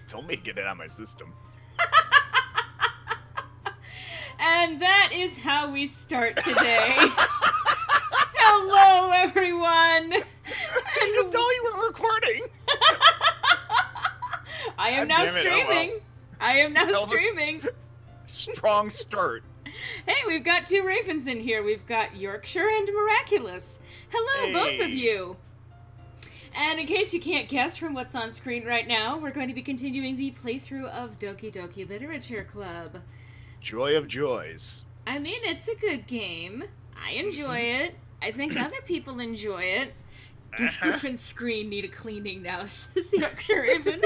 Told me to get it out of my system. And that is how we start today. Hello, everyone. I didn't tell you we're recording. I am God now damn it, streaming. I am now Elvis. streaming. Strong start. Hey, we've got two ravens in here. We've got Yorkshire and Miraculous. Hello, both of Hey. you. And in case you can't guess from what's on screen right now, we're going to be continuing the playthrough of Doki Doki Literature Club. Joy of joys. I mean, it's a good game. I enjoy it. I think other people enjoy it. Does Griffin's screen need a cleaning now, says Yorkshire Raven.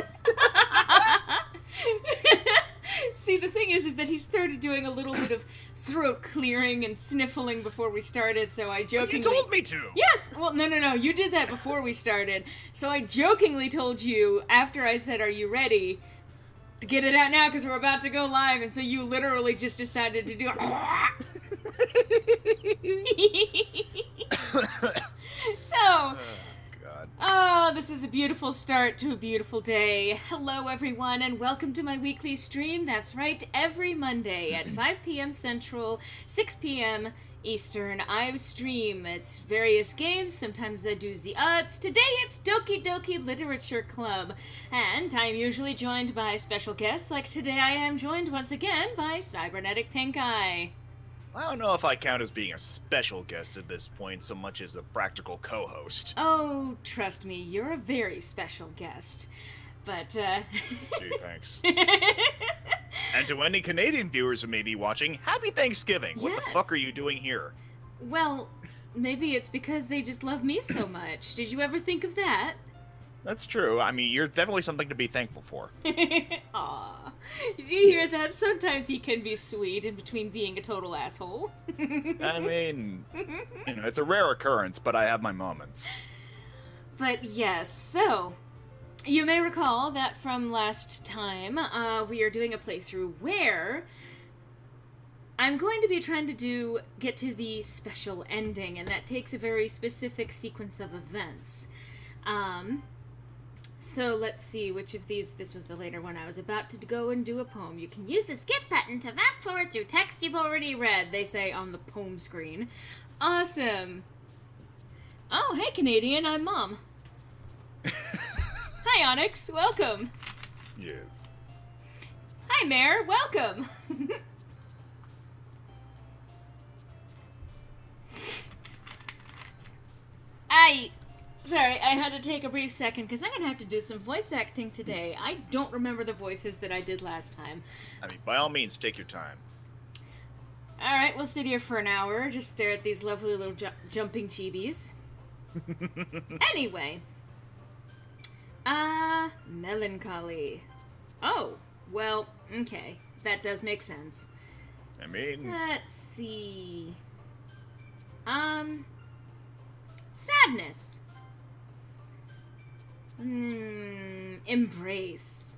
See, the thing is that he started doing a little bit of throat clearing and sniffling before we started, so I jokingly... You told me to. Yes! Well, no, you did that before we started. So I jokingly told you, after I said, are you ready, to get it out now because we're about to go live, and so you literally just decided to do it. So... Oh, this is a beautiful start to a beautiful day. Hello, everyone, and welcome to my weekly stream. That's right, every Monday at 5 p.m. Central, 6 p.m. Eastern, I stream. It's various games. Sometimes I do the arts. Today it's Doki Doki Literature Club, and I'm usually joined by special guests. Like today, I am joined once again by CyberneticPinkeye. I don't know if I count as being a special guest at this point so much as a practical co-host. Oh, trust me, you're a very special guest. But, Gee, thanks. And to any Canadian viewers who may be watching, happy Thanksgiving! What Yes. the fuck are you doing here? Well, maybe it's because they just love me so much. Did you ever think of that? That's true. I mean, you're definitely something to be thankful for. Aw. Did you hear that? Sometimes he can be sweet in between being a total asshole. I mean, it's a rare occurrence, but I have my moments. But yes, so... You may recall that from last time, we are doing a playthrough where... I'm going to be trying to get to the special ending, and that takes a very specific sequence of events. So let's see which of these. This was the later one. I was about to go and do a poem. You can use the skip button to fast forward through text you've already read, they say on the poem screen. Awesome. Oh, hey Canadian, I'm Mom. Hi Onyx, welcome. Yes. Hi Mare, welcome. Sorry, I had to take a brief second because I'm going to have to do some voice acting today. I don't remember the voices that I did last time. I mean, by all means, take your time. Alright, we'll sit here for an hour, just stare at these lovely little jumping chibis. Anyway. Melancholy. Oh, well, okay. That does make sense. I mean... Let's see. Sadness. Embrace.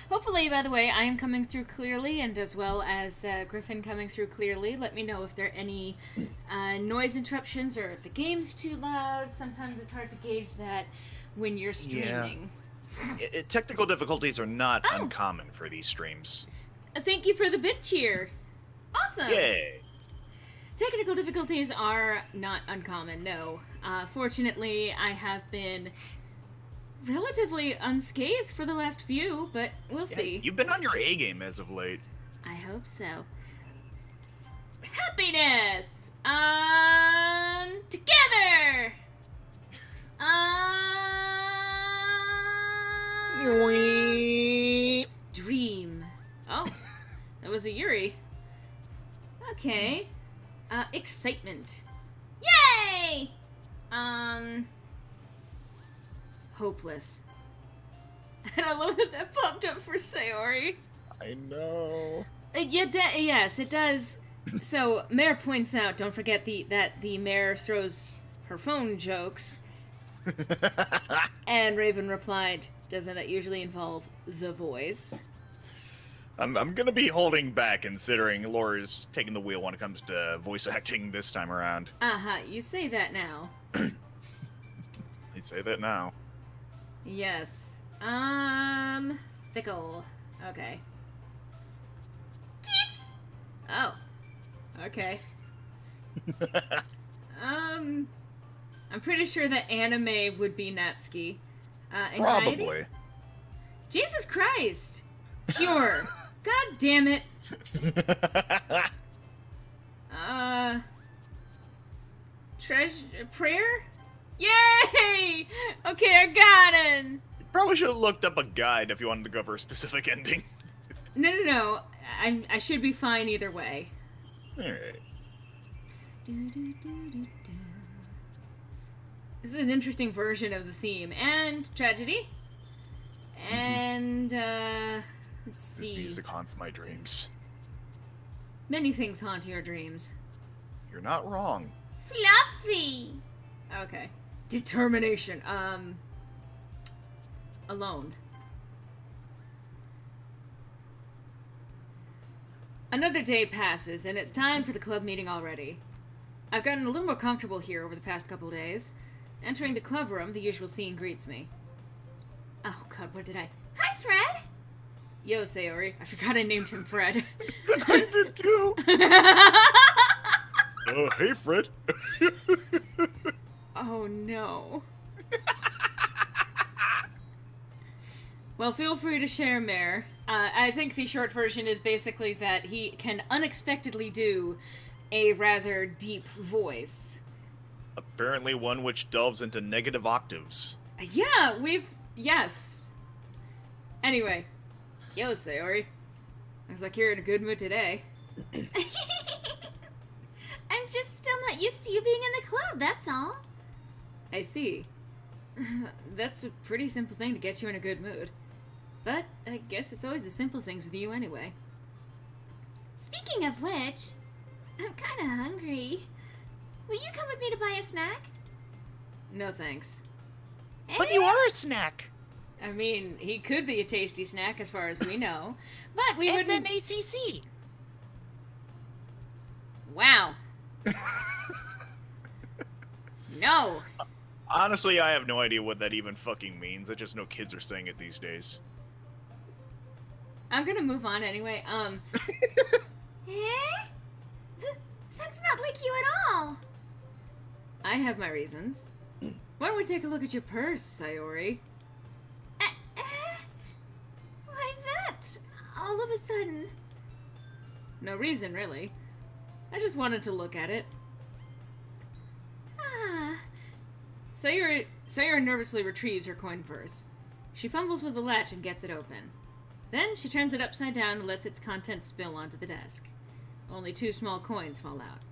Hopefully, by the way, I am coming through clearly, and as well as Griffin coming through clearly. Let me know if there are any noise interruptions or if the game's too loud. Sometimes it's hard to gauge that when you're streaming. Yeah. Technical difficulties are not uncommon for these streams. Thank you for the bit cheer. Awesome. Yay. Technical difficulties are not uncommon, no. Fortunately, I have been relatively unscathed for the last few, but we'll see. You've been on your A game as of late. I hope so. Happiness! Together! Dream. Oh, that was a Yuri. Okay. Excitement. Yay! Hopeless. And I love that popped up for Sayori. I know. Yes, it does. So, Mare points out, don't forget that the Mare throws her phone jokes. And Raven replied, doesn't that usually involve the voice? I'm gonna be holding back considering Laura's taking the wheel when it comes to voice acting this time around. Uh-huh, you say that now. I'd say that now. Yes. Fickle. Okay. Kiss! Oh. Okay. I'm pretty sure that anime would be Natsuki. Anxiety? Probably. Jesus Christ! Pure. God damn it. Prayer? Yay! Okay, I got it! You probably should have looked up a guide if you wanted to go for a specific ending. No. I should be fine either way. Alright. This is an interesting version of the theme. And tragedy. And, let's see. This music haunts my dreams. Many things haunt your dreams. You're not wrong. Fluffy! Okay. Determination. Alone. Another day passes, and it's time for the club meeting already. I've gotten a little more comfortable here over the past couple days. Entering the club room, the usual scene greets me. Oh god, what did I... Hi, Fred! Yo, Sayori. I forgot I named him Fred. I did too! Hey, Fred. Oh, no. Well, feel free to share, Mare. I think the short version is basically that he can unexpectedly do a rather deep voice. Apparently one which delves into negative octaves. Yeah, yes. Anyway. Yo, Sayori. Looks like you're in a good mood today. I'm just still not used to you being in the club, that's all. I see. That's a pretty simple thing to get you in a good mood. But I guess it's always the simple things with you anyway. Speaking of which, I'm kinda hungry. Will you come with me to buy a snack? No thanks. But you are a snack. I mean, he could be a tasty snack as far as we know. But we wouldn't... SNACC. Wow. No. Honestly, I have no idea what that even fucking means. I just know kids are saying it these days. I'm gonna move on anyway. That's not like you at all. I have my reasons. Why don't we take a look at your purse, Sayori? Why that? All of a sudden. No reason, really. I just wanted to look at it. Sayori nervously retrieves her coin purse. She fumbles with the latch and gets it open. Then she turns it upside down and lets its contents spill onto the desk. Only 2 small coins fall out.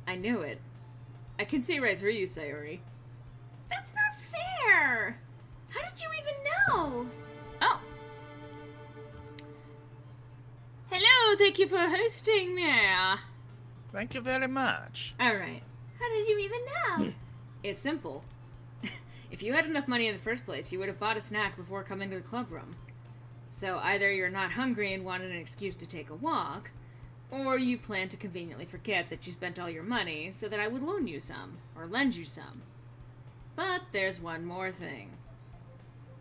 I knew it. I can see right through you, Sayori. That's not fair. How did you even know? Oh. Hello, thank you for hosting me. Thank you very much. Alright. How did you even know? It's simple. If you had enough money in the first place, you would have bought a snack before coming to the club room. So either you're not hungry and wanted an excuse to take a walk, or you plan to conveniently forget that you spent all your money so that I would loan you some, or lend you some. But there's one more thing.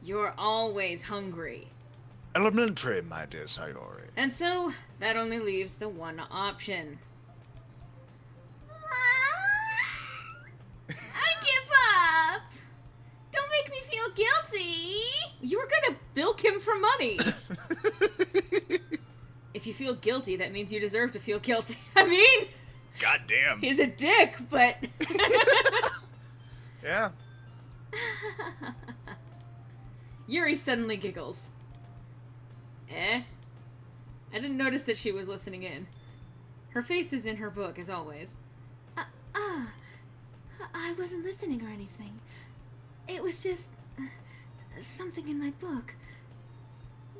You're always hungry. Elementary, my dear Sayori. And so, that only leaves the one option. I give up. Don't make me feel guilty. You were gonna bilk him for money! If you feel guilty, that means you deserve to feel guilty. I mean... Goddamn. He's a dick, but... Yeah. Yuri suddenly giggles. I didn't notice that she was listening in. Her face is in her book, as always. I wasn't listening or anything. It was just something in my book.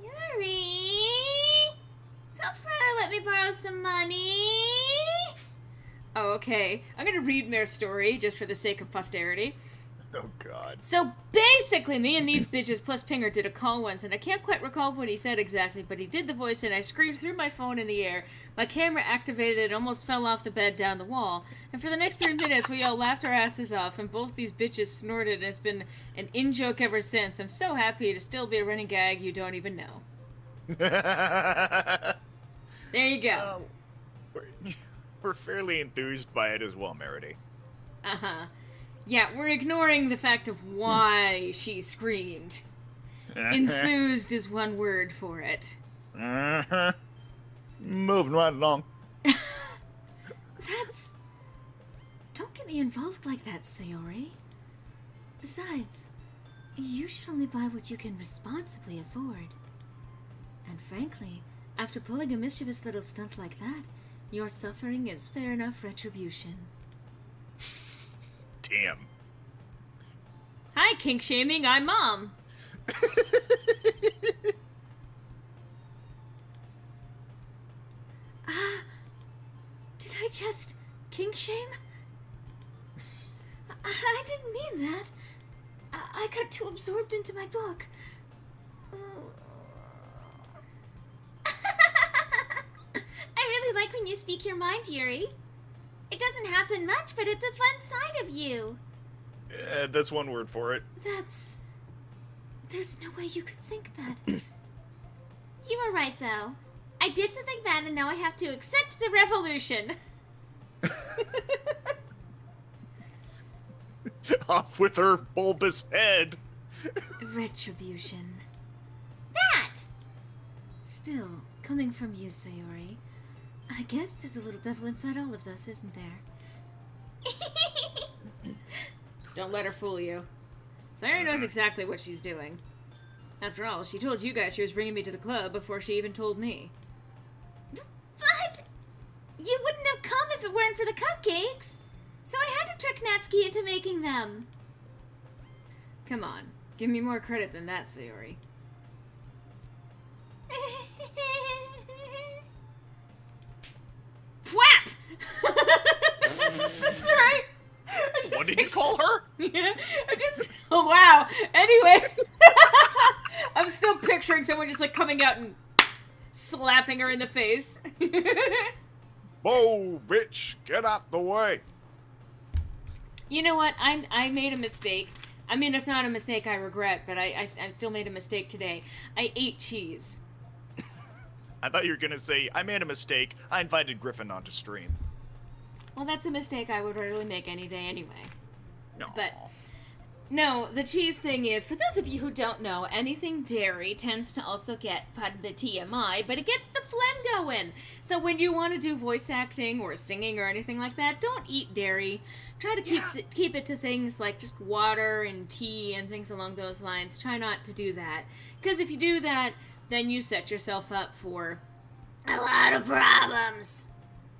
Yuri, tell Fred to let me borrow some money. Oh, okay. I'm gonna read Mare's story, just for the sake of posterity. Oh, God. So basically, me and these bitches plus Pinger did a call once, and I can't quite recall what he said exactly, but he did the voice, and I screamed through my phone in the air. My camera activated, it almost fell off the bed down the wall. And for the next 3 minutes, we all laughed our asses off, and both these bitches snorted, and it's been an in-joke ever since. I'm so happy to still be a running gag you don't even know. There you go. We're fairly enthused by it as well, Merity. Uh-huh. Yeah, we're ignoring the fact of why she screamed. Enthused is one word for it. Moving right along. That's... Don't get me involved like that, Sayori. Besides, you should only buy what you can responsibly afford. And frankly, after pulling a mischievous little stunt like that, your suffering is fair enough retribution. Damn. Hi, kink shaming, I'm Mom. Did I just kink shame? I didn't mean that. I got too absorbed into my book. I really like when you speak your mind, Yuri. It doesn't happen much, but it's a fun side of you. That's one word for it. There's no way you could think that. You were right, though. I did something bad, and now I have to accept the revolution. Off with her bulbous head. Retribution. That! Still, coming from you, Sayori, I guess there's a little devil inside all of us, isn't there? Don't let her fool you. Sayori knows exactly what she's doing. After all, she told you guys she was bringing me to the club before she even told me. But you wouldn't have come if it weren't for the cupcakes. So I had to trick Natsuki into making them. Come on, give me more credit than that, Sayori. Flap! That's right. What did you call her? Yeah, oh wow. Anyway, I'm still picturing someone just like coming out and slapping her in the face. Whoa, bitch, get out the way. You know what? I made a mistake. I mean, it's not a mistake I regret, but I still made a mistake today. I ate cheese. I thought you were gonna say, I made a mistake. I invited Griffin onto stream. Well, that's a mistake I would rarely make any day anyway. No. But, no, the cheese thing is, for those of you who don't know, anything dairy tends to also get, pardon the TMI, but it gets the phlegm going. So when you want to do voice acting or singing or anything like that, don't eat dairy. Try to keep it to things like just water and tea and things along those lines. Try not to do that. Because if you do that, then you set yourself up for a lot of problems.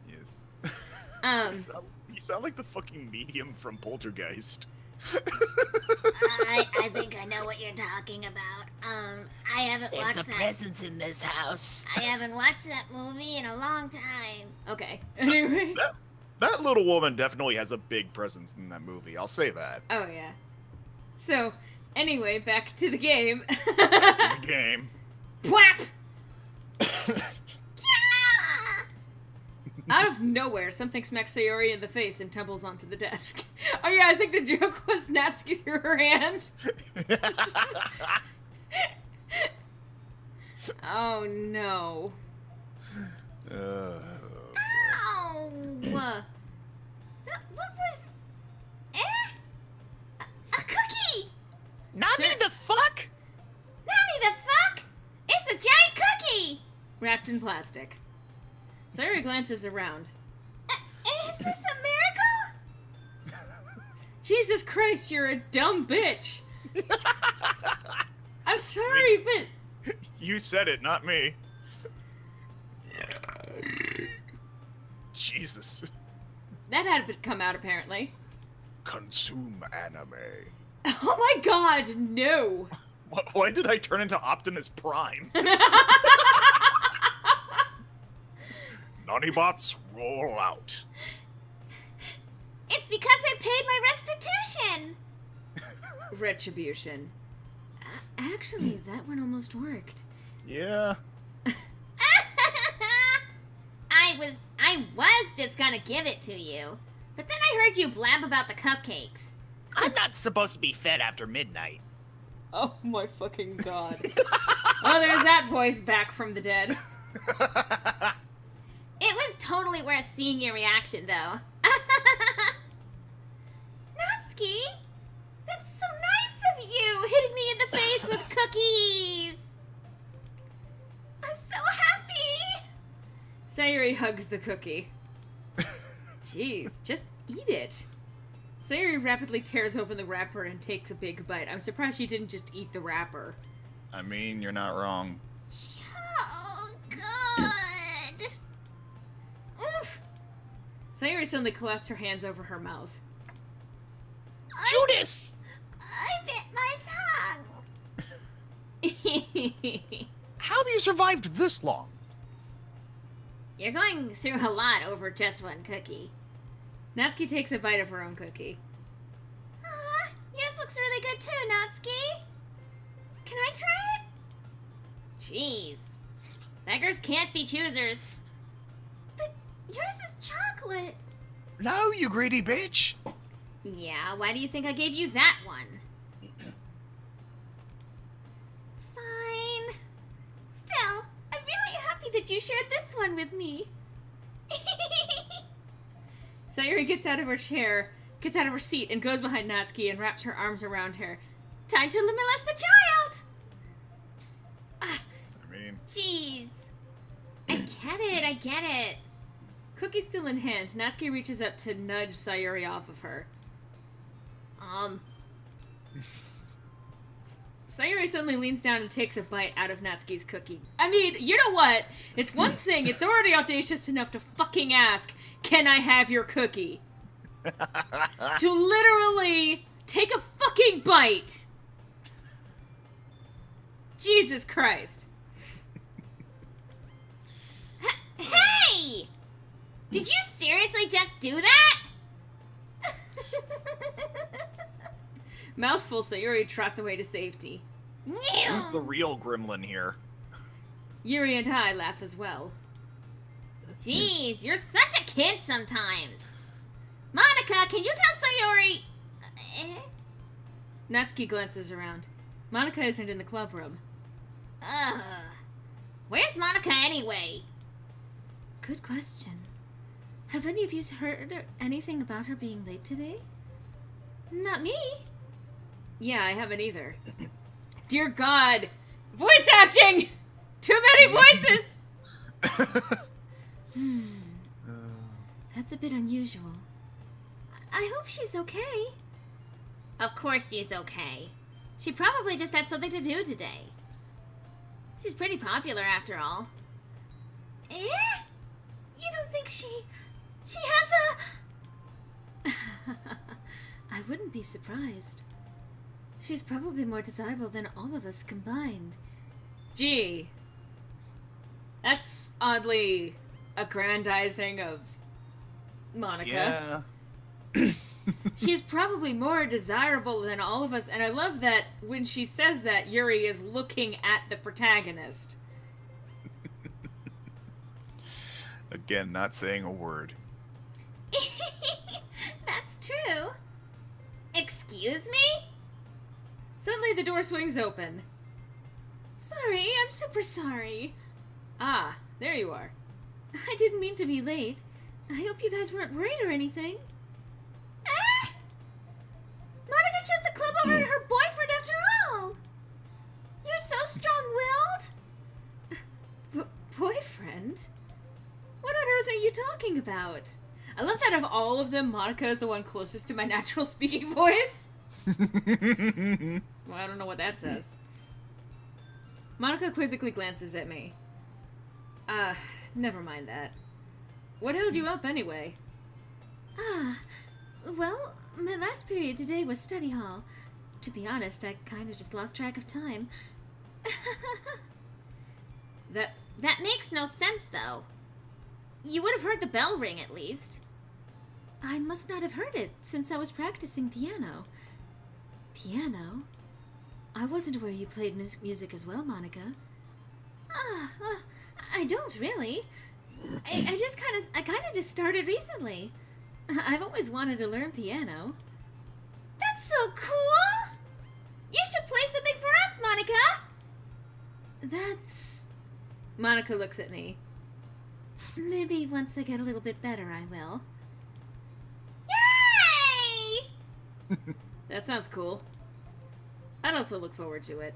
Yes. You sound like the fucking medium from Poltergeist. I think I know what you're talking about. I haven't watched that. There's a presence in this house. I haven't watched that movie in a long time. Okay. Anyway. That little woman definitely has a big presence in that movie. I'll say that. Oh, yeah. So, anyway, back to the game. Back to the game. Whap! Yeah! Out of nowhere, something smacks Sayori in the face and tumbles onto the desk. Oh yeah, I think the joke was Natsuki threw her hand. Oh no. Ow! What was... A cookie! Nani the fuck? Nani the fuck? It's a giant cookie! Wrapped in plastic. Sayori glances around. Is this a miracle? Jesus Christ, you're a dumb bitch. I'm sorry, but... You said it, not me. Jesus. That had to come out, apparently. Consume anime. Oh my god, no. Why did I turn into Optimus Prime? Naughty bots, roll out. It's because I paid my restitution! Retribution. Actually, that one almost worked. Yeah. I was just gonna give it to you. But then I heard you blab about the cupcakes. I'm not supposed to be fed after midnight. Oh my fucking god. Oh, there's that voice back from the dead. It was totally worth seeing your reaction, though. Natsuki, that's so nice of you, hitting me in the face with cookies. I'm so happy. Sayuri hugs the cookie. Jeez, just eat it. Sayuri rapidly tears open the wrapper and takes a big bite. I'm surprised she didn't just eat the wrapper. I mean, you're not wrong. Oh, good. Oof. Sayuri suddenly clasped her hands over her mouth. Judas! I bit my tongue. How have you survived this long? You're going through a lot over just one cookie. Natsuki takes a bite of her own cookie. Yours looks really good too, Natsuki. Can I try it? Jeez. Beggars can't be choosers. But yours is chocolate. No, you greedy bitch. Yeah, why do you think I gave you that one? Fine. Still, I'm really happy that you shared this one with me. Sayuri gets out of her chair, gets out of her seat, and goes behind Natsuki and wraps her arms around her. Time to molest the child! I mean, Jeez. I get it. Cookie still in hand, Natsuki reaches up to nudge Sayuri off of her. Sayuri suddenly leans down and takes a bite out of Natsuki's cookie. I mean, you know what? It's one thing, it's already audacious enough to fucking ask, can I have your cookie? To literally take a fucking bite! Jesus Christ. Hey! Did you seriously just do that? Mouthful, Sayuri trots away to safety. who's the real gremlin here? Yuri and I laugh as well. Jeez, you're such a kid sometimes. Monica, can you tell Sayori... Natsuki glances around. Monica isn't in the club room. Ugh. Where's Monica anyway? Good question. Have any of you heard anything about her being late today? Not me. Yeah, I haven't either. Dear God! Voice acting! Too many voices! That's a bit unusual. I hope she's okay. Of course she's okay. She probably just had something to do today. She's pretty popular after all. Eh? You don't think she has a... I wouldn't be surprised. She's probably more desirable than all of us combined. Gee. That's oddly aggrandizing of Monica. Yeah. She's probably more desirable than all of us, and I love that when she says that, Yuri is looking at the protagonist. Again, not saying a word. That's true. Excuse me? Suddenly the door swings open. Sorry, I'm super sorry. Ah, there you are. I didn't mean to be late. I hope you guys weren't worried or anything. Ah! Monica chose the club over her boyfriend after all. You're so strong-willed. Boyfriend? What on earth are you talking about? I love that of all of them, Monica is the one closest to my natural speaking voice. Well, I don't know what that says. Monica quizzically glances at me. Never mind that. What held you up anyway? Well, my last period today was study hall. To be honest, I kind of just lost track of time. That makes no sense, though. You would have heard the bell ring, at least. I must not have heard it, since I was practicing piano. Piano? I wasn't aware you played music as well, Monica. I don't really. I kind of just started recently. I've always wanted to learn piano. That's so cool! You should play something for us, Monica! That's... Monica looks at me. Maybe once I get a little bit better, I will. Yay! That sounds cool. I'd also look forward to it.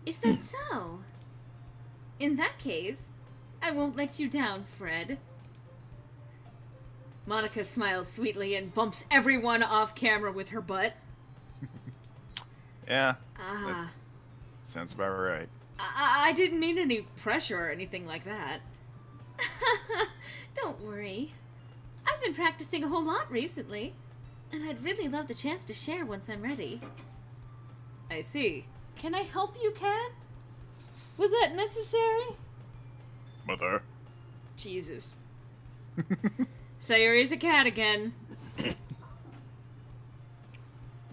Is that so? In that case, I won't let you down, Fred. Monica smiles sweetly and bumps everyone off camera with her butt. Yeah. Ah. Sounds about right. I didn't mean any pressure or anything like that. Don't worry. I've been practicing a whole lot recently, and I'd really love the chance to share once I'm ready. I see. Can I help you, Cat? Was that necessary? Mother. Jesus. Sayori's a cat again.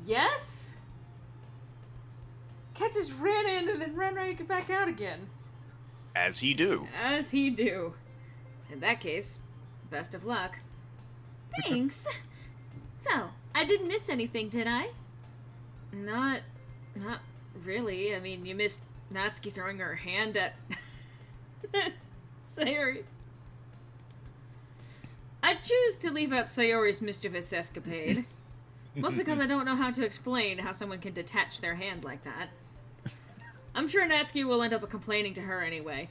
Yes? Cat just ran in and then ran right back out again. As he do. As he do. In that case, best of luck. Thanks. So, I didn't miss anything, did I? Not really. I mean, you missed Natsuki throwing her hand at Sayori. I choose to leave out Sayori's mischievous escapade. Mostly because I don't know how to explain how someone can detach their hand like that. I'm sure Natsuki will end up complaining to her anyway.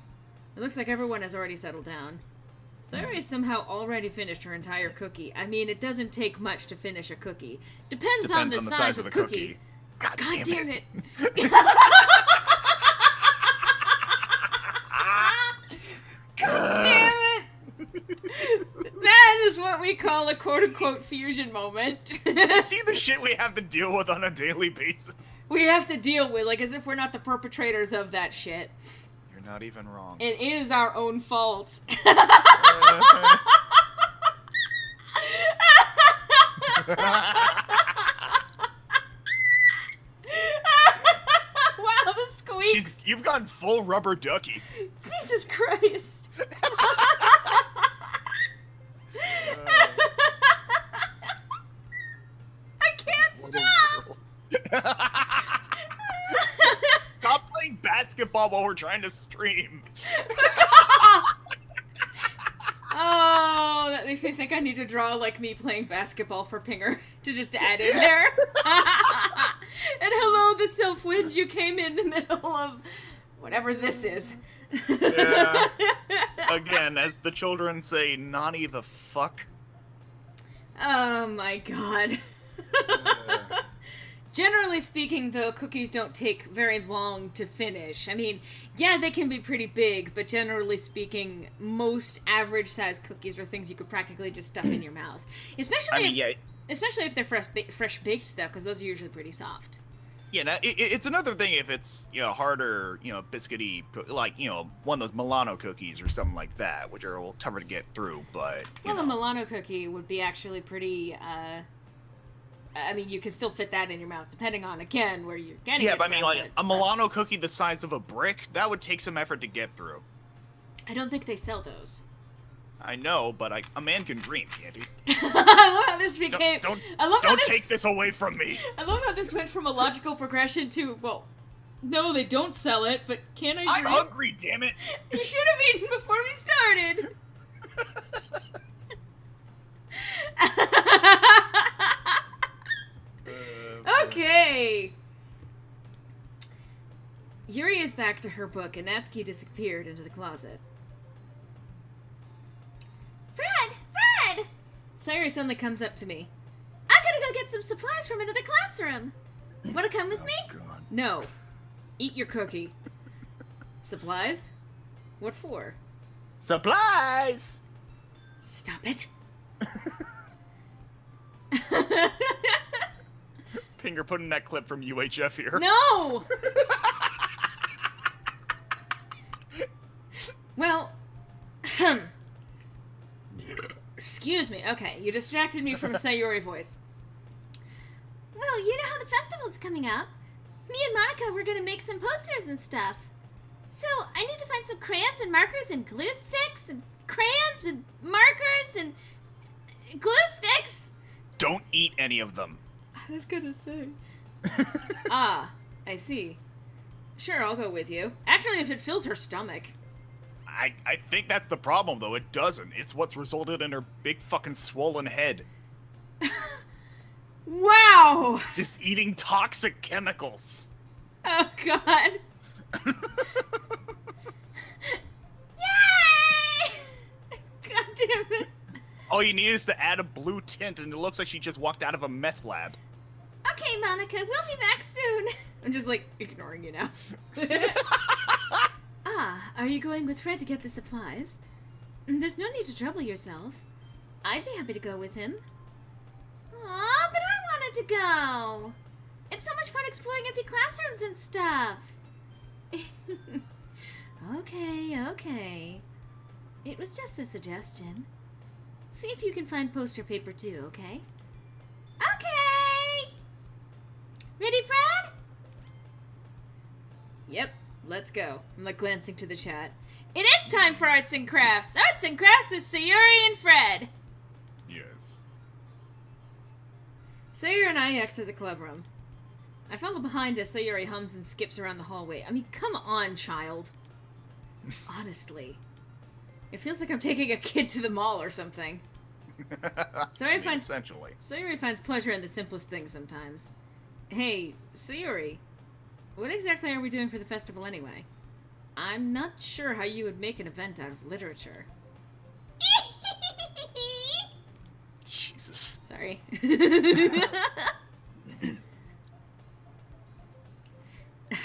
It looks like everyone has already settled down. Sayori somehow already finished her entire cookie. I mean, it doesn't take much to finish a cookie. Depends on the size of the cookie. God damn it. God damn it! That is what we call a quote-unquote fusion moment. You see the shit we have to deal with on a daily basis? We have to deal with, like, as if we're not the perpetrators of that shit. You're not even wrong. It is our own fault. Wow, the squeaks. You've gone full rubber ducky. Jesus Christ. I can't stop. Stop playing basketball while we're trying to stream. Oh, that makes me think I need to draw like me playing basketball for Pinger to just add in there. And hello, the Sylph Wind, you came in the middle of whatever this is. Yeah. Again, as the children say, Nani the fuck. Oh my god. Generally speaking, though, cookies don't take very long to finish. I mean, yeah, they can be pretty big, but generally speaking, most average-sized cookies are things you could practically just stuff in your mouth. Especially if they're fresh-baked stuff, because those are usually pretty soft. Yeah, now, it's another thing if it's, harder, biscuity, like, one of those Milano cookies or something like that, which are a little tougher to get through, but, Well, a Milano cookie would be actually pretty, I mean, you can still fit that in your mouth, depending on, again, where you're getting it Yeah, but I mean, from, like, a Milano cookie the size of a brick, that would take some effort to get through. I don't think they sell those. I know, but a man can dream, can't he? I love how this became... Don't this, take this away from me! I love how this went from a logical progression to, well, no, they don't sell it, but can I I'm dream? hungry, damn it! You should have eaten before we started! Okay. Yuri is back to her book, and Natsuki disappeared into the closet. Fred! Sayori suddenly comes up to me. I'm gonna go get some supplies from another classroom. Wanna come with me? God. No. Eat your cookie. Supplies? What for? Supplies! Stop it. Pinger putting that clip from UHF here. No! Well, excuse me. Okay, you distracted me from a Sayori voice. Well, you know how the festival's coming up? Me and Monica were gonna make some posters and stuff. So, I need to find some crayons and markers and glue sticks and crayons and markers and glue sticks. Don't eat any of them. I was gonna say. Ah, I see. Sure, I'll go with you. Actually, if it fills her stomach. I think that's the problem, though. It doesn't. It's what's resulted in her big fucking swollen head. Wow! Just eating toxic chemicals. Oh, God. Yay! God damn it. All you need is to add a blue tint, and it looks like she just walked out of a meth lab. Okay, Monica, we'll be back soon. I'm just, like, ignoring you now. Ah, are you going with Fred to get the supplies? There's no need to trouble yourself. I'd be happy to go with him. Aw, but I wanted to go. It's so much fun exploring empty classrooms and stuff. Okay. It was just a suggestion. See if you can find poster paper too, okay? Okay. Ready, Fred? Yep, let's go. I'm like glancing to the chat. It is time for Arts and Crafts! Arts and Crafts with Sayuri and Fred! Yes. Sayuri and I exit the club room. I follow behind as Sayuri hums and skips around the hallway. I mean, come on, child. Honestly. It feels like I'm taking a kid to the mall or something. Essentially. Sayuri finds pleasure in the simplest things sometimes. Hey, Sayuri, what exactly are we doing for the festival anyway? I'm not sure how you would make an event out of literature. Jesus. Sorry.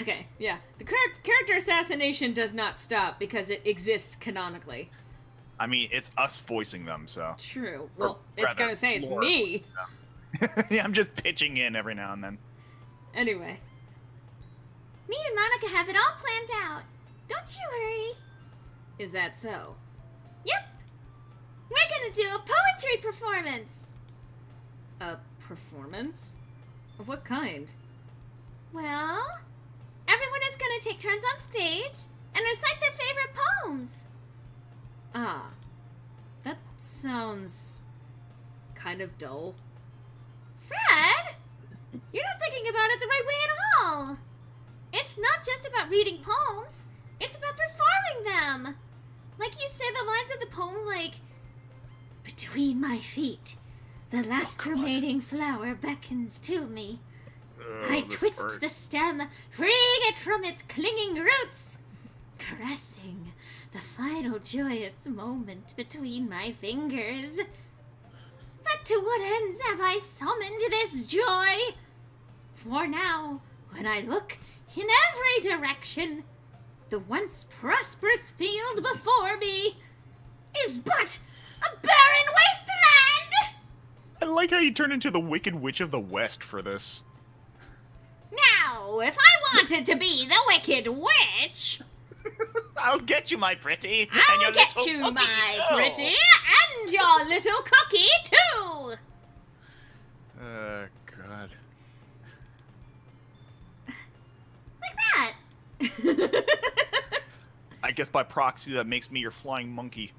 Okay, yeah. The character assassination does not stop because it exists canonically. I mean, it's us voicing them, so. True. Well, Or it's rather, gonna say it's Laura me. Yeah, I'm just pitching in every now and then. Anyway. Me and Monica have it all planned out. Don't you worry. Is that so? Yep. We're gonna do a poetry performance. A performance? Of what kind? Well, everyone is gonna take turns on stage and recite their favorite poems. Ah. That sounds kind of dull. Fred, you're not thinking about it the right way at all. It's not just about reading poems. It's about performing them. Like you say the lines of the poem like, between my feet, the last remaining flower beckons to me. I twist the stem, freeing it from its clinging roots, caressing the final joyous moment between my fingers. But to what ends have I summoned this joy? For now, when I look in every direction, the once prosperous field before me is but a barren wasteland! I like how you turn into the Wicked Witch of the West for this. Now, if I wanted to be the Wicked Witch, I'll get you, my pretty. and I'll your get little you, cookie, my too. pretty, and your little cookie, too! God. Like that. I guess by proxy that makes me your flying monkey.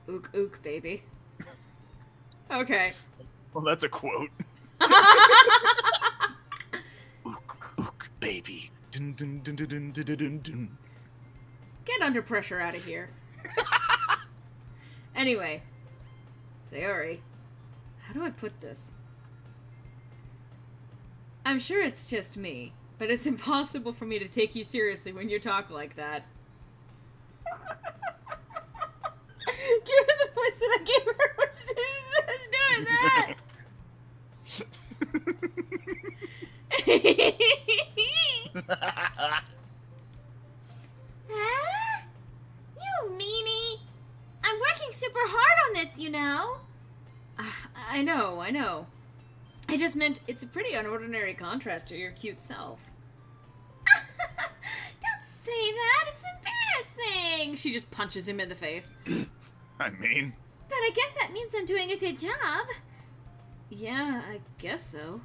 Ook ook, baby. Okay. Well, that's a quote. Ook, ook, baby. Dun, dun, dun, dun, dun, dun, dun, dun. Get under pressure out of here. Anyway. Sayori. How do I put this? I'm sure it's just me, but it's impossible for me to take you seriously when you talk like that. Given the voice that I gave her when she was doing that. Huh? You meanie! I'm working super hard on this, you know. I know. I just meant it's a pretty unordinary contrast to your cute self. Don't say that. It's embarrassing. She just punches him in the face. I mean, But I guess that means I'm doing a good job. Yeah, I guess so.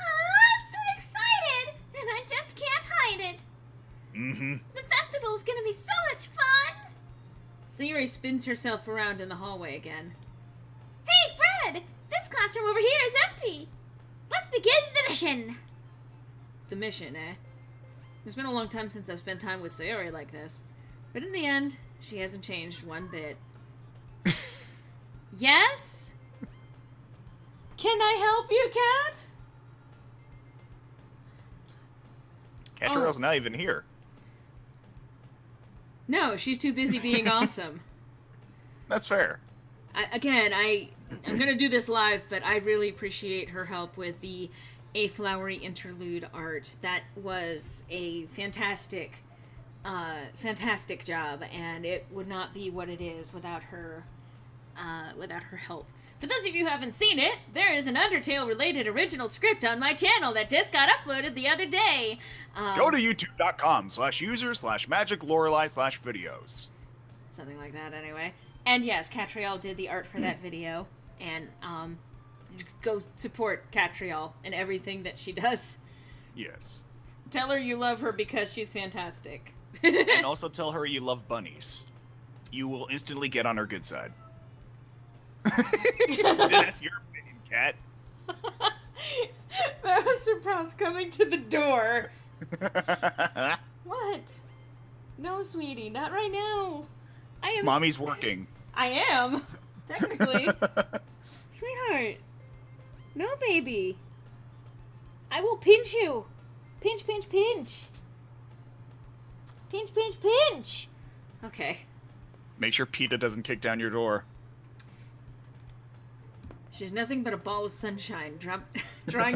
I'm so excited! And I just can't hide it. Mm-hmm. The festival is gonna be so much fun! Sayuri spins herself around in the hallway again. Hey, Fred! This classroom over here is empty! Let's begin the mission! The mission, eh? It's been a long time since I've spent time with Sayuri like this. But in the end, she hasn't changed one bit. Yes? Can I help you, Cat? Catrail's not even here. No, she's too busy being awesome. That's fair. I'm gonna do this live, but I really appreciate her help with the A Flowery Interlude art. That was a fantastic job, and it would not be what it is without her help. For those of you who haven't seen it, there is an Undertale-related original script on my channel that just got uploaded the other day. Go to youtube.com/user/magiclorelei/videos. Something like that, anyway. And yes, Catriel did the art for that video, and go support Catriel and everything that she does. Yes. Tell her you love her because she's fantastic. And also tell her you love bunnies. You will instantly get on her good side. That's your opinion, Cat. That was Surpass coming to the door. What? No, sweetie, not right now. I am. Mommy's working. I am, technically. Sweetheart. No, baby. I will pinch you. Pinch, pinch, pinch. Pinch, pinch, pinch. Okay. Make sure PETA doesn't kick down your door. She's nothing but a ball of sunshine, drawing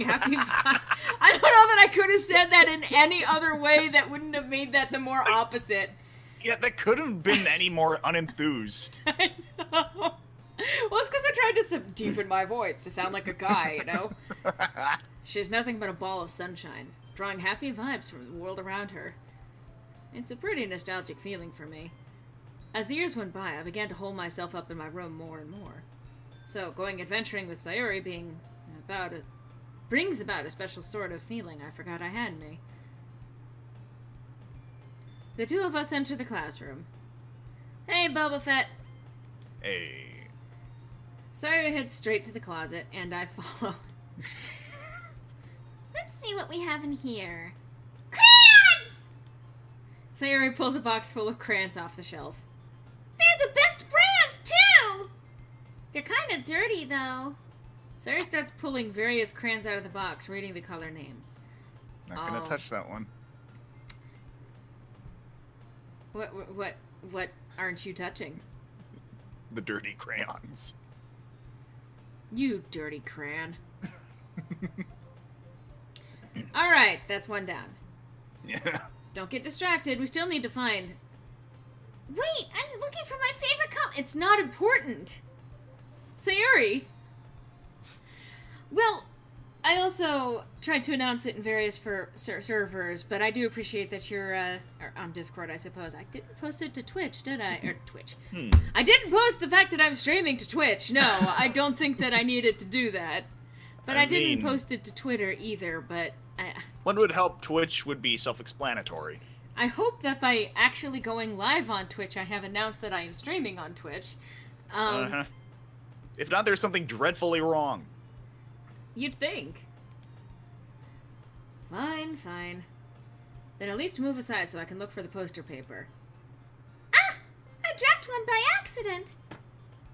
happy vibes. I don't know that I could have said that in any other way that wouldn't have made that the more opposite. Yeah, that couldn't have been any more unenthused. I know. Well, it's because I tried to deepen my voice to sound like a guy, you know? She's nothing but a ball of sunshine, drawing happy vibes from the world around her. It's a pretty nostalgic feeling for me. As the years went by, I began to hole myself up in my room more and more. So, going adventuring with Sayuri brings about a special sort of feeling I forgot I had in me. The two of us enter the classroom. Hey, Boba Fett! Hey. Sayuri heads straight to the closet, and I follow. Let's see what we have in here. Crayons! Sayuri pulls a box full of crayons off the shelf. They're the best brand, too! They're kind of dirty, though. Sayuri starts pulling various crayons out of the box, reading the color names. Not gonna touch that one. What aren't you touching? The dirty crayons. You dirty crayon. Alright, that's one down. Yeah. Don't get distracted. We still need to find... Wait, I'm looking for my favorite color. It's not important. Sayuri. Well, I also tried to announce it in various servers, but I do appreciate that you're on Discord, I suppose. I didn't post it to Twitch, did I? Or Twitch. I didn't post the fact that I'm streaming to Twitch. No, I don't think that I needed to do that. But I didn't post it to Twitter either, but... What would help Twitch would be self-explanatory. I hope that by actually going live on Twitch, I have announced that I am streaming on Twitch. If not, there's something dreadfully wrong. You'd think. Fine, fine. Then at least move aside so I can look for the poster paper. Ah! I dropped one by accident.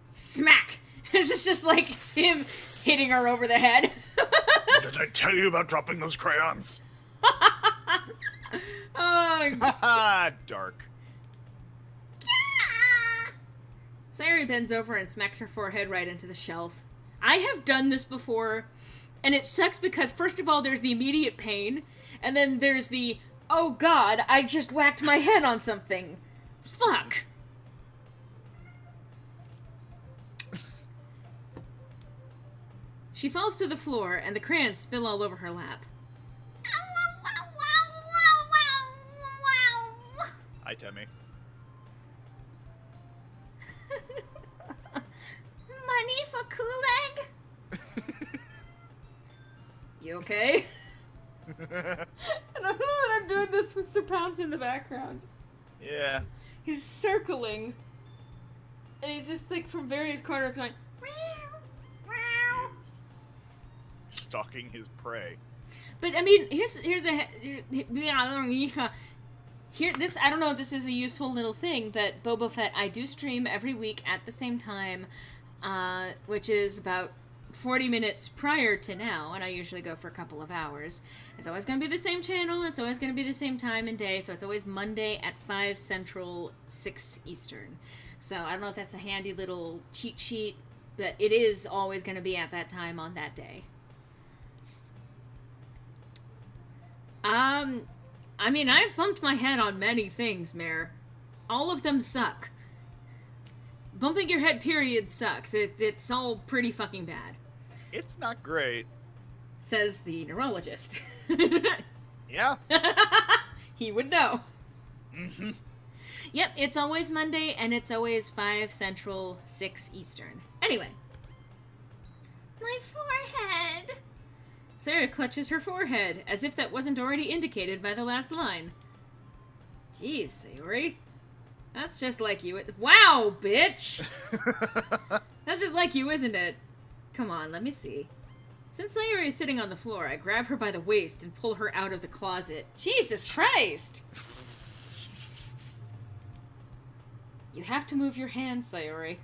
Smack! This is just like him hitting her over the head. What did I tell you about dropping those crayons? Oh, dark. Ah! Sayuri bends over and smacks her forehead right into the shelf. I have done this before, and it sucks because, first of all, there's the immediate pain, and then there's the, oh god, I just whacked my head on something. Fuck. She falls to the floor, and the crayons spill all over her lap. Hi, Timmy. Money for Kuleg? You okay? And I know that I'm doing this with Sir Pounce in the background. Yeah. He's circling. And he's just like from various corners going, Stalking his prey. But I mean, here's a here this I don't know if this is a useful little thing, but Boba Fett, I do stream every week at the same time, which is about 40 minutes prior to now, and I usually go for a couple of hours. It's always going to be the same channel, it's always going to be the same time and day, so it's always Monday at 5 Central, 6 Eastern. So I don't know if that's a handy little cheat sheet, but it is always going to be at that time on that day. I mean, I've bumped my head on many things, Mare. All of them suck. Bumping your head, period, sucks. It's all pretty fucking bad. It's not great. Says the neurologist. Yeah. He would know. Mm-hmm. Yep, it's always Monday, and it's always 5 Central, 6 Eastern. Anyway. My forehead. Sarah clutches her forehead, as if that wasn't already indicated by the last line. Jeez, Sayori. That's just like you. Wow, bitch! That's just like you, isn't it? Come on, let me see. Since Sayori is sitting on the floor, I grab her by the waist and pull her out of the closet. Jesus Christ! You have to move your hands, Sayori.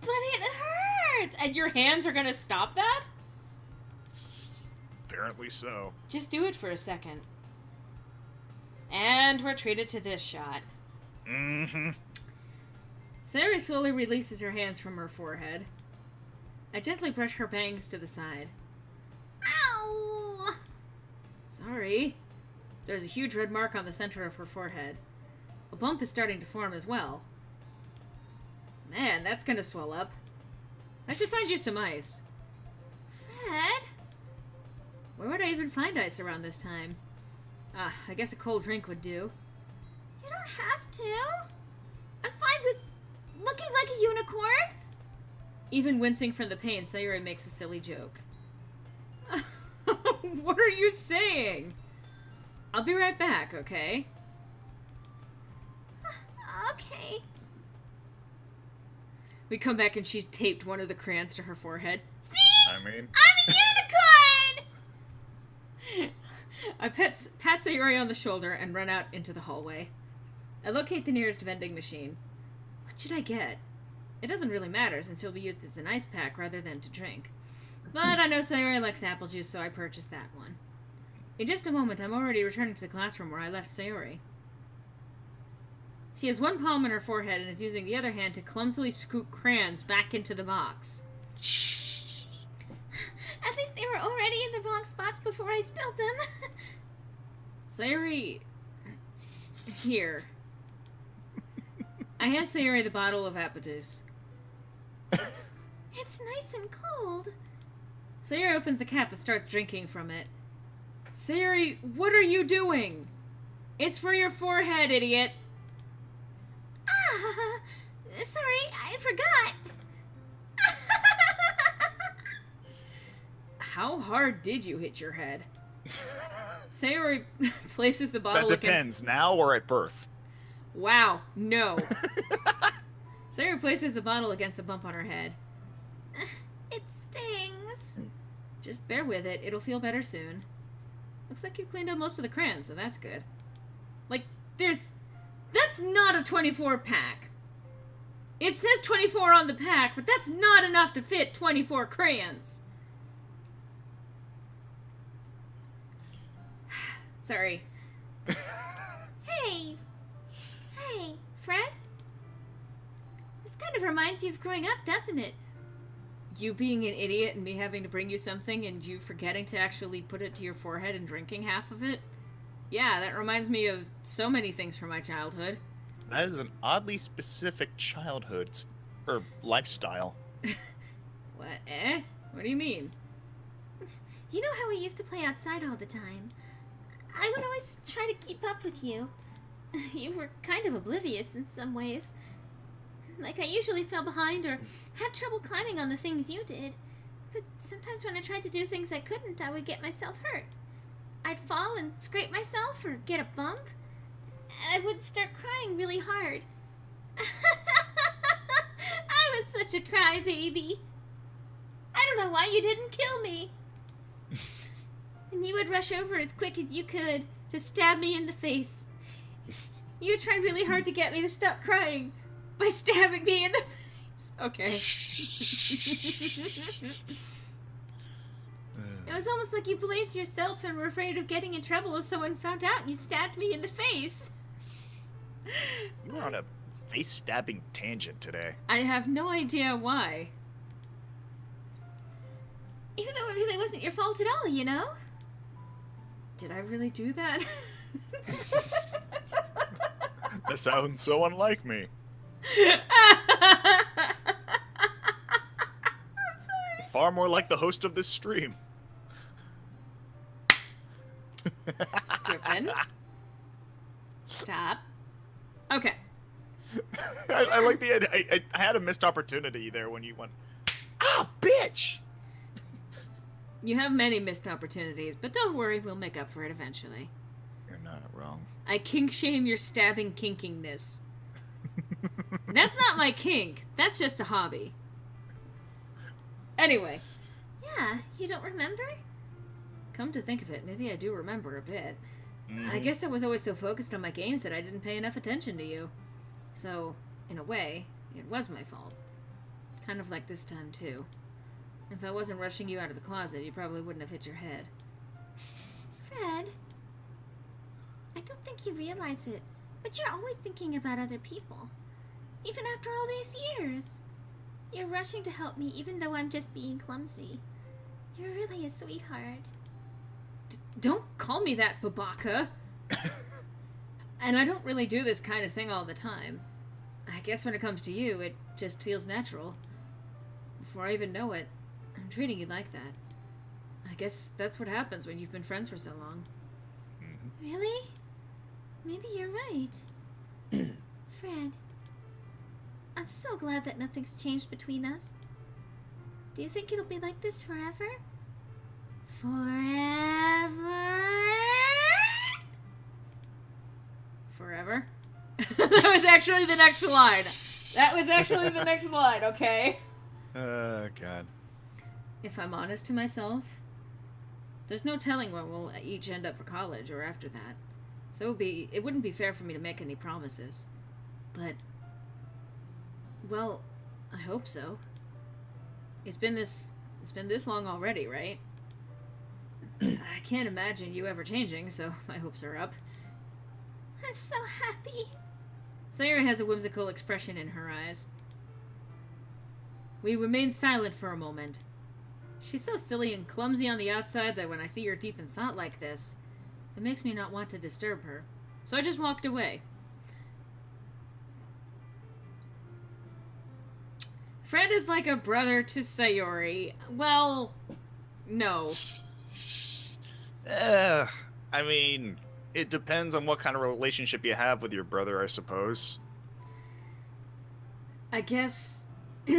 But it hurts! And your hands are gonna stop that? Apparently so. Just do it for a second. And we're treated to this shot. Mm-hmm. Sayori slowly releases her hands from her forehead. I gently brush her bangs to the side. Ow! Sorry. There's a huge red mark on the center of her forehead. A bump is starting to form as well. Man, that's gonna swell up. I should find you some ice. Fred? Where would I even find ice around this time? Ah, I guess a cold drink would do. You don't have to. I'm fine with looking like a unicorn. Even wincing from the pain, Sayori makes a silly joke. What are you saying? I'll be right back, okay? Okay. We come back and she's taped one of the crayons to her forehead. See? I mean... I'm a unicorn! I pat Sayori on the shoulder and run out into the hallway. I locate the nearest vending machine. What should I get? It doesn't really matter since it'll be used as an ice pack rather than to drink. But I know Sayori likes apple juice, so I purchased that one. In just a moment, I'm already returning to the classroom where I left Sayori. She has one palm on her forehead and is using the other hand to clumsily scoop crayons back into the box. At least they were already in the wrong spots before I spilled them. Sayori... Here. I hand Sayori the bottle of apple juice. It's nice and cold. Sayori opens the cap and starts drinking from it. Sayori, what are you doing? It's for your forehead, idiot. Ah, sorry, I forgot. How hard did you hit your head? Sayori places the bottle That depends, now or at birth. Wow, no. Sayori places the bottle against the bump on her head. It stings. Just bear with it, it'll feel better soon. Looks like you cleaned up most of the crayons, so that's good. Like, that's not a 24 pack. It says 24 on the pack, but that's not enough to fit 24 crayons. Sorry. Hey, Fred? This kind of reminds you of growing up, doesn't it? You being an idiot and me having to bring you something and you forgetting to actually put it to your forehead and drinking half of it? Yeah, that reminds me of so many things from my childhood. That is an oddly specific childhood, or lifestyle. What? Eh? What do you mean? You know how we used to play outside all the time? I would always try to keep up with you. You were kind of oblivious in some ways. Like I usually fell behind or had trouble climbing on the things you did. But sometimes when I tried to do things I couldn't, I would get myself hurt. I'd fall and scrape myself or get a bump, and I would start crying really hard. I was such a crybaby. I don't know why you didn't kill me. And you would rush over as quick as you could to stab me in the face. You tried really hard to get me to stop crying by stabbing me in the face. Okay. It was almost like you blamed yourself and were afraid of getting in trouble if someone found out you stabbed me in the face. You were on a face-stabbing tangent today. I have no idea why. Even though it really wasn't your fault at all, you know? Did I really do that? That sounds so unlike me. Far more like the host of this stream. Griffin? Stop. Okay. I like the I had a missed opportunity there when you went, Ah, bitch! You have many missed opportunities, but don't worry, we'll make up for it eventually. you're not wrong. I kink shame your stabbing kinkingness. That's not my kink. That's just a hobby. Anyway, Yeah, you don't remember? come to think of it, maybe I do remember a bit. Mhm. I guess I was always so focused on my games that I didn't pay enough attention to you. So, in a way, it was my fault. Kind of like this time, too. If I wasn't rushing you out of the closet, you probably wouldn't have hit your head. Fred, I don't think you realize it, but you're always thinking about other people. Even after all these years. You're rushing to help me even though I'm just being clumsy. You're really a sweetheart. Don't call me that, Babaka! And I don't really do this kind of thing all the time. I guess when it comes to you, it just feels natural. Before I even know it, I'm treating you like that. I guess that's what happens when you've been friends for so long. Really? Maybe you're right. Fred, I'm so glad that nothing's changed between us. Do you think it'll be like this forever? Forever? That was actually the next line. That was actually the next line, okay? God. If I'm honest to myself, there's no telling where we'll each end up for college or after that. So it wouldn't be fair for me to make any promises. But, well, I hope so. It's been this long already, right? I can't imagine you ever changing, so my hopes are up. I'm so happy. Sayori has a whimsical expression in her eyes. We remain silent for a moment. She's so silly and clumsy on the outside that when I see her deep in thought like this, it makes me not want to disturb her. So I just walked away. Fred is like a brother to Sayori. Well, no. I mean, it depends on what kind of relationship you have with your brother, I suppose. I guess...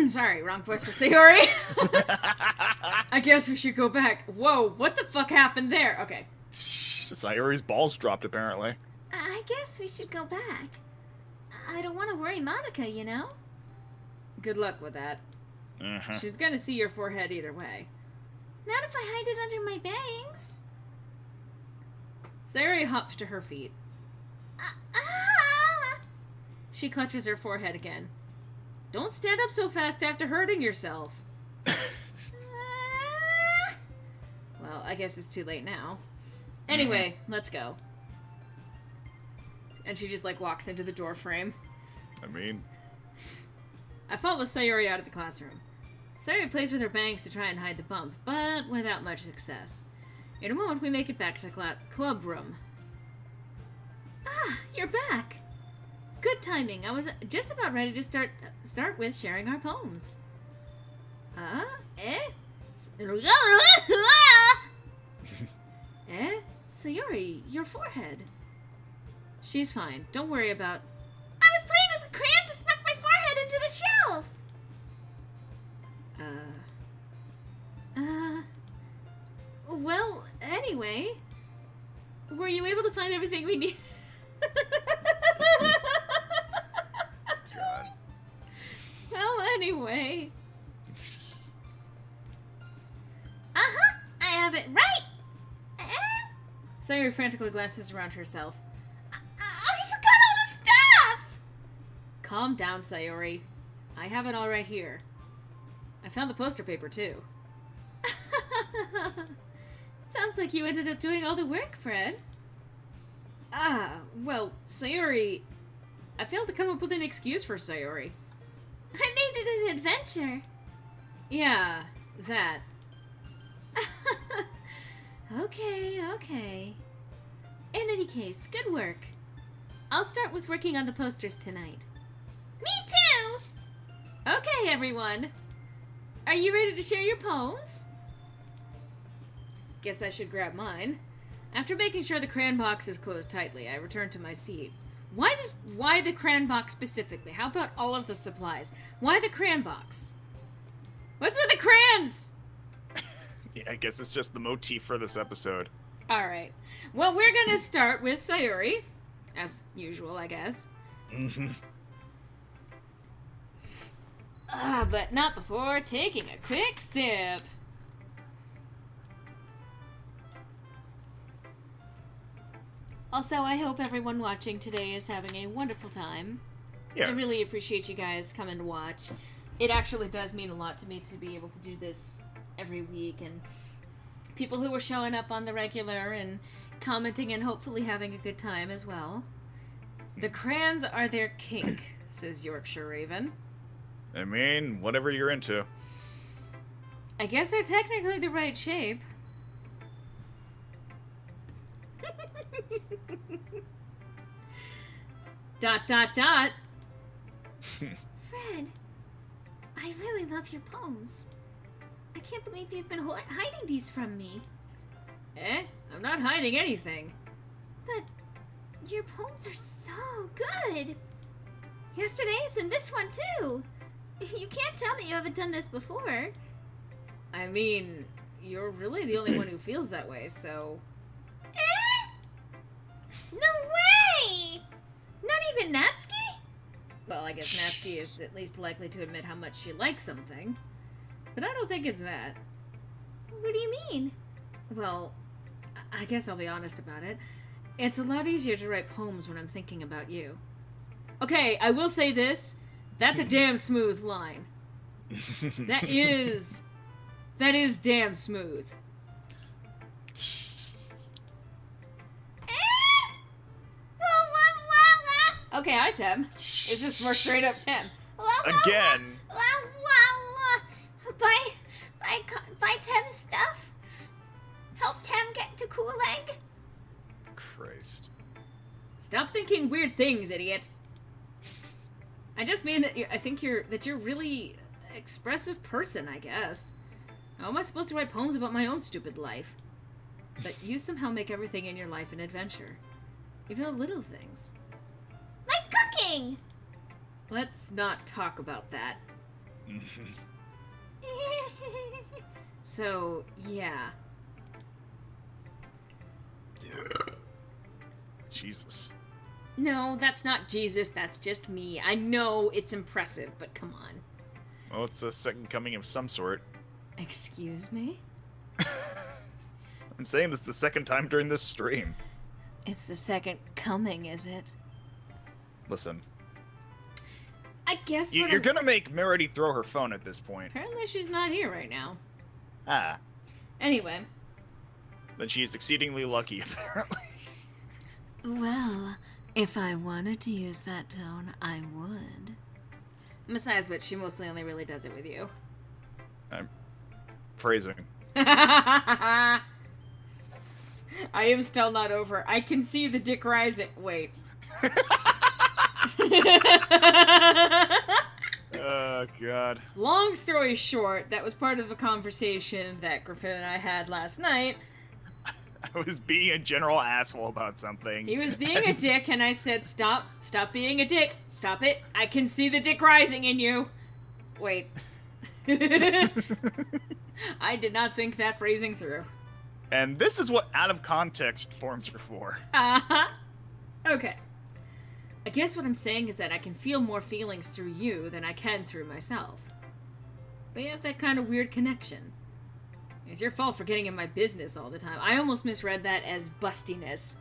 Sorry, wrong voice for Sayori. I guess we should go back. Whoa, what the fuck happened there? Okay. Sayori's balls dropped, apparently. I guess we should go back. I don't want to worry Monica, you know? Good luck with that. She's gonna see your forehead either way. Not if I hide it under my bangs. Sayori hops to her feet. Ah! She clutches her forehead again. Don't stand up so fast after hurting yourself. Ah! Well, I guess it's too late now. Anyway, let's go. And she just, like, walks into the door frame. I mean... I follow Sayori out of the classroom. Sayori plays with her bangs to try and hide the bump, but without much success. In a moment, we make it back to the club room. Ah, you're back. Good timing. I was just about ready to start with sharing our poems. Sayori, your forehead. She's fine. Don't worry about... I was playing with a crayon to smack my forehead into the shelf. Well, anyway, were you able to find everything we need? God. Well, anyway. Uh-huh, I have it right. Sayuri frantically glances around herself. I forgot all the stuff. Calm down, Sayuri. I have it all right here. I found the poster paper, too. Sounds like you ended up doing all the work, Fred. Well, Sayuri... I failed to come up with an excuse for Sayuri. I made it an adventure. Yeah, that. Okay. In any case, good work. I'll start with working on the posters tonight. Me too! Okay, everyone. Are you ready to share your poems? Guess I should grab mine. After making sure the crayon box is closed tightly, I return to my seat. Why the crayon box specifically? How about all of the supplies? Why the crayon box? What's with the crayons? Yeah, I guess it's just the motif for this episode. Alright. Well, we're gonna start with Sayuri. As usual, I guess. Mm-hmm. But not before taking a quick sip. Also, I hope everyone watching today is having a wonderful time. Yes. I really appreciate you guys coming to watch. It actually does mean a lot to me to be able to do this every week, and people who are showing up on the regular and commenting and hopefully having a good time as well. The crayons are their kink, says Yorkshire Raven. I mean, whatever you're into. I guess they're technically the right shape. Dot, dot, dot. Fred, I really love your poems. I can't believe you've been hiding these from me. I'm not hiding anything. But your poems are so good. Yesterday's and this one too. You can't tell me you haven't done this before. I mean, you're really the only one who feels that way, so... No way! Not even Natsuki? Well, I guess Natsuki is at least likely to admit how much she likes something. But I don't think it's that. What do you mean? Well, I guess I'll be honest about it. It's a lot easier to write poems when I'm thinking about you. Okay, I will say this. That's a damn smooth line. That is damn smooth. Okay, hi, Tem. It's just more straight up Tem. Again. Buy Tem stuff. Help Tem get to Cool Egg. Christ. Stop thinking weird things, idiot. I just mean that I think you're really expressive person, I guess. How am I supposed to write poems about my own stupid life? But you somehow make everything in your life an adventure. Even the little things. Like cooking! Let's not talk about that. So, yeah. Jesus. No, that's not Jesus, that's just me. I know it's impressive, but come on. Well, it's a second coming of some sort. Excuse me? I'm saying this the second time during this stream. It's the second coming, is it? Listen. I guess You're gonna make Merity throw her phone at this point. Apparently she's not here right now. Ah. Anyway. Then she is exceedingly lucky, apparently. Well, if I wanted to use that tone, I would. Besides which, she mostly only really does it with you. I'm phrasing. I am still not over. I can see the dick rising. Wait. Oh, God. Long story short, that was part of a conversation that Griffin and I had last night. I was being a general asshole about something. He was being a dick, and I said, stop being a dick. Stop it. I can see the dick rising in you. Wait. I did not think that phrasing through. And this is what out of context forms are for. Uh-huh. Okay. I guess what I'm saying is that I can feel more feelings through you than I can through myself. We have that kind of weird connection. It's your fault for getting in my business all the time. I almost misread that as bustiness.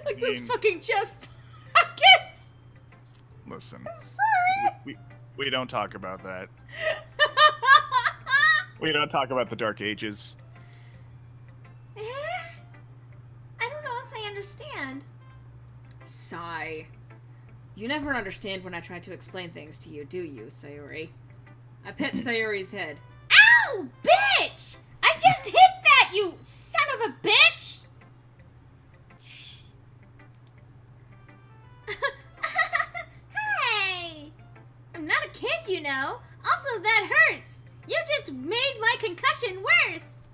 Like those fucking chest pockets! Listen. Sorry! We don't talk about that. We don't talk about the Dark Ages. I don't know if I understand. Sigh. You never understand when I try to explain things to you, do you, Sayori? I pet Sayori's head. Ow, bitch! I just hit that, you son of a bitch! Hey! I'm not a kid, you know. Also, that hurts. You just made my concussion worse.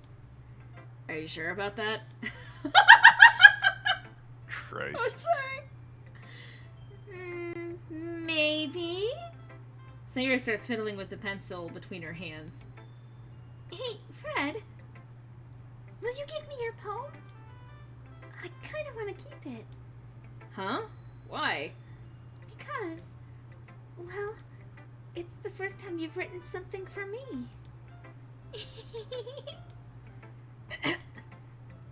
Are you sure about that? Christ. Oh, sorry. Maybe. Sayori starts fiddling with the pencil between her hands. Hey, Fred. Will you give me your poem? I kind of want to keep it. Huh? Why? Because, well, it's the first time you've written something for me.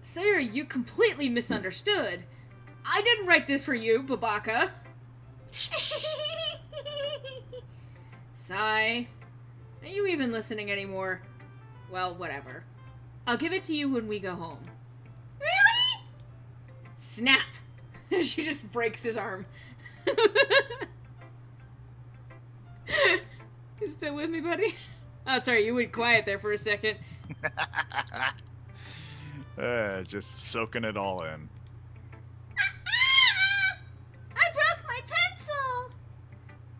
Sayori, you completely misunderstood. I didn't write this for you, Babaka. Sigh. Are you even listening anymore? Well, whatever. I'll give it to you when we go home. Really? Snap! She just breaks his arm. You still with me, buddy? Oh, sorry, you went quiet there for a second. Just soaking it all in. I broke my pencil!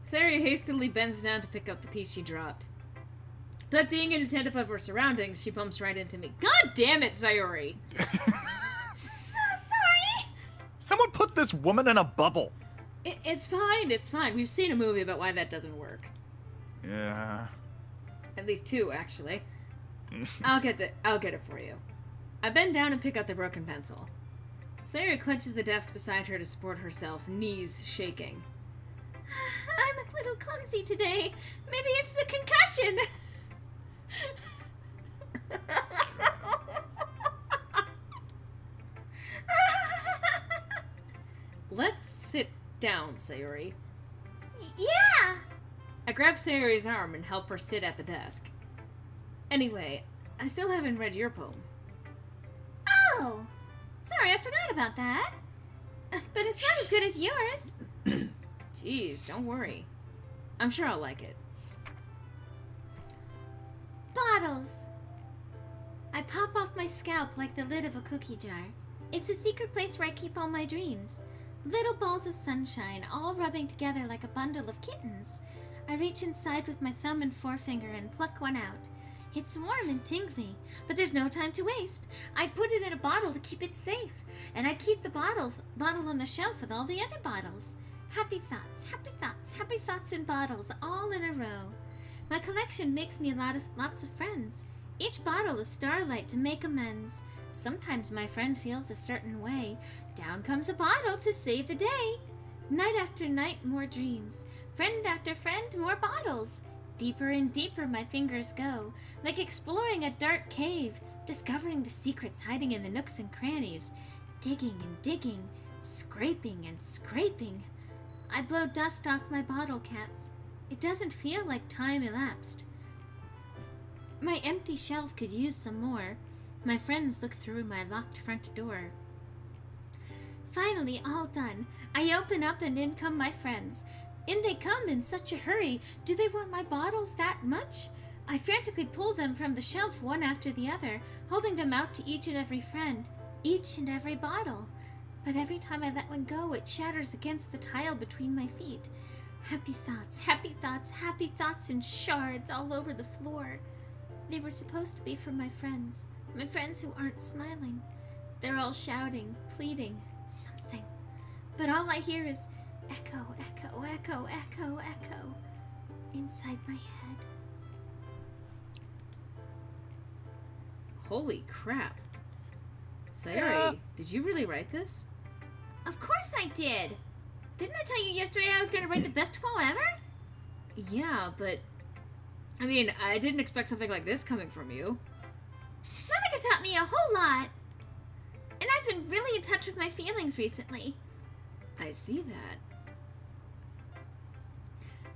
Sayori hastily bends down to pick up the piece she dropped. But being inattentive of her surroundings, she bumps right into me. God damn it, Sayori! So sorry! Someone put this woman in a bubble. It's fine, it's fine. We've seen a movie about why that doesn't work. Yeah. At least two, actually. I'll get it for you. I bend down and pick up the broken pencil. Sayori clenches the desk beside her to support herself, knees shaking. I'm a little clumsy today. Maybe it's the concussion. Let's sit down, Sayori. Yeah! I grab Sayori's arm and help her sit at the desk. Anyway, I still haven't read your poem. Oh! Sorry, I forgot about that. But it's not as good as yours. Jeez, don't worry. I'm sure I'll like it. Bottles. I pop off my scalp like the lid of a cookie jar. It's a secret place where I keep all my dreams. Little balls of sunshine, all rubbing together like a bundle of kittens. I reach inside with my thumb and forefinger and pluck one out. It's warm and tingly, but there's no time to waste. I put it in a bottle to keep it safe, and I keep the bottle on the shelf with all the other bottles. Happy thoughts, happy thoughts, happy thoughts in bottles, all in a row. My collection makes me lots of friends. Each bottle is starlight to make amends. Sometimes my friend feels a certain way. Down comes a bottle to save the day. Night after night, more dreams. Friend after friend, more bottles. Deeper and deeper my fingers go, like exploring a dark cave, discovering the secrets hiding in the nooks and crannies. Digging and digging, scraping and scraping. I blow dust off my bottle caps. It doesn't feel like time elapsed. My empty shelf could use some more. My friends look through my locked front door. Finally, all done. I open up and in come my friends. In they come in such a hurry. Do they want my bottles that much? I frantically pull them from the shelf one after the other, holding them out to each and every friend, each and every bottle. But every time I let one go, it shatters against the tile between my feet. Happy thoughts, happy thoughts, happy thoughts in shards all over the floor. They were supposed to be for my friends who aren't smiling. They're all shouting, pleading, something. But all I hear is echo, echo, echo, echo, echo inside my head. Holy crap. Sayori, did you really write this? Of course I did. Didn't I tell you yesterday I was going to write the best poem ever? Yeah, but... I mean, I didn't expect something like this coming from you. Monica taught me a whole lot. And I've been really in touch with my feelings recently. I see that.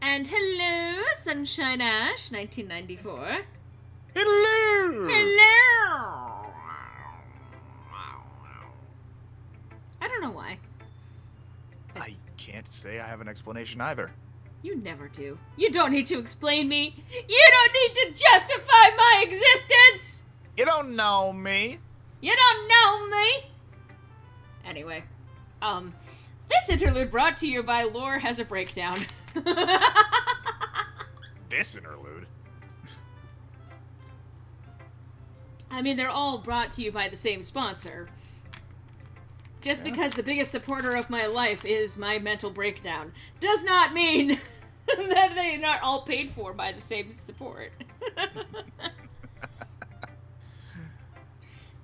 And hello, Sunshine Ash, 1994. Hello! Hello! I don't know why. I can't say I have an explanation either. You never do. You don't need to explain me. You don't need to justify my existence! You don't know me. You don't know me! Anyway, this interlude brought to you by Lore Has a Breakdown. This interlude. I mean, they're all brought to you by the same sponsor. Just because the biggest supporter of my life is my mental breakdown does not mean that they're not all paid for by the same support.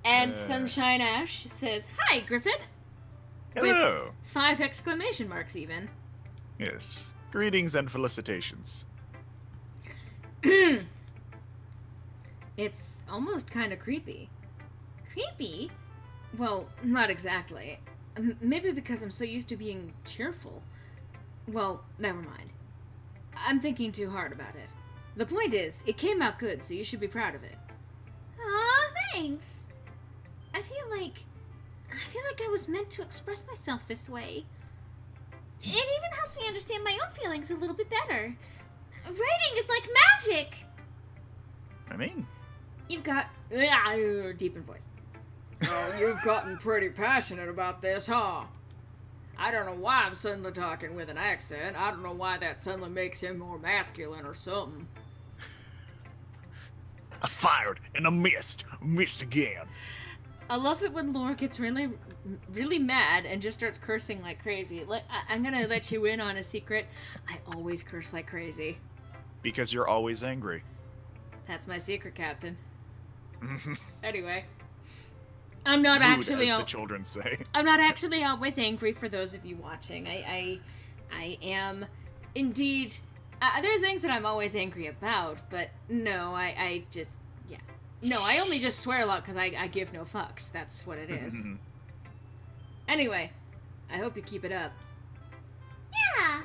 And Sunshine Ash says, "Hi, Griffin." Hello. With 5 exclamation marks even. Yes. Greetings and felicitations. It's almost kind of creepy. Creepy? Well, not exactly. Maybe because I'm so used to being cheerful. Well, never mind. I'm thinking too hard about it. The point is, it came out good, so you should be proud of it. Aw, thanks. I feel like I was meant to express myself this way. It even helps me understand my own feelings a little bit better. Writing is like magic. I mean, You've got... deep in voice. Oh, you've gotten pretty passionate about this, huh? I don't know why I'm suddenly talking with an accent. I don't know why that suddenly makes him more masculine or something. I fired and I missed. Missed again. I love it when Laura gets really, really mad and just starts cursing like crazy. I'm gonna let you in on a secret. I always curse like crazy. Because you're always angry. That's my secret, Captain. Anyway. I'm not Rude, actually... as the children say. I'm not actually always angry, for those of you watching. I am indeed... there are things that I'm always angry about, but no, I just... Yeah. No, I only just swear a lot because I give no fucks. That's what it is. Anyway, I hope you keep it up. Yeah.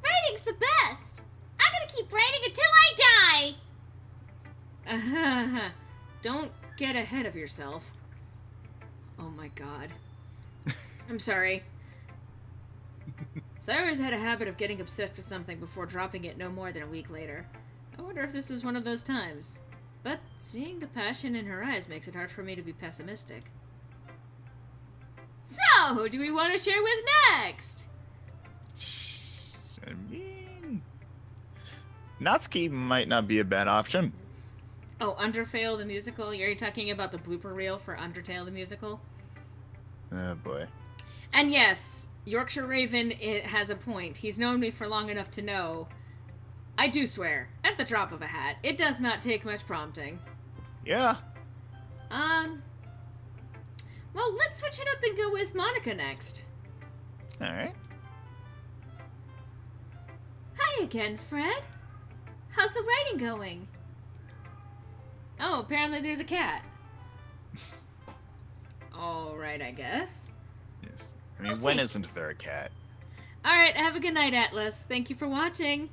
Writing's the best. I'm gonna keep writing until I die. Don't get ahead of yourself. Oh my god. I'm sorry. Cyrus had a habit of getting obsessed with something before dropping it no more than a week later. I wonder if this is one of those times. But seeing the passion in her eyes makes it hard for me to be pessimistic. So, who do we want to share with next? I mean, Natsuki might not be a bad option. Oh, Undertale the musical? You're talking about the blooper reel for Undertale the musical? Oh boy. And yes, Yorkshire Raven has a point. He's known me for long enough to know I do swear, at the drop of a hat. It does not take much prompting. Yeah. Well, let's switch it up and go with Monica next. Alright. Hi again, Fred. How's the writing going? Oh, apparently there's a cat. Alright, I guess. Yes. I mean, when isn't there a cat? Alright, have a good night, Atlas. Thank you for watching.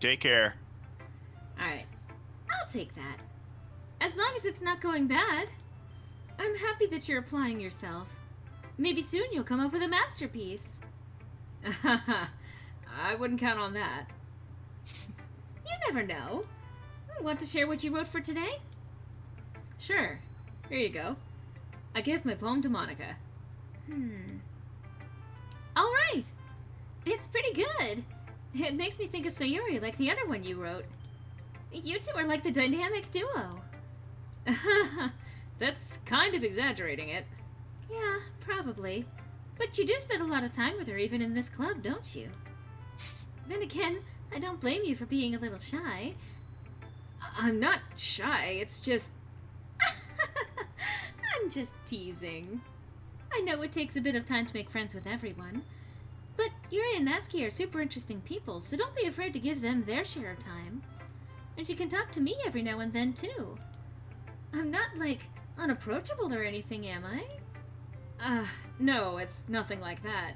Take care. Alright. I'll take that. As long as it's not going bad. I'm happy that you're applying yourself. Maybe soon you'll come up with a masterpiece. I wouldn't count on that. You never know. Want to share what you wrote for today? Sure. Here you go. I give my poem to Monica. All right. It's pretty good. It makes me think of Sayuri like the other one you wrote. You two are like the dynamic duo. That's kind of exaggerating it. Yeah, probably. But you do spend a lot of time with her even in this club, don't you? Then again, I don't blame you for being a little shy. I'm not shy, it's just... I'm just teasing. I know it takes a bit of time to make friends with everyone, but Yuri and Natsuki are super interesting people, so don't be afraid to give them their share of time. And you can talk to me every now and then, too. I'm not, like, unapproachable or anything, am I? No, it's nothing like that.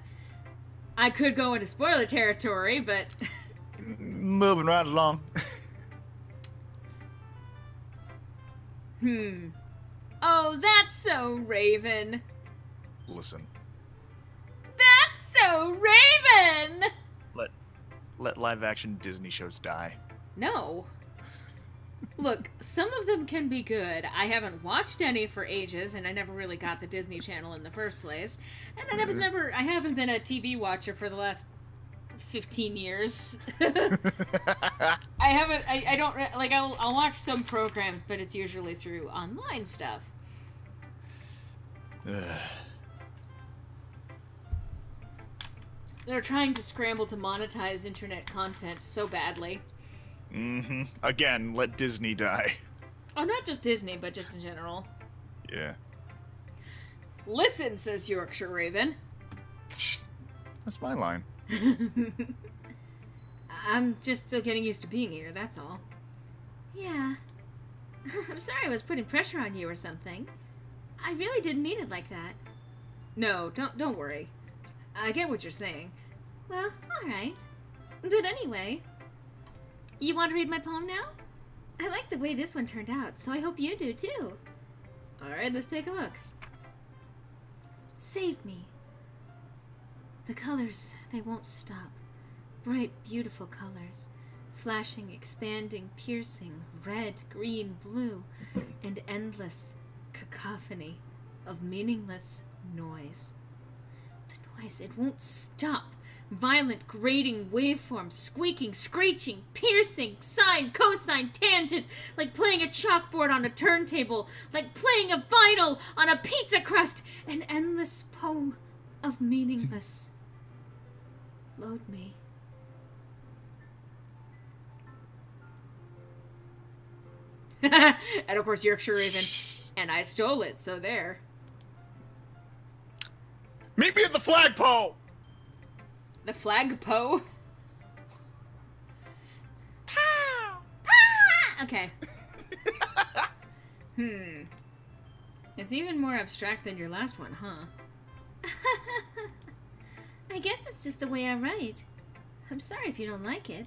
I could go into spoiler territory, but... Moving right along. Oh, that's so Raven. Listen, That's so Raven! let live action Disney shows die. No. Look, some of them can be good. I haven't watched any for ages, and I never really got the Disney Channel in the first place. And I haven't been a TV watcher for the last 15 years. I'll watch some programs, but it's usually through online stuff. They're trying to scramble to monetize internet content so badly. Again, let Disney die. Oh, not just Disney, but just in general. Yeah. Listen, says Yorkshire Raven. That's my line. I'm just still getting used to being here, that's all. Yeah. I'm sorry I was putting pressure on you or something. I really didn't mean it like that. No, don't worry. I get what you're saying. Well, alright. But anyway, you want to read my poem now? I like the way this one turned out, so I hope you do too. Alright, let's take a look. Save me. The colors, they won't stop. Bright, beautiful colors. Flashing, expanding, piercing, red, green, blue, and endless cacophony of meaningless noise. The noise, it won't stop. Violent, grating waveforms, squeaking, screeching, piercing, sine, cosine, tangent, like playing a chalkboard on a turntable, like playing a vinyl on a pizza crust, an endless poem of meaningless. Load me. And of course, Yorkshire Raven. And I stole it, so there. Meet me at the flagpole! The flagpole? Okay. It's even more abstract than your last one, huh? I guess it's just the way I write. I'm sorry if you don't like it.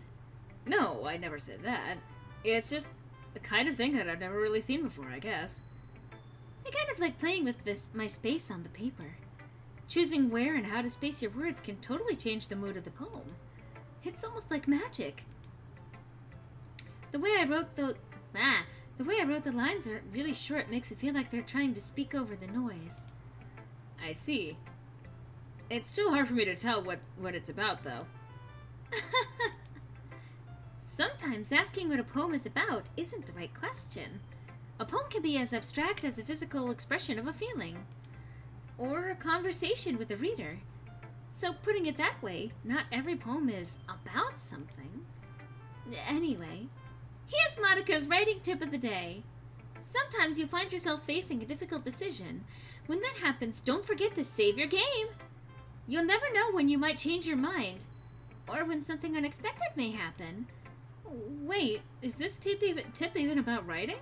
No, I never said that. It's just the kind of thing that I've never really seen before, I guess. I kind of like playing with my space on the paper. Choosing where and how to space your words can totally change the mood of the poem. It's almost like magic. The way I wrote the lines are really short makes it feel like they're trying to speak over the noise. I see. It's still hard for me to tell what it's about, though. Sometimes asking what a poem is about isn't the right question. A poem can be as abstract as a physical expression of a feeling, or a conversation with a reader. So putting it that way, not every poem is about something. Anyway, here's Monica's writing tip of the day. Sometimes you find yourself facing a difficult decision. When that happens, don't forget to save your game. You'll never know when you might change your mind, or when something unexpected may happen. Wait, is this tip even about writing?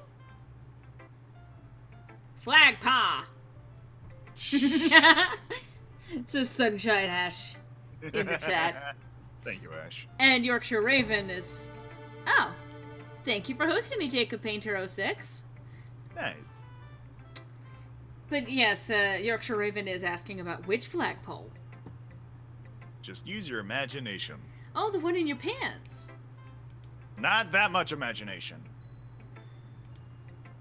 Flagpaw! Just Sunshine Ash in the chat. Thank you, Ash. And Yorkshire Raven is... Oh, thank you for hosting me, Jacob Painter 06. Nice. But yes, Yorkshire Raven is asking about which flagpole. Just use your imagination. Oh, the one in your pants. Not that much imagination.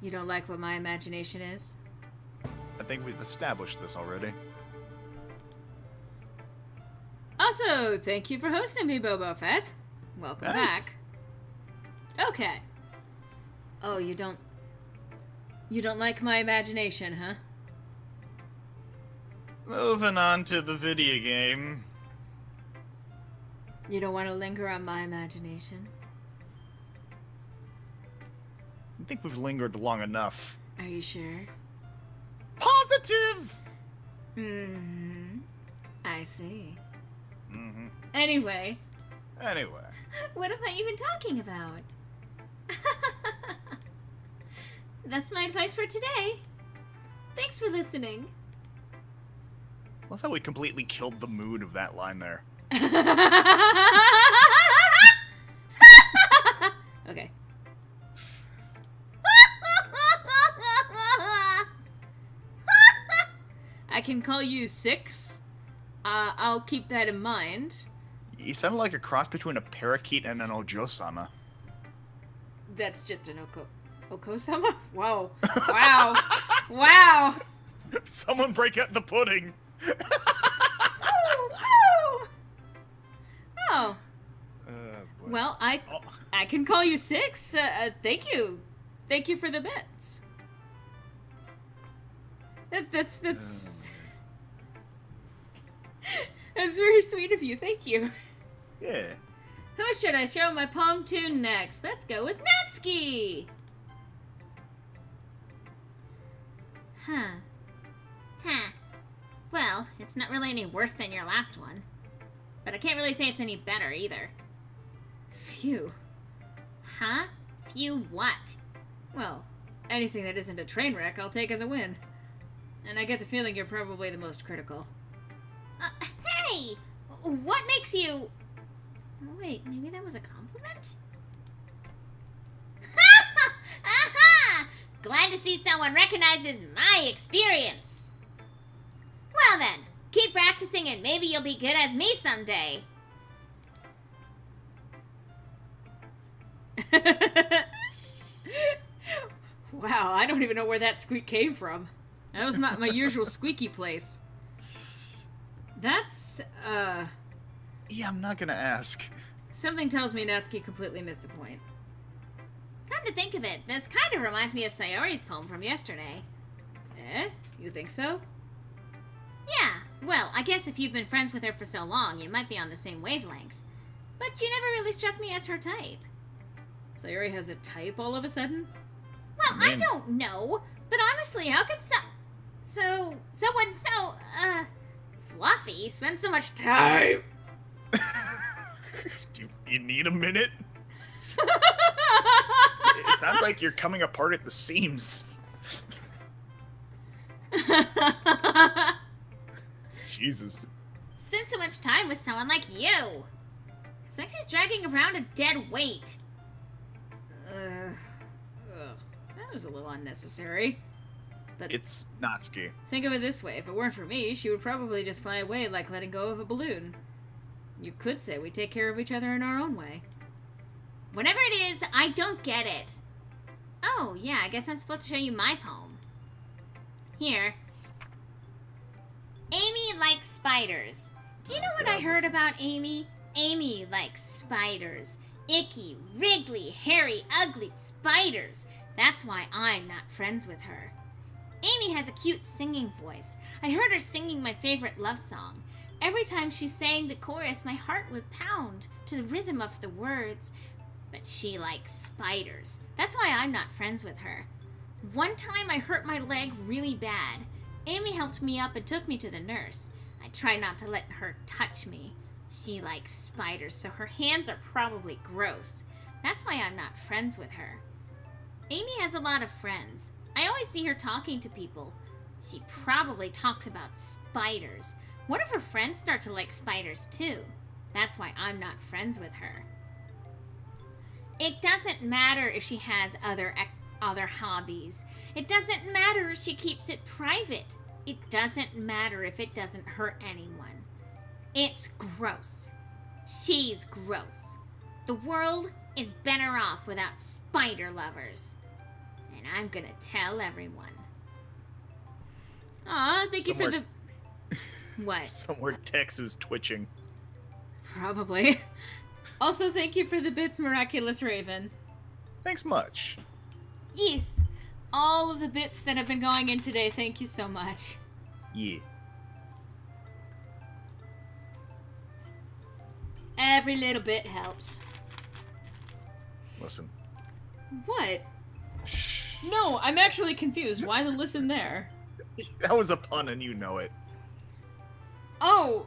You don't like what my imagination is? I think we've established this already. Also, thank you for hosting me, Boba Fett. Welcome Nice. back. Okay. Oh, you don't like my imagination, huh? Moving on to the video game. You don't want to linger on my imagination? I think we've lingered long enough. Are you sure? positive. I see. Mm-hmm. Anyway, What am I even talking about? That's my advice for today. Thanks for listening. Love how we completely killed the mood of that line there. okay. I can call you 6. I'll keep that in mind. You sounded like a cross between a parakeet and an Ojo-sama. That's just an Oko-sama? Wow. Wow. Wow. Someone break out the pudding. Oh. Boy. Well, I can call you 6. Thank you. Thank you for the bits. That's that's very sweet of you. Thank you. Yeah. Who should I show my poem to next? Let's go with Natsuki. Huh. Well, it's not really any worse than your last one. But I can't really say it's any better either. Phew. Huh? Phew what? Well, anything that isn't a train wreck, I'll take as a win. And I get the feeling you're probably the most critical. Hey! What makes you... Wait, maybe that was a compliment? Aha! Glad to see someone recognizes my experience. Well then, keep practicing and maybe you'll be good as me someday. Wow, I don't even know where that squeak came from. That was my usual squeaky place. That's, Yeah, I'm not gonna ask. something tells me Natsuki completely missed the point. Come to think of it, this kind of reminds me of Sayori's poem from yesterday. Eh? You think so? Yeah, well, I guess if you've been friends with her for so long, you might be on the same wavelength. But you never really struck me as her type. Sayori has a type all of a sudden? Well, I Man. don't know, but honestly, how could someone so, fluffy spend so much time? Do you need a minute? It sounds like you're coming apart at the seams. Jesus. Spend so much time with someone like you. It's like she's dragging around a dead weight. Ugh. That was a little unnecessary. But It's Natsuki. think of it this way, if it weren't for me, she would probably just fly away like letting go of a balloon. You could say we take care of each other in our own way. Whatever it is, I don't get it. Oh, yeah, I guess I'm supposed to show you my poem. Here. Amy likes spiders. Do you know what I heard about Amy? Amy likes spiders. Icky, wriggly, hairy, ugly spiders. That's why I'm not friends with her. Amy has a cute singing voice. I heard her singing my favorite love song. Every time she sang the chorus, my heart would pound to the rhythm of the words. But she likes spiders. That's why I'm not friends with her. One time I hurt my leg really bad. Amy helped me up and took me to the nurse. I tried not to let her touch me. She likes spiders, so her hands are probably gross. That's why I'm not friends with her. Amy has a lot of friends. I always see her talking to people. She probably talks about spiders. What if her friends start to like spiders too? That's why I'm not friends with her. It doesn't matter if she has other hobbies. It doesn't matter if she keeps it private. It doesn't matter if it doesn't hurt anyone. It's gross. She's gross. The world is better off without spider lovers. And I'm gonna tell everyone. Aw, thank you for the... What? Somewhere Tex is twitching. Probably. Also, thank you for the bits, Miraculous Raven. Thanks much. Yes. All of the bits that have been going in today, thank you so much. Yeah. Every little bit helps. Listen. What? No, I'm actually confused. Why the listen there? That was a pun and you know it. Oh!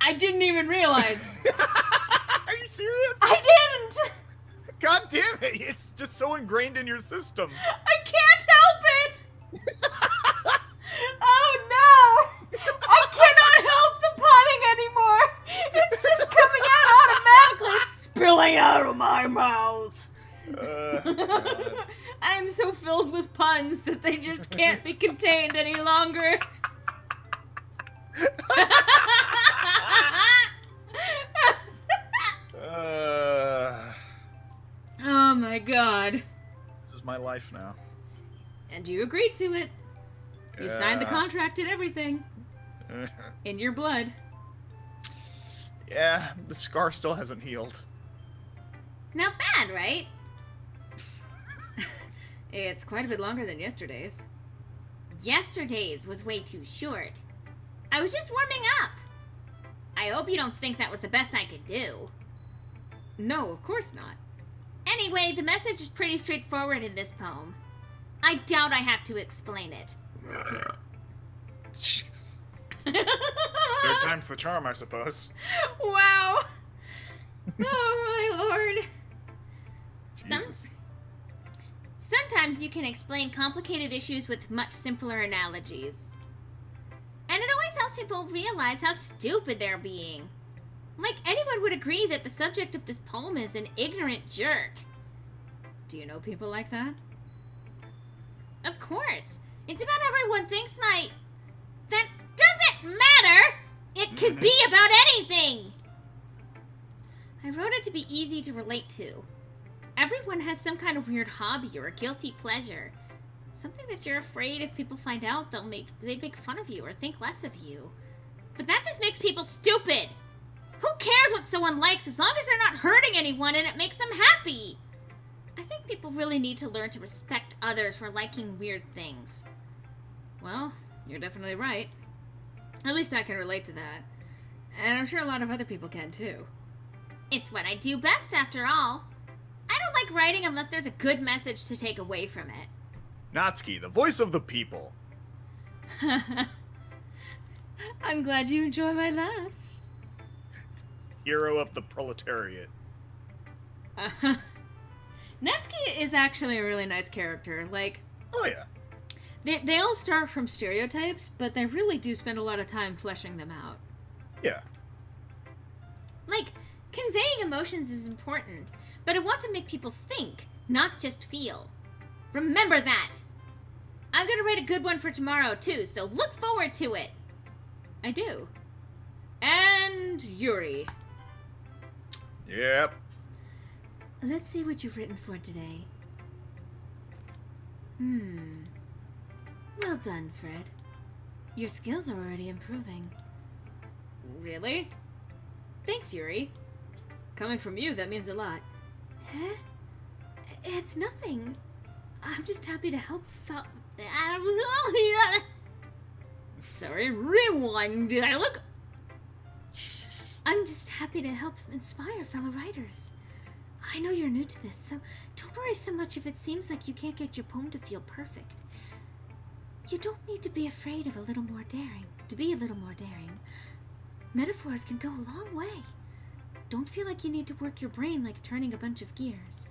I didn't even realize. Are you serious? I didn't! God damn it! It's just so ingrained in your system. I can't help it! Oh no! I cannot help the punning anymore! It's just coming out automatically! It's spilling out of my mouth! God. I'm so filled with puns that they just can't be contained any longer. Oh my god. This is my life now. And you agreed to it. You signed the contract and everything. In your blood. Yeah, the scar still hasn't healed. Not bad, right? It's quite a bit longer than yesterday's. Yesterday's was way too short. I was just warming up. I hope you don't think that was the best I could do. No, of course not. Anyway, the message is pretty straightforward in this poem. I doubt I have to explain it. Third time's the charm, I suppose. Wow. Oh my lord. Jesus. Sometimes you can explain complicated issues with much simpler analogies. And it always helps people realize how stupid they're being. Like, anyone would agree that the subject of this poem is an ignorant jerk. Do you know people like that? Of course. It's about everyone thinks my... That doesn't matter! It could be about anything! I wrote it to be easy to relate to. Everyone has some kind of weird hobby or a guilty pleasure. Something that you're afraid if people find out they'd make fun of you or think less of you. But that just makes people stupid! Who cares what someone likes as long as they're not hurting anyone and it makes them happy? I think people really need to learn to respect others for liking weird things. Well, you're definitely right. At least I can relate to that. And I'm sure a lot of other people can too. It's what I do best, after all. I don't like writing unless there's a good message to take away from it. Natsuki, the voice of the people. I'm glad you enjoy my laugh. Hero of the proletariat. Natsuki is actually a really nice character. Like, Oh yeah. they all start from stereotypes, but they really do spend a lot of time fleshing them out. Yeah. Like, conveying emotions is important, but I want to make people think, not just feel. Remember that! I'm gonna write a good one for tomorrow, too, so look forward to it! I do. And Yuri. Yep. Let's see what you've written for today. Well done, Fred. Your skills are already improving. Really? Thanks, Yuri. Coming from you, that means a lot. Huh? It's nothing. I'm just happy to help Sorry, rewind. Did I look? I'm just happy to help inspire fellow writers. I know you're new to this, so don't worry so much if it seems like you can't get your poem to feel perfect. You don't need to be afraid of a little more daring, to be a little more daring. Metaphors can go a long way. Don't feel like you need to work your brain like turning a bunch of gears.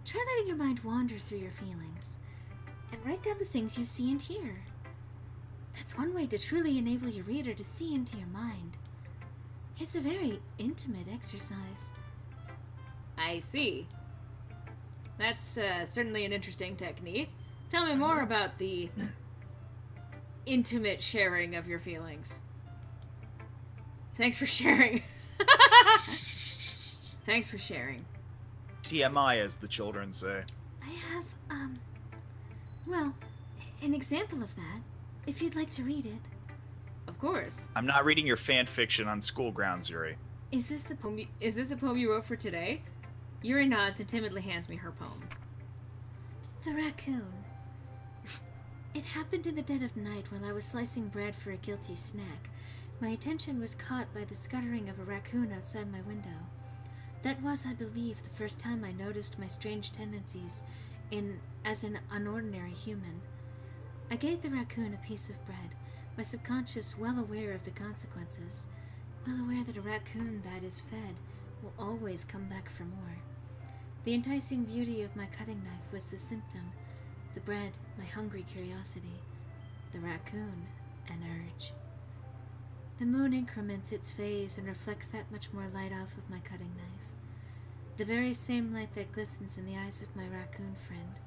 Try letting your mind wander through your feelings, and write down the things you see and hear. That's one way to truly enable your reader to see into your mind. It's a very intimate exercise. I see. That's certainly an interesting technique. Tell me more about the intimate sharing of your feelings. Thanks for sharing. Thanks for sharing. TMI, as the children say. I have, well, an example of that, if you'd like to read it. Of course. I'm not reading your fan fiction on school grounds, Yuri. Is this the poem you wrote for today? Yuri nods and timidly hands me her poem. The raccoon. It happened in the dead of night while I was slicing bread for a guilty snack. My attention was caught by the scuttering of a raccoon outside my window. That was, I believe, the first time I noticed my strange tendencies as an unordinary human. I gave the raccoon a piece of bread, my subconscious well aware of the consequences, well aware that a raccoon that is fed will always come back for more. The enticing beauty of my cutting knife was the symptom, the bread, my hungry curiosity, the raccoon, an urge. The moon increments its phase and reflects that much more light off of my cutting knife. The very same light that glistens in the eyes of my raccoon friend.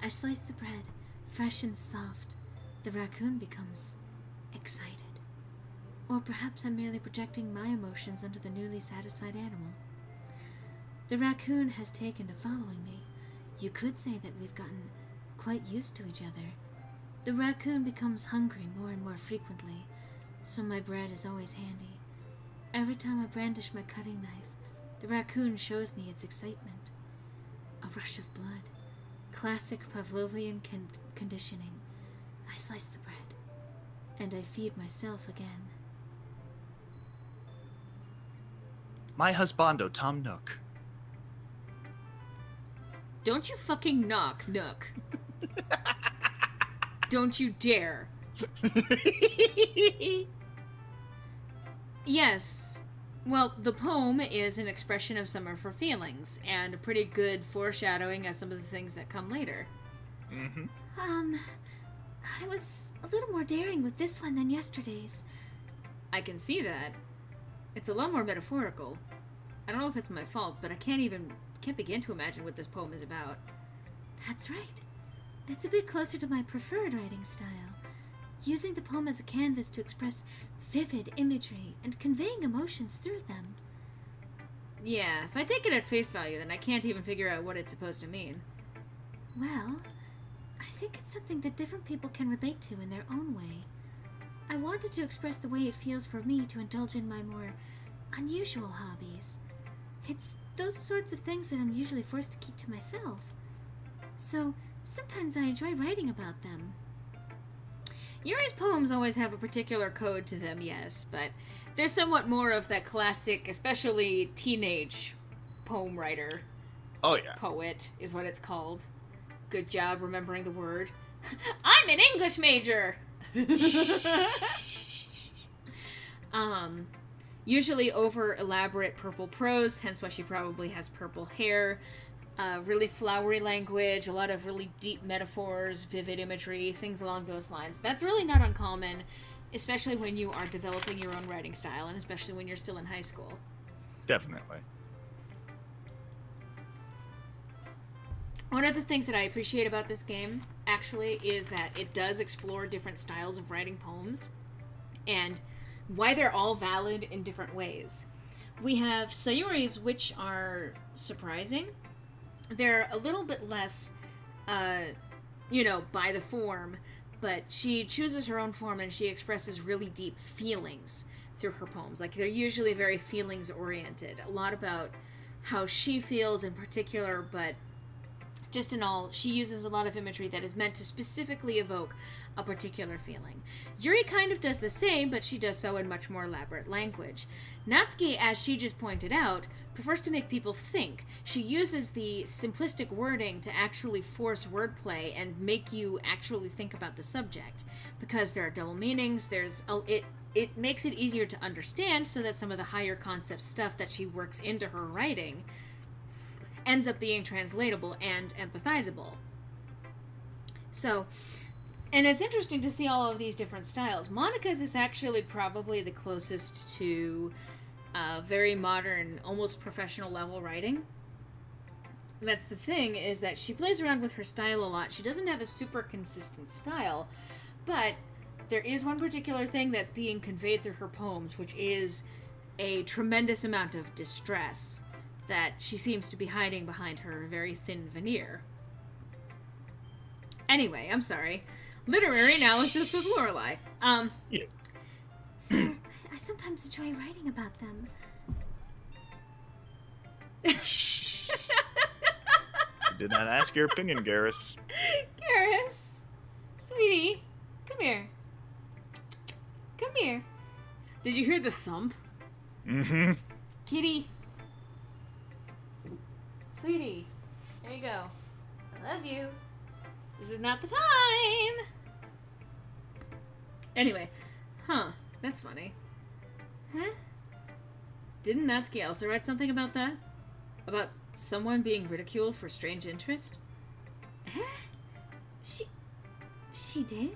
I slice the bread, fresh and soft. The raccoon becomes excited. Or perhaps I'm merely projecting my emotions onto the newly satisfied animal. The raccoon has taken to following me. You could say that we've gotten quite used to each other. The raccoon becomes hungry more and more frequently, so my bread is always handy. Every time I brandish my cutting knife, the raccoon shows me its excitement. A rush of blood. Classic Pavlovian conditioning. I slice the bread, and I feed myself again. My husbando, Tom Nook. Don't you fucking knock, Nook. Don't you dare. Yes. Well, the poem is an expression of some of her feelings, and a pretty good foreshadowing of some of the things that come later. Mm-hmm. I was a little more daring with this one than yesterday's. I can see that. It's a lot more metaphorical. I don't know if it's my fault, but I can't begin to imagine what this poem is about. That's right. It's a bit closer to my preferred writing style. Using the poem as a canvas to express vivid imagery and conveying emotions through them. Yeah, if I take it at face value, then I can't even figure out what it's supposed to mean. Well, I think it's something that different people can relate to in their own way. I wanted to express the way it feels for me to indulge in my more unusual hobbies. It's those sorts of things that I'm usually forced to keep to myself. So, sometimes I enjoy writing about them. Yuri's poems always have a particular code to them, yes, but they're somewhat more of that classic, especially teenage poem writer. Oh, yeah. Poet is what it's called. Good job remembering the word. I'm an English major! Usually over elaborate purple prose, hence why she probably has purple hair. Really flowery language, a lot of really deep metaphors, vivid imagery, things along those lines. That's really not uncommon, especially when you are developing your own writing style, and especially when you're still in high school. Definitely. One of the things that I appreciate about this game, actually, is that it does explore different styles of writing poems, and why they're all valid in different ways. We have Sayuri's, which are surprising. They're a little bit less, by the form, but she chooses her own form and she expresses really deep feelings through her poems. Like, they're usually very feelings-oriented. A lot about how she feels in particular, but just in all, she uses a lot of imagery that is meant to specifically evoke a particular feeling. Yuri kind of does the same, but she does so in much more elaborate language. Natsuki, as she just pointed out, prefers to make people think. She uses the simplistic wording to actually force wordplay and make you actually think about the subject. Because there are double meanings, it makes it easier to understand, so that some of the higher concept stuff that she works into her writing ends up being translatable and empathizable. So, and it's interesting to see all of these different styles. Monica's is actually probably the closest to very modern, almost professional level writing. That's the thing, is that she plays around with her style a lot. She doesn't have a super consistent style, but there is one particular thing that's being conveyed through her poems, which is a tremendous amount of distress that she seems to be hiding behind her very thin veneer. Anyway, I'm sorry. Literary analysis with Lorelei. Yeah. So, I sometimes enjoy writing about them. Did not ask your opinion, Garrus. Garrus, sweetie, come here. Come here. Did you hear the thump? Mm-hmm. Kitty. Sweetie, there you go. I love you. This is not the time. Anyway, that's funny. Huh? Didn't Natsuki also write something about that? About someone being ridiculed for strange interest? Huh? She did?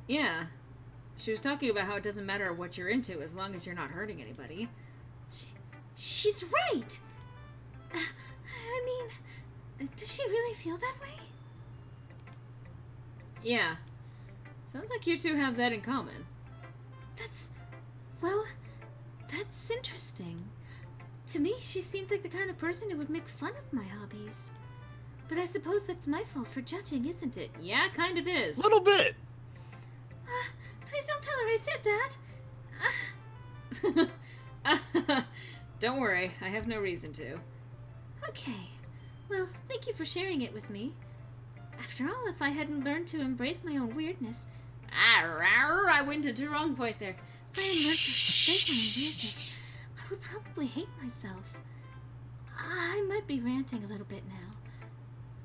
Yeah. She was talking about how it doesn't matter what you're into as long as you're not hurting anybody. She's right! I mean, does she really feel that way? Yeah. Sounds like you two have that in common. That's interesting. To me, she seemed like the kind of person who would make fun of my hobbies. But I suppose that's my fault for judging, isn't it? Yeah, kind of is. Little bit. Please don't tell her I said that. Don't worry, I have no reason to. Okay. Well, thank you for sharing it with me. After all, if I hadn't learned to embrace my own weirdness... I went into the wrong voice there. If I hadn't learned to embrace my own weirdness, I would probably hate myself. I might be ranting a little bit now.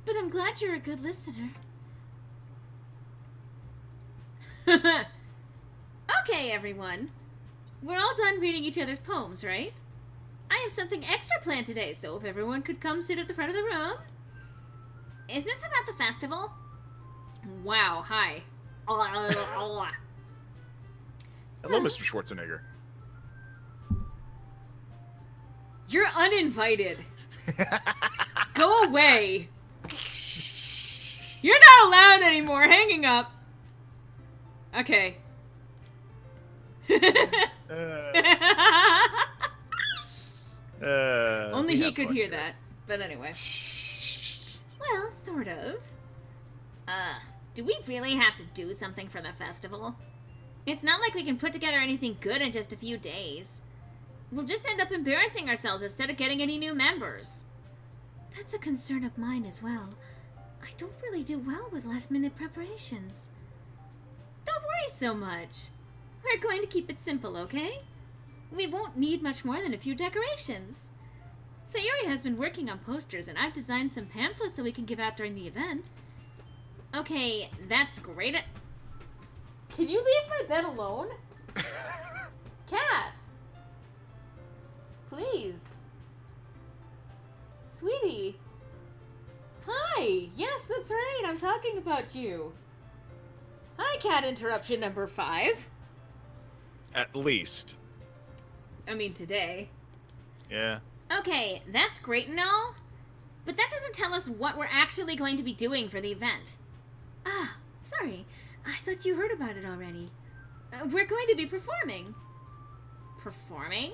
But I'm glad you're a good listener. Okay, everyone. We're all done reading each other's poems, right? I have something extra planned today, so if everyone could come sit at the front of the room. Is this about the festival? Wow, hi. Hello, Mr. Schwarzenegger. You're uninvited. Go away. You're not allowed anymore. Hanging up. Okay. Only he could hear that. But anyway. Well, sort of. Do we really have to do something for the festival? It's not like we can put together anything good in just a few days. We'll just end up embarrassing ourselves instead of getting any new members. That's a concern of mine as well. I don't really do well with last-minute preparations. Don't worry so much. We're going to keep it simple, okay? We won't need much more than a few decorations. Sayuri has been working on posters, and I've designed some pamphlets so we can give out during the event. Okay, that's great. Can you leave my bed alone? Cat! Please. Sweetie. Hi! Yes, that's right, I'm talking about you. Hi, cat interruption number 5. At least. I mean, today. Yeah. Okay, that's great and all, but that doesn't tell us what we're actually going to be doing for the event. Ah, sorry. I thought you heard about it already. We're going to be performing. Performing?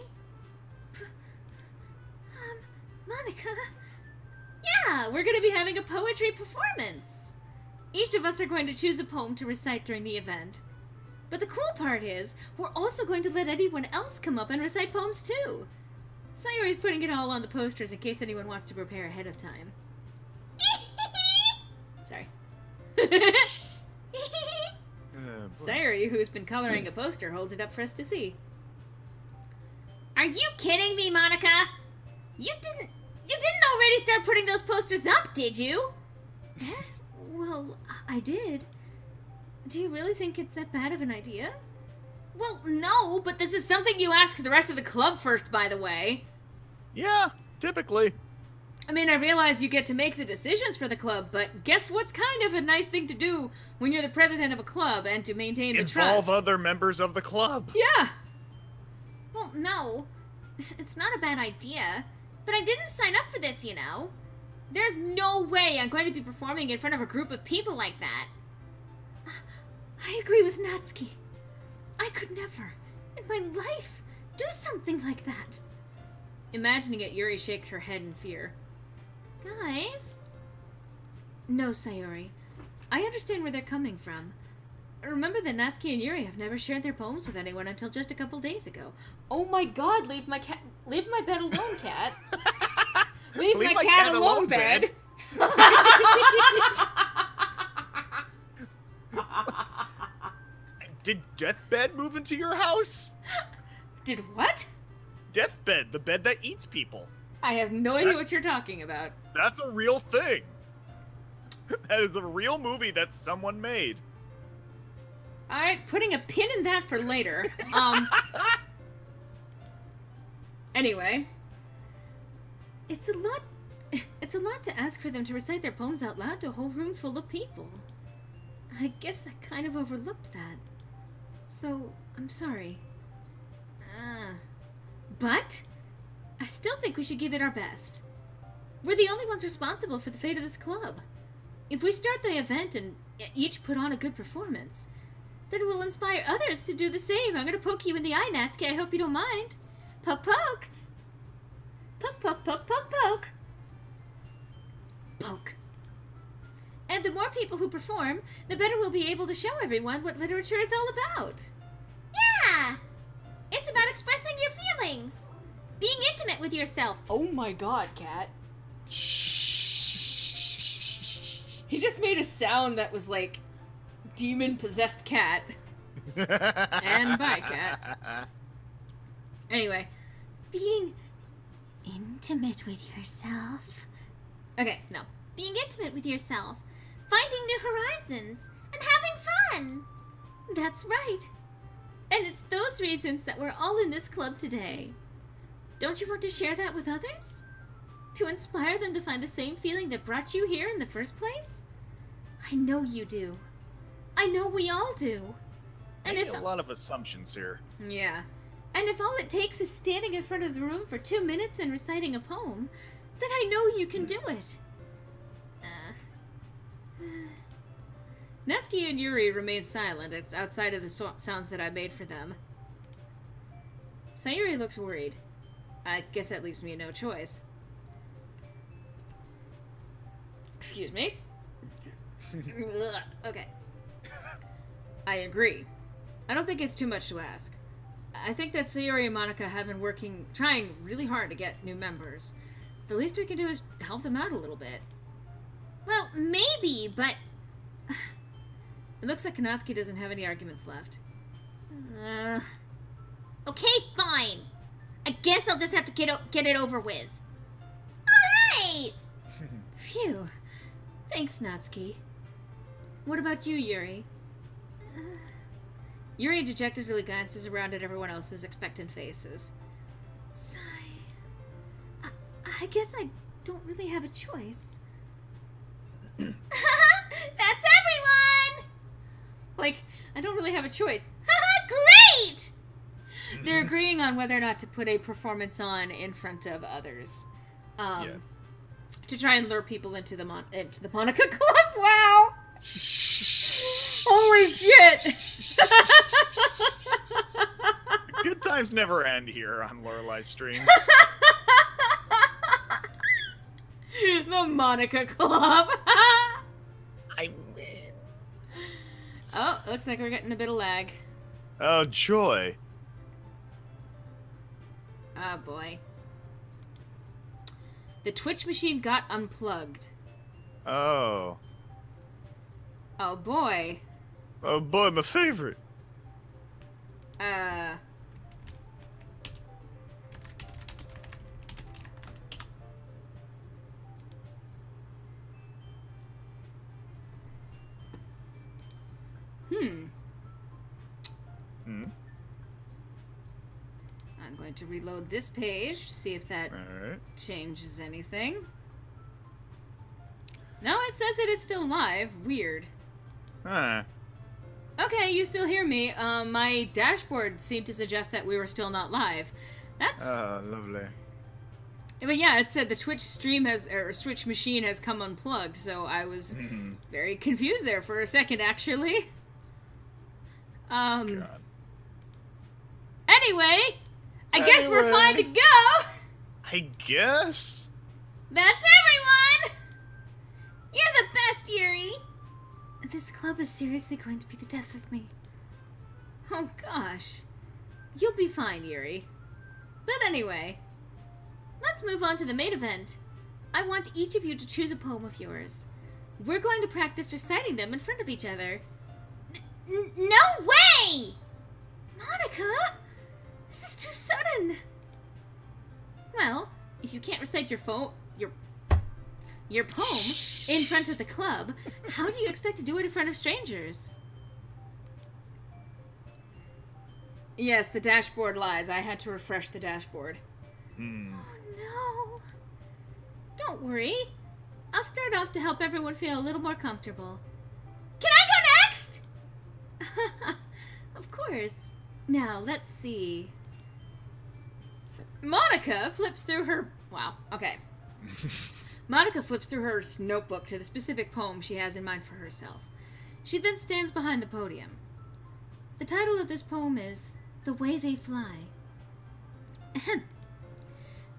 Monica? Yeah, we're going to be having a poetry performance. Each of us are going to choose a poem to recite during the event. But the cool part is, we're also going to let anyone else come up and recite poems too. Sayuri's putting it all on the posters in case anyone wants to prepare ahead of time. Sorry. Sayuri, who's been coloring a poster, holds it up for us to see. Are you kidding me, Monica? You didn't already start putting those posters up, did you? Well, I did. Do you really think it's that bad of an idea? Well, no, but this is something you ask the rest of the club first, by the way. Yeah, typically. I mean, I realize you get to make the decisions for the club, but guess what's kind of a nice thing to do when you're the president of a club and to maintain the trust? Involve other members of the club. Yeah. Well, no. It's not a bad idea. But I didn't sign up for this, you know. There's no way I'm going to be performing in front of a group of people like that. I agree with Natsuki. I could never, in my life, do something like that. Imagining it, Yuri shakes her head in fear. Guys? No, Sayuri. I understand where they're coming from. Remember that Natsuki and Yuri have never shared their poems with anyone until just a couple days ago. Oh my god, leave my bed alone, cat. leave my cat alone, bed. Did Deathbed move into your house? Did what? Deathbed, the bed that eats people. I have no idea what you're talking about. That's a real thing. That is a real movie that someone made. Alright, putting a pin in that for later. Anyway. It's a lot to ask for them to recite their poems out loud to a whole room full of people. I guess I kind of overlooked that. So, I'm sorry. But I still think we should give it our best. We're the only ones responsible for the fate of this club. If we start the event and each put on a good performance, then we'll inspire others to do the same. I'm gonna poke you in the eye, Natsuki. I hope you don't mind. Poke, poke. Poke, poke, poke, poke, poke. Poke. And the more people who perform, the better we'll be able to show everyone what literature is all about. Yeah! It's about expressing your feelings. Being intimate with yourself. Oh my god, Cat. He just made a sound that was like demon-possessed cat. And bye, cat. Anyway. Being intimate with yourself. Okay, no. Being intimate with yourself. Finding new horizons. And having fun. That's right. And it's those reasons that we're all in this club today. Don't you want to share that with others? To inspire them to find the same feeling that brought you here in the first place? I know you do. I know we all do. And Making a lot of assumptions here. Yeah. And if all it takes is standing in front of the room for 2 minutes and reciting a poem, then I know you can do it. Natsuki and Yuri remain silent. It's outside of the sounds that I made for them. Sayuri looks worried. I guess that leaves me no choice. Excuse me? Okay. I agree. I don't think it's too much to ask. I think that Sayuri and Monica have been trying really hard to get new members. The least we can do is help them out a little bit. Well, maybe, but... It looks like Kanatsuki doesn't have any arguments left. Okay, fine. I guess I'll just have to get it over with. Alright! Phew. Thanks, Natsuki. What about you, Yuri? Yuri dejectedly glances around at everyone else's expectant faces. Sigh. I guess I don't really have a choice. That's everyone! Like, I don't really have a choice. Great! They're agreeing on whether or not to put a performance on in front of others. Yes. To try and lure people into the Monica Club. Wow! Holy shit! Good times never end here on Lorelei streams. The Monica Club. I'm... Oh, looks like we're getting a bit of lag. Oh, joy. Oh, boy. The Twitch machine got unplugged. Oh. Oh, boy. Oh, boy, my favorite. I'm going to reload this page to see if that Alright. changes anything. No, it says it is still live. Weird. Huh. Okay, you still hear me. My dashboard seemed to suggest that we were still not live. That's... Oh, lovely. But yeah, it said the Twitch stream Twitch machine has come unplugged, so I was very confused there for a second, actually. God. Anyway, I guess we're fine to go! I guess? That's everyone! You're the best, Yuri! This club is seriously going to be the death of me. Oh gosh. You'll be fine, Yuri. But anyway, let's move on to the main event. I want each of you to choose a poem of yours. We're going to practice reciting them in front of each other. No way! Monica! This is too sudden! Well, if you can't recite your poem in front of the club, how do you expect to do it in front of strangers? Yes, the dashboard lies. I had to refresh the dashboard. Hmm. Oh, no. Don't worry. I'll start off to help everyone feel a little more comfortable. Can I go next? Of course. Now, let's see. Monica flips through her... Wow, okay. Monica flips through her notebook to the specific poem she has in mind for herself. She then stands behind the podium. The title of this poem is The Way They Fly.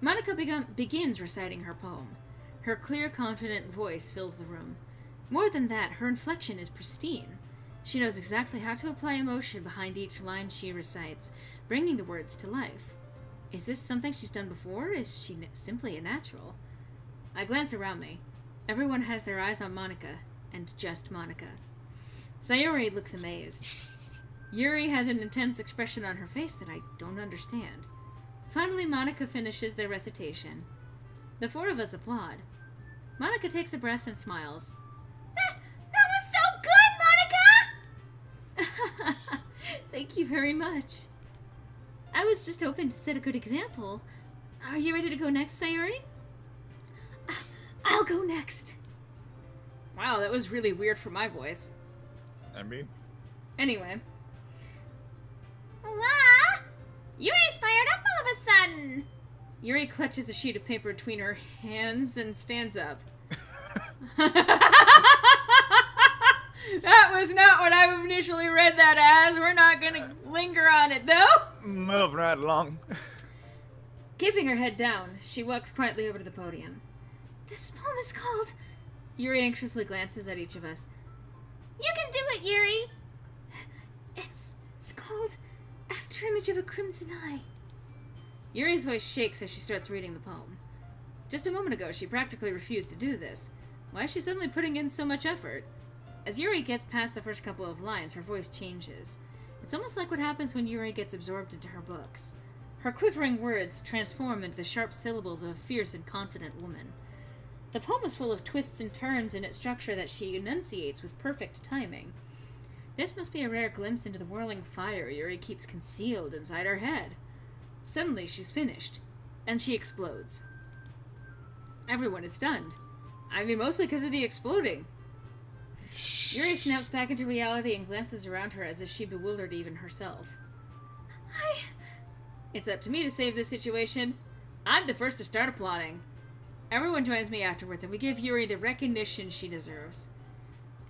Monica begins reciting her poem. Her clear, confident voice fills the room. More than that, her inflection is pristine. She knows exactly how to apply emotion behind each line she recites, bringing the words to life. Is this something she's done before, or is she simply a natural? I glance around me. Everyone has their eyes on Monica, and just Monica. Sayori looks amazed. Yuri has an intense expression on her face that I don't understand. Finally, Monica finishes their recitation. The four of us applaud. Monica takes a breath and smiles. That was so good, Monica! Thank you very much. I was just hoping to set a good example. Are you ready to go next, Sayori? I'll go next. Wow, that was really weird for my voice. I mean, Anyway. Wow! Yuri's fired up all of a sudden! Yuri clutches a sheet of paper between her hands and stands up. That was not what I initially read that as. We're not gonna linger on it, though. move right along. Keeping her head down, she walks quietly over to the podium. This poem is called... Yuri anxiously glances at each of us. You can do it, Yuri! It's called After Image of a Crimson Eye. Yuri's voice shakes as she starts reading the poem. Just a moment ago, she practically refused to do this. Why is she suddenly putting in so much effort? As Yuri gets past the first couple of lines, her voice changes. It's almost like what happens when Yuri gets absorbed into her books. Her quivering words transform into the sharp syllables of a fierce and confident woman. The poem is full of twists and turns in its structure that she enunciates with perfect timing. This must be a rare glimpse into the whirling fire Yuri keeps concealed inside her head. Suddenly, she's finished, and she explodes. Everyone is stunned. I mean, mostly because of the exploding. Yuri snaps back into reality and glances around her as if she bewildered even herself. It's up to me to save this situation. I'm the first to start applauding. Everyone joins me afterwards, and we give Yuri the recognition she deserves.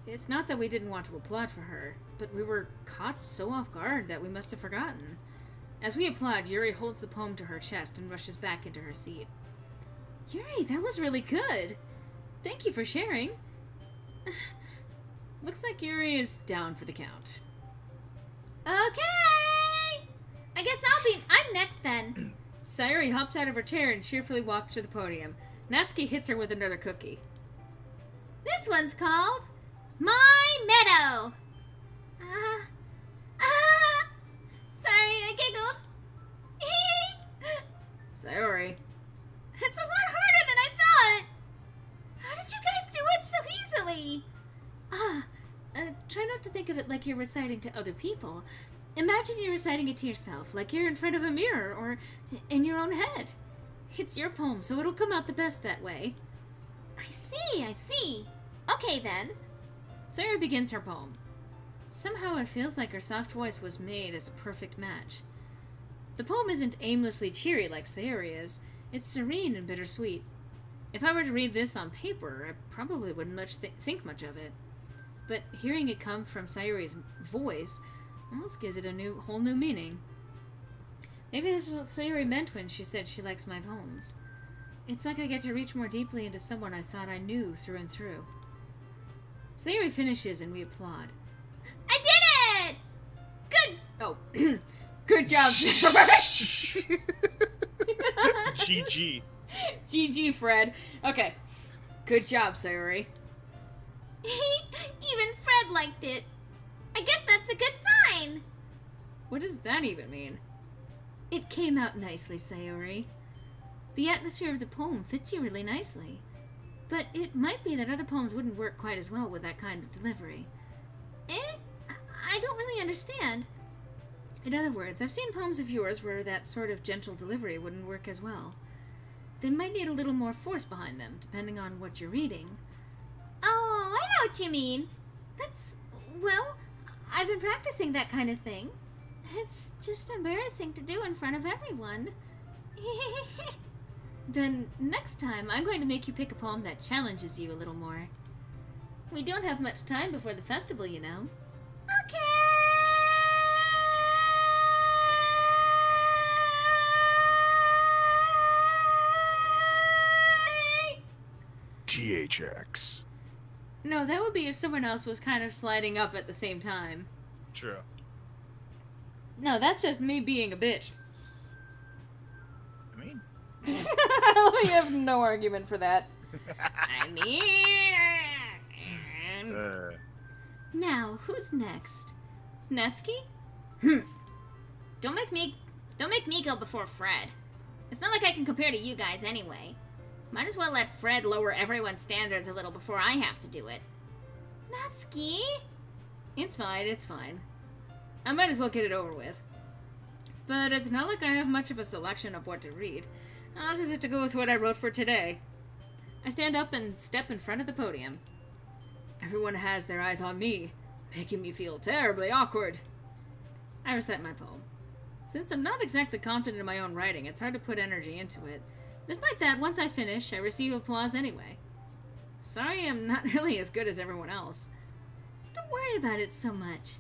It's not that we didn't want to applaud for her, but we were caught so off guard that we must have forgotten. As we applaud, Yuri holds the poem to her chest and rushes back into her seat. Yuri, that was really good. Thank you for sharing. Looks like Yuri is down for the count. Okay! I guess I'm next then. Sayori hops out of her chair and cheerfully walks to the podium. Natsuki hits her with another cookie. This one's called My Meadow. Sorry, I giggled. Sayori. It's a lot harder than I thought. How did you guys do it so easily? Try not to think of it like you're reciting to other people. Imagine you're reciting it to yourself, like you're in front of a mirror or in your own head. It's your poem, so it'll come out the best that way. I see. Okay then. Sayori begins her poem. Somehow it feels like her soft voice was made as a perfect match. The poem isn't aimlessly cheery like Sayori is. It's serene and bittersweet. If I were to read this on paper, I probably wouldn't think much of it. But hearing it come from Sayori's voice almost gives it a whole new meaning. Maybe this is what Sayori meant when she said she likes my poems. It's like I get to reach more deeply into someone I thought I knew through and through. Sayori finishes and we applaud. I did it! Good. Oh, good job, Sayori. GG. GG, Fred. Okay, good job, Sayori. Even Fred liked it. I guess that's a good sign. What does that even mean? It came out nicely, Sayori. The atmosphere of the poem fits you really nicely. But it might be that other poems wouldn't work quite as well with that kind of delivery. I don't really understand. In other words, I've seen poems of yours where that sort of gentle delivery wouldn't work as well. They might need a little more force behind them, depending on what you're reading. Oh, I know what you mean. Well, I've been practicing that kind of thing. It's just embarrassing to do in front of everyone. Then, next time, I'm going to make you pick a poem that challenges you a little more. We don't have much time before the festival, you know. Okay! THX. No, that would be if someone else was kind of sliding up at the same time. True. No, that's just me being a bitch. I mean... We have no argument for that. I mean... Now, who's next? Natsuki? Don't make me go before Fred. It's not like I can compare to you guys anyway. Might as well let Fred lower everyone's standards a little before I have to do it. Natsuki? It's fine. I might as well get it over with. But it's not like I have much of a selection of what to read. I'll just have to go with what I wrote for today. I stand up and step in front of the podium. Everyone has their eyes on me, making me feel terribly awkward. I recite my poem. Since I'm not exactly confident in my own writing, it's hard to put energy into it. Despite that, once I finish, I receive applause anyway. Sorry I'm not really as good as everyone else. Don't worry about it so much.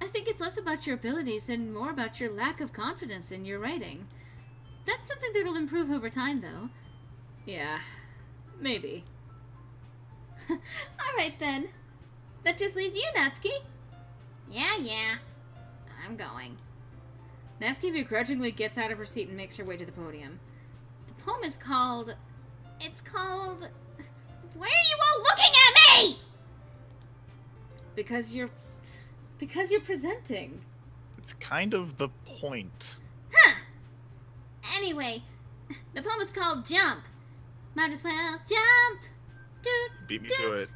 I think it's less about your abilities and more about your lack of confidence in your writing. That's something that'll improve over time, though. Yeah, maybe. Alright then. That just leaves you, Natsuki. Yeah. I'm going. Natsuki begrudgingly gets out of her seat and makes her way to the podium. The poem is called... Why are you all looking at me?! Because you're presenting. It's kind of the point. Huh. Anyway, the poem is called Jump. Might as well jump. Beat me to it.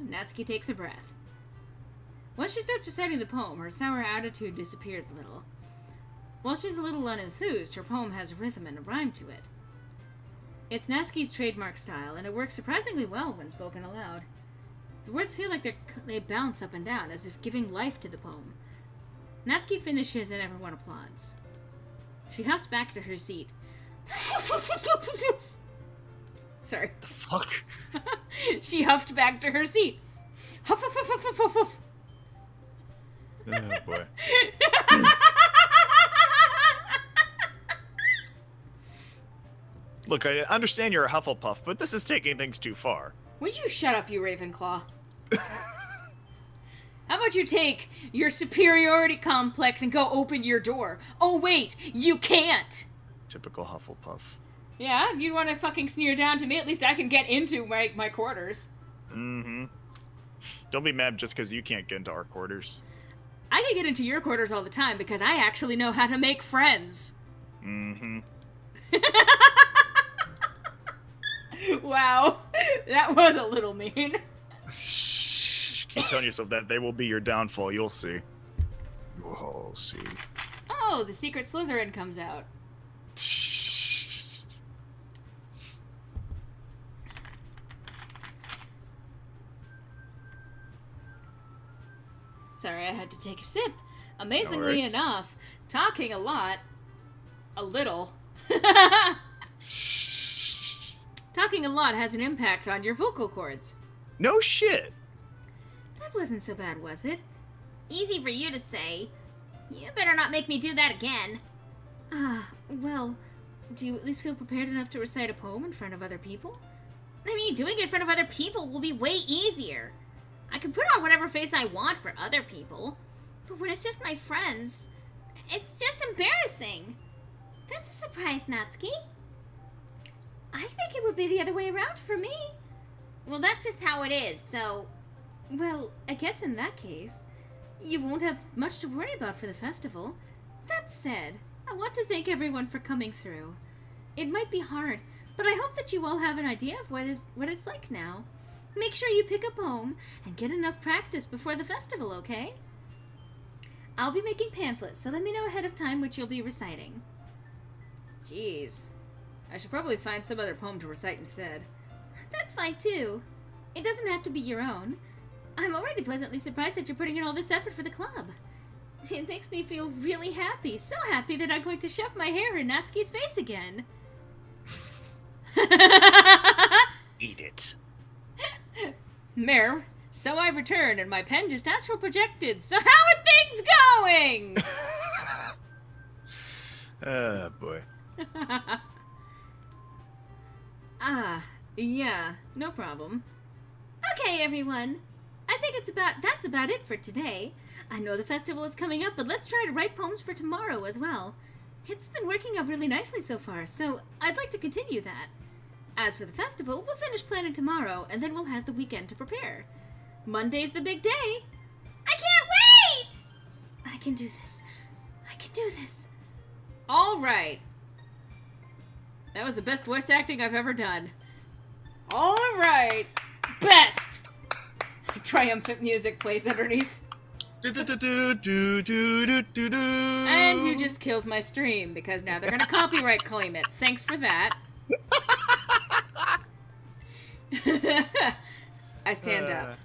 Natsuki takes a breath. Once she starts reciting the poem, her sour attitude disappears a little. While she's a little unenthused, her poem has a rhythm and a rhyme to it. It's Natsuki's trademark style, and it works surprisingly well when spoken aloud. The words feel like they bounce up and down, as if giving life to the poem. Natsuki finishes and everyone applauds. She huffs back to her seat. Sorry. The fuck? She huffed back to her seat. Huff, huff, huff, huff, huff, huff. Oh, boy. Look, I understand you're a Hufflepuff, but this is taking things too far. Would you shut up, you Ravenclaw? How about you take your superiority complex and go open your door? Oh, wait, you can't! Typical Hufflepuff. Yeah, you want to fucking sneer down to me? At least I can get into my quarters. Mm-hmm. Don't be mad just because you can't get into our quarters. I can get into your quarters all the time because I actually know how to make friends. Mm-hmm. Wow, that was a little mean. Keep telling yourself that they will be your downfall. You'll see. You'll see. Oh, the secret Slytherin comes out. Sorry, I had to take a sip. Amazingly enough, talking a lot, a little. Talking a lot has an impact on your vocal cords. No shit. That wasn't so bad, was it? Easy for you to say. You better not make me do that again. Well, do you at least feel prepared enough to recite a poem in front of other people? I mean, doing it in front of other people will be way easier. I can put on whatever face I want for other people. But when it's just my friends, it's just embarrassing. That's a surprise, Natsuki. I think it would be the other way around for me. Well, that's just how it is, so... Well, I guess in that case, you won't have much to worry about for the festival. That said, I want to thank everyone for coming through. It might be hard, but I hope that you all have an idea of what it's like now. make sure you pick a poem and get enough practice before the festival, okay? I'll be making pamphlets, so let me know ahead of time which you'll be reciting. Jeez. I should probably find some other poem to recite instead. That's fine, too. It doesn't have to be your own. I'm already pleasantly surprised that you're putting in all this effort for the club. It makes me feel really happy, so happy that I'm going to shove my hair in Natsuki's face again. Eat it. Mayor, so I return, and my pen just astral projected, so how are things going? Oh, boy. Yeah, no problem. Okay, everyone. I think that's about it for today. I know the festival is coming up, but let's try to write poems for tomorrow as well. It's been working out really nicely so far, so I'd like to continue that. As for the festival, we'll finish planning tomorrow, and then we'll have the weekend to prepare. Monday's the big day. I can't wait! I can do this. I can do this. All right. That was the best voice acting I've ever done. All right. Best. Triumphant music plays underneath. And you just killed my stream, because now they're going to copyright claim it. Thanks for that. I stand up.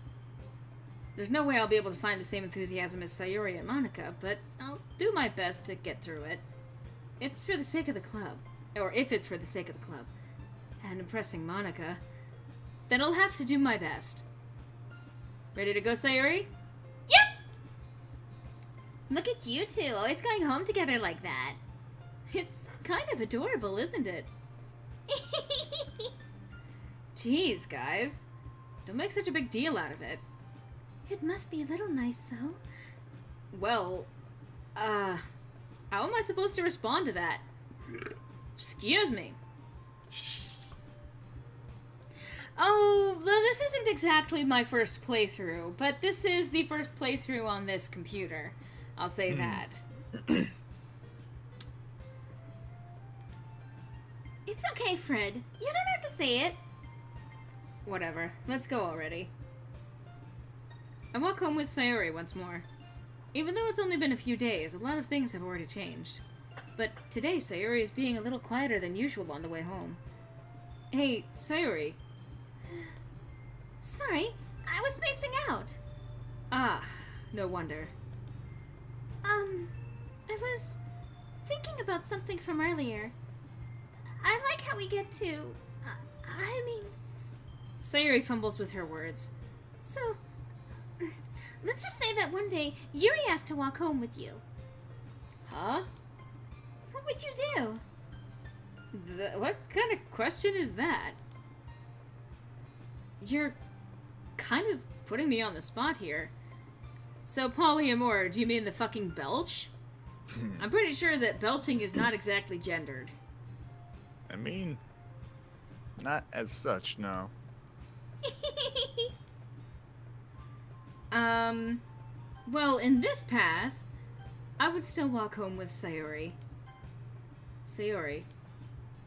There's no way I'll be able to find the same enthusiasm as Sayori and Monica, but I'll do my best to get through it. It's for the sake of the club. Or if it's for the sake of the club. And impressing Monica. Then I'll have to do my best. Ready to go, Sayori? Yep! Look at you two, always going home together like that. It's kind of adorable, isn't it? Jeez, guys. Don't make such a big deal out of it. It must be a little nice, though. Well, how am I supposed to respond to that? Excuse me. Oh, well, this isn't exactly my first playthrough, but this is the first playthrough on this computer. I'll say that. It's okay, Fred. You don't have to say it. Whatever. Let's go already. I walk home with Sayori once more. Even though it's only been a few days, a lot of things have already changed. But today, Sayori is being a little quieter than usual on the way home. Hey, Sayori. Sorry, I was spacing out. Ah, no wonder. I was thinking about something from earlier. I like how we get to... I mean... Sayori fumbles with her words. So, let's just say that one day, Yuri asked to walk home with you. Huh? What would you do? What kind of question is that? You're kind of putting me on the spot here. So, polyamor, do you mean the fucking belch? I'm pretty sure that belching is not exactly gendered. I mean, not as such, no. Well, in this path, I would still walk home with Sayori. Sayori,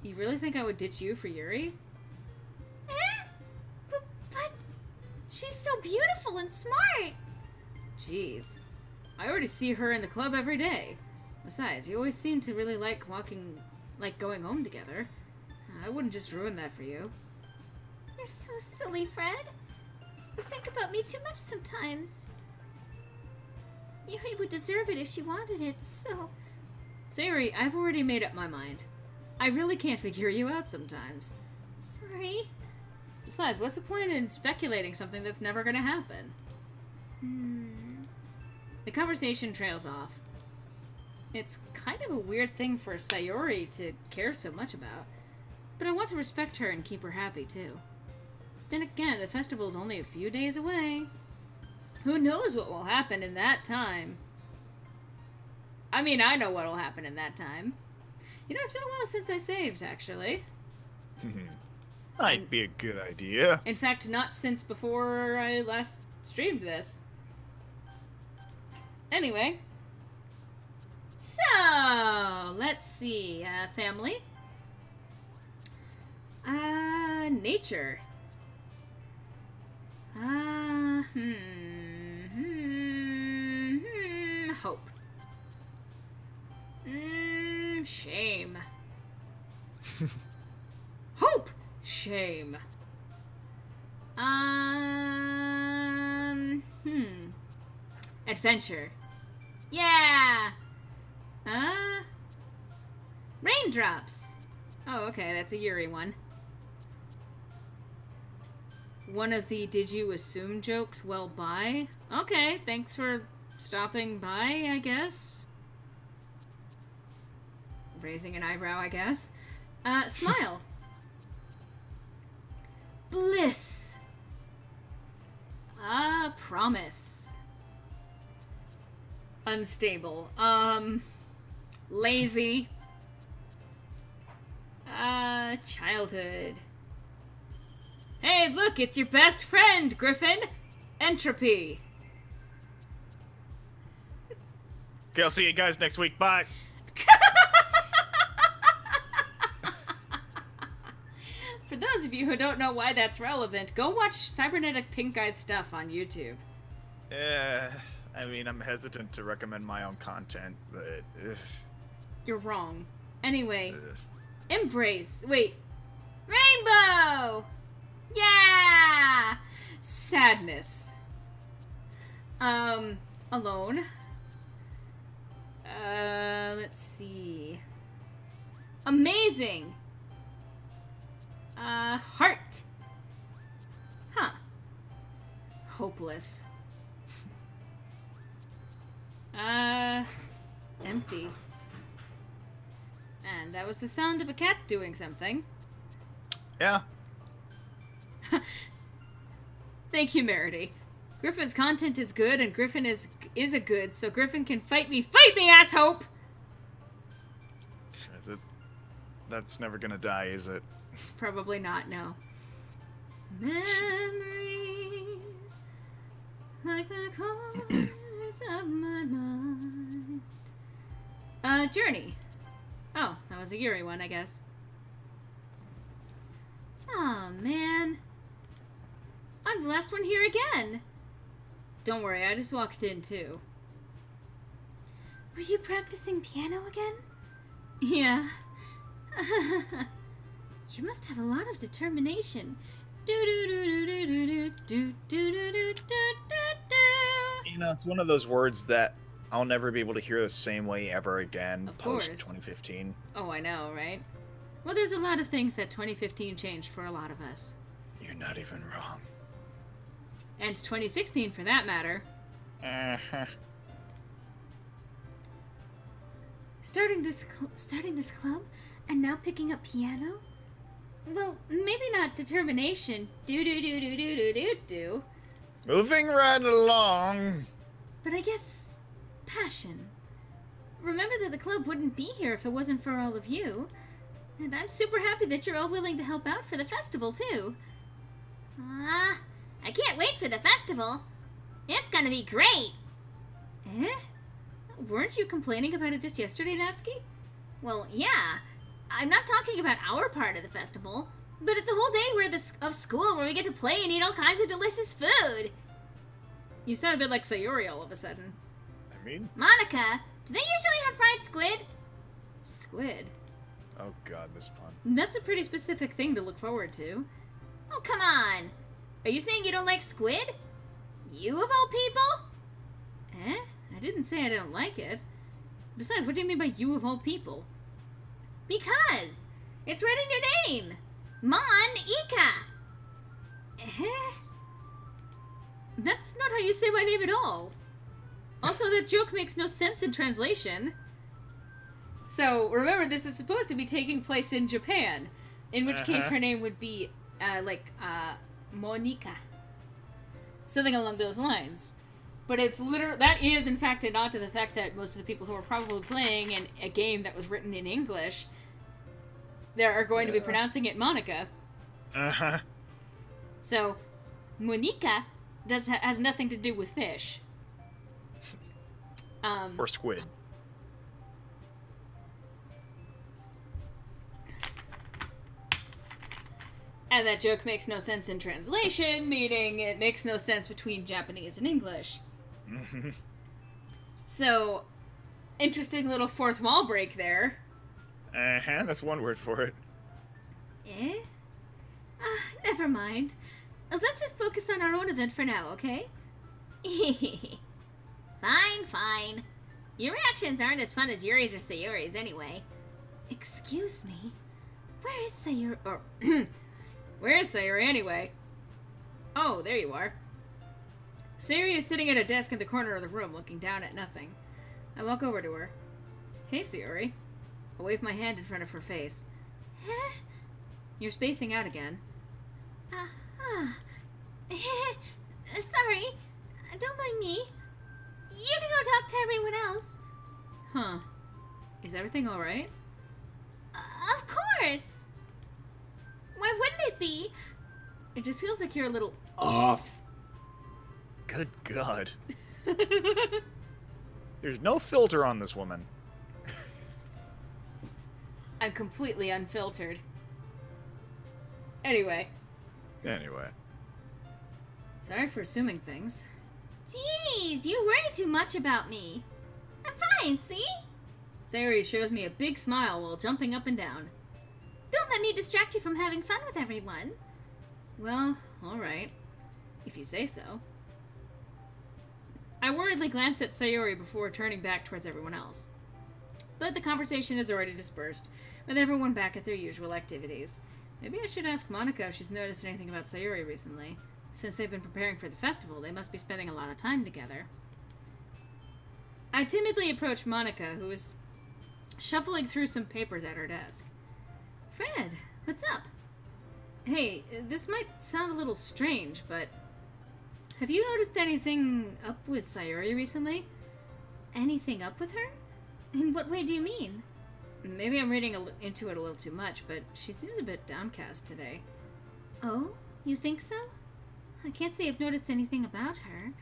you really think I would ditch you for Yuri? But she's so beautiful and smart. Jeez. I already see her in the club every day. Besides, you always seem to really like going home together. I wouldn't just ruin that for you. You're so silly, Fred. You think about me too much sometimes. Yuri would deserve it if she wanted it, so... Sayori, I've already made up my mind. I really can't figure you out sometimes. Sorry. Besides, what's the point in speculating something that's never gonna happen? The conversation trails off. It's kind of a weird thing for Sayori to care so much about, but I want to respect her and keep her happy, too. Then again, the festival's only a few days away. Who knows what will happen in that time? I mean, I know what will happen in that time. You know, it's been a while since I saved, actually. Might be a good idea. In fact, not since before I last streamed this. Anyway. So, let's see. Family. Nature. shame. Adventure. Yeah! Raindrops. Oh, okay, that's a Yuri one. One of the did you assume jokes? Well, bye. Okay, thanks for stopping by, I guess. Raising an eyebrow, I guess. Smile. Bliss. Promise. Unstable. Lazy. Childhood. Hey, look, it's your best friend, Griffin. Entropy. Okay, I'll see you guys next week. Bye. For those of you who don't know why that's relevant, go watch CyberneticPinkeye's stuff on YouTube. I mean, I'm hesitant to recommend my own content, but... You're wrong. Anyway, embrace. Wait. Rainbow! Yeah! Sadness. Alone. Let's see. Amazing! Heart. Huh. Hopeless. Empty. And that was the sound of a cat doing something. Yeah. Thank you, Merity. Griffin's content is good, and Griffin is a good, so Griffin can fight me. Fight me, asshope! Is it? That's never gonna die, is it? It's probably not, no. Memories like the corners of my mind. Journey. Oh, that was a Yuri one, I guess. Aw, man. I'm the last one here again. Don't worry, I just walked in, too. Were you practicing piano again? Yeah. You must have a lot of determination. You know, it's one of those words that I'll never be able to hear the same way ever again Of course. post-2015. Oh, I know, right? Well, there's a lot of things that 2015 changed for a lot of us. You're not even wrong. And 2016, for that matter. Uh-huh. Starting this club and now picking up piano? Well, maybe not determination. Do. Moving right along. But I guess passion. Remember that the club wouldn't be here if it wasn't for all of you. And I'm super happy that you're all willing to help out for the festival, too. I can't wait for the festival. It's gonna be great. Eh? Weren't you complaining about it just yesterday, Natsuki? Well, yeah. I'm not talking about our part of the festival, but it's a whole day of school where we get to play and eat all kinds of delicious food. You sound a bit like Sayori all of a sudden. I mean... Monica, do they usually have fried squid? Squid? Oh god, this pun. That's a pretty specific thing to look forward to. Oh, come on. Are you saying you don't like squid? You of all people? Eh? I didn't say I don't like it. Besides, what do you mean by you of all people? Because it's right in your name. Monica. Eh? That's not how you say my name at all. Also, that joke makes no sense in translation. So, remember, this is supposed to be taking place in Japan. In which case her name would be, Monica. Something along those lines. But it's that is, in fact, a nod to the fact that most of the people who are probably playing a game that was written in English, they are going to be pronouncing it Monica. Uh-huh. So, Monica has nothing to do with fish. Or squid. And that joke makes no sense in translation, meaning it makes no sense between Japanese and English. So, interesting little fourth wall break there. Uh-huh, that's one word for it. Eh? Never mind. Let's just focus on our own event for now, okay? Fine. Your reactions aren't as fun as Yuri's or Sayori's anyway. Excuse me? Where is Sayori? Or Where is Sayori anyway? Oh, there you are. Sayori is sitting at a desk in the corner of the room, looking down at nothing. I walk over to her. Hey, Sayori. I wave my hand in front of her face. Huh? You're spacing out again. Sorry. Don't mind me. You can go talk to everyone else. Huh. Is everything alright? Of course. Why wouldn't it be? It just feels like you're a little Off. Good God. There's no filter on this woman. I'm completely unfiltered. Anyway, sorry for assuming things. Jeez, you worry too much about me. I'm fine, see? Sayori shows me a big smile while jumping up and down. Don't let me distract you from having fun with everyone. Well, alright. If you say so. I worriedly glance at Sayori before turning back towards everyone else. But the conversation is already dispersed, with everyone back at their usual activities. Maybe I should ask Monica if she's noticed anything about Sayori recently. Since they've been preparing for the festival, they must be spending a lot of time together. I timidly approach Monica, who is shuffling through some papers at her desk. Fred, what's up? Hey, this might sound a little strange, but have you noticed anything up with Sayori recently? Anything up with her? In what way do you mean? Maybe I'm reading into it a little too much, but she seems a bit downcast today. Oh, you think so? I can't say I've noticed anything about her.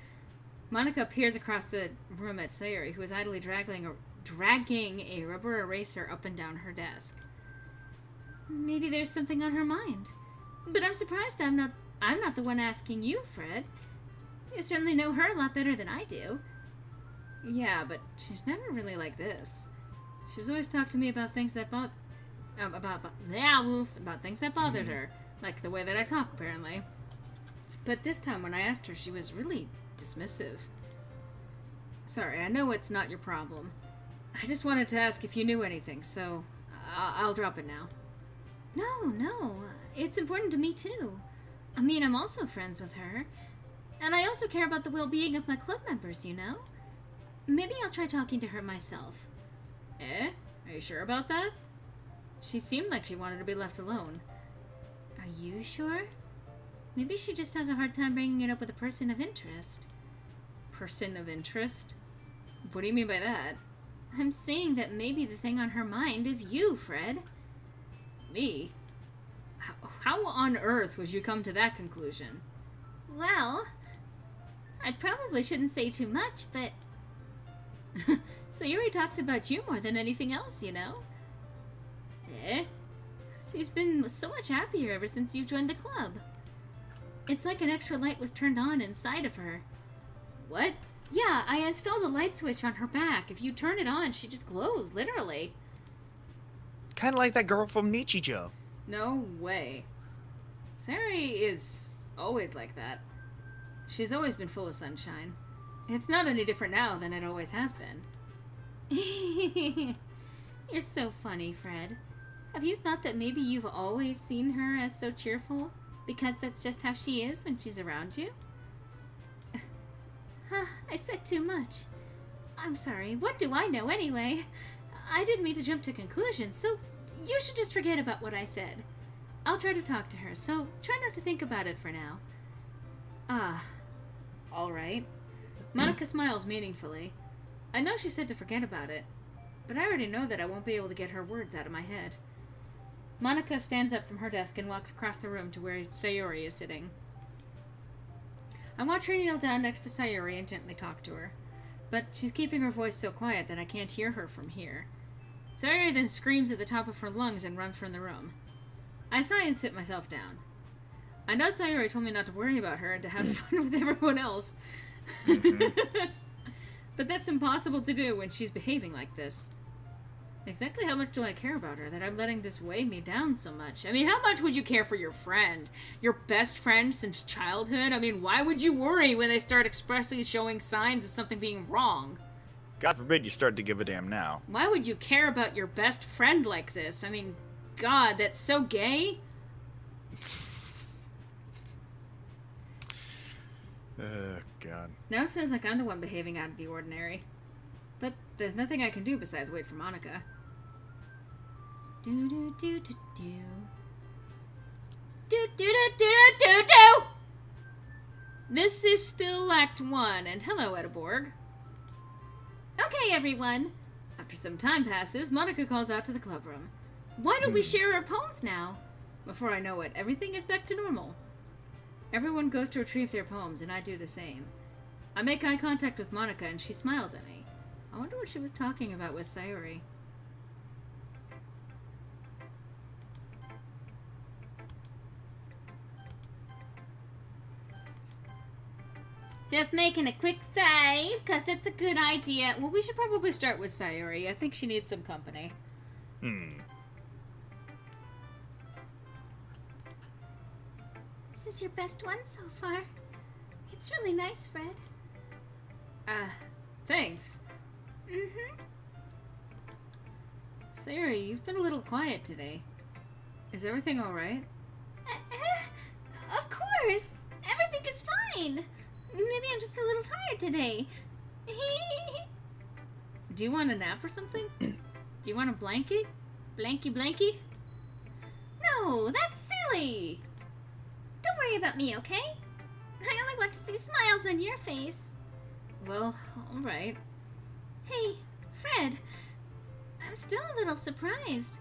Monica peers across the room at Sayori, who is idly dragging a rubber eraser up and down her desk. Maybe there's something on her mind. But I'm surprised I'm not the one asking you, Fred. You certainly know her a lot better than I do. Yeah, but she's never really like this. She's always talked to me about things that things that bothered her, like the way that I talk, apparently. But this time when I asked her, she was really dismissive. Sorry, I know it's not your problem. I just wanted to ask if you knew anything, so I'll drop it now. No, it's important to me too. I mean, I'm also friends with her. And I also care about the well-being of my club members, you know? Maybe I'll try talking to her myself. Are you sure about that? She seemed like she wanted to be left alone. Are you sure? Maybe she just has a hard time bringing it up with a person of interest. Person of interest? What do you mean by that? I'm saying that maybe the thing on her mind is you, Fred. Me? How on earth would you come to that conclusion? Well, I probably shouldn't say too much, but Sayori talks about you more than anything else, you know? She's been so much happier ever since you've joined the club. It's like an extra light was turned on inside of her. What? Yeah, I installed a light switch on her back. If you turn it on, she just glows, literally. Kind of like that girl from Nichijou. No way. Sayori is always like that. She's always been full of sunshine. It's not any different now than it always has been. You're so funny, Fred. Have you thought that maybe you've always seen her as so cheerful? Because that's just how she is when she's around you? I said too much. I'm sorry. What do I know anyway? I didn't mean to jump to conclusions, so you should just forget about what I said. I'll try to talk to her, so try not to think about it for now. All right. Monica smiles meaningfully. I know she said to forget about it, but I already know that I won't be able to get her words out of my head. Monica stands up from her desk and walks across the room to where Sayori is sitting. I watch her kneel down next to Sayori and gently talk to her, but she's keeping her voice so quiet that I can't hear her from here. Sayori then screams at the top of her lungs and runs from the room. I sigh and sit myself down. I know Sayori told me not to worry about her and to have fun with everyone else. But that's impossible to do when she's behaving like this. Exactly how much do I care about her that I'm letting this weigh me down so much? I mean, how much would you care for your friend? Your best friend since childhood? I mean, why would you worry when they start expressly showing signs of something being wrong? God forbid you start to give a damn now. Why would you care about your best friend like this? I mean, God, that's so gay. God. Now it feels like I'm the one behaving out of the ordinary. But there's nothing I can do besides wait for Monica. Do do do do do. Do do do do do do. This is still Act 1, and hello, Ediborg. Okay, everyone. After some time passes, Monica calls out to the clubroom. Why don't we share our poems now? Before I know it, everything is back to normal. Everyone goes to retrieve their poems, and I do the same. I make eye contact with Monica, and she smiles at me. I wonder what she was talking about with Sayori. Just making a quick save, because it's a good idea. Well, we should probably start with Sayori. I think she needs some company. This is your best one so far. It's really nice, Fred. Thanks. Mm-hmm. Sayori, you've been a little quiet today. Is everything alright? Of course. Everything is fine. Maybe I'm just a little tired today. Do you want a nap or something? Do you want a blankie? Blankie? No, that's silly. Don't worry about me, okay? I only want to see smiles on your face. Well, alright. Hey, Fred. I'm still a little surprised.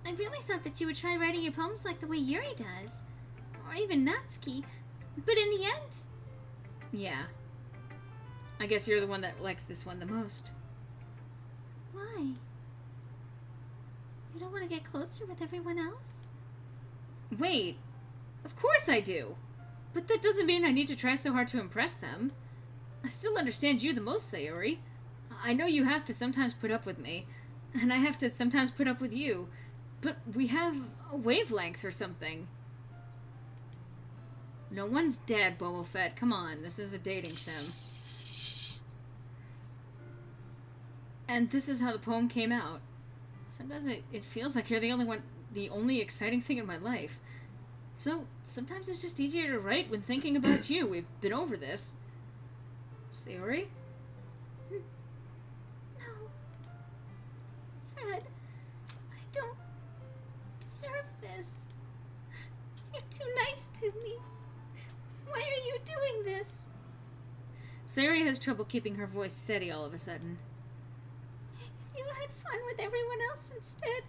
I really thought that you would try writing your poems like the way Yuri does. Or even Natsuki. But in the end... Yeah. I guess you're the one that likes this one the most. Why? You don't want to get closer with everyone else? Wait. Of course I do. But that doesn't mean I need to try so hard to impress them. I still understand you the most, Sayori. I know you have to sometimes put up with me, and I have to sometimes put up with you, but we have a wavelength or something. No one's dead, Boba Fett. Come on, this is a dating sim. And this is how the poem came out. Sometimes it feels like you're the only exciting thing in my life. So, sometimes it's just easier to write when thinking about you. We've been over this. Sayori? No. Fred, I don't deserve this. You're too nice to me. Why are you doing this? Sayori has trouble keeping her voice steady all of a sudden. If you had fun with everyone else instead,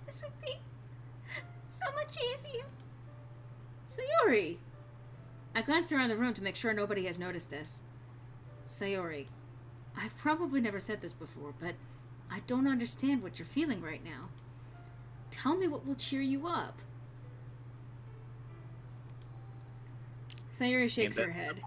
this would be so much easier. Sayori! I glance around the room to make sure nobody has noticed this. Sayori, I've probably never said this before, but I don't understand what you're feeling right now. Tell me what will cheer you up. Sayori shakes her head.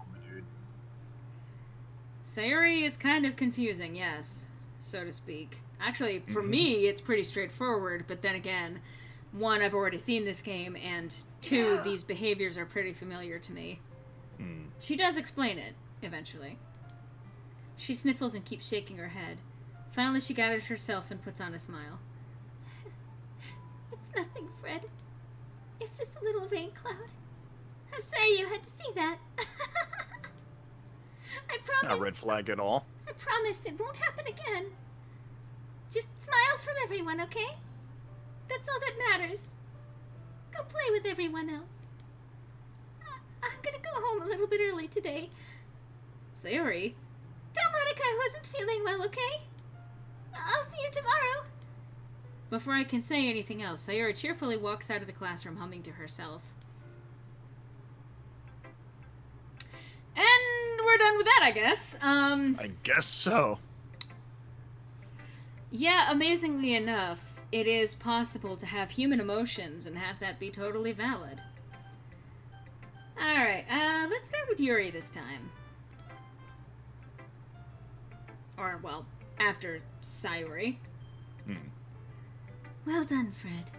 Sayori is kind of confusing, yes, so to speak. Actually, for me, it's pretty straightforward, but then again, one, I've already seen this game, and two, these behaviors are pretty familiar to me. She does explain it, eventually. She sniffles and keeps shaking her head. Finally, she gathers herself and puts on a smile. It's nothing, Fred. It's just a little rain cloud. I'm sorry you had to see that. I promise. Not a red flag at all. I promise it won't happen again. Just smiles from everyone, okay? That's all that matters. Go play with everyone else. I'm gonna go home a little bit early today. Sayori? Tell Monica I wasn't feeling well, okay? I'll see you tomorrow. Before I can say anything else, Sayori cheerfully walks out of the classroom humming to herself. And we're done with that, I guess. I guess so. Yeah, amazingly enough, it is possible to have human emotions and have that be totally valid. Alright, let's start with Yuri this time. Or, well, after Sayori. Well done, Fred.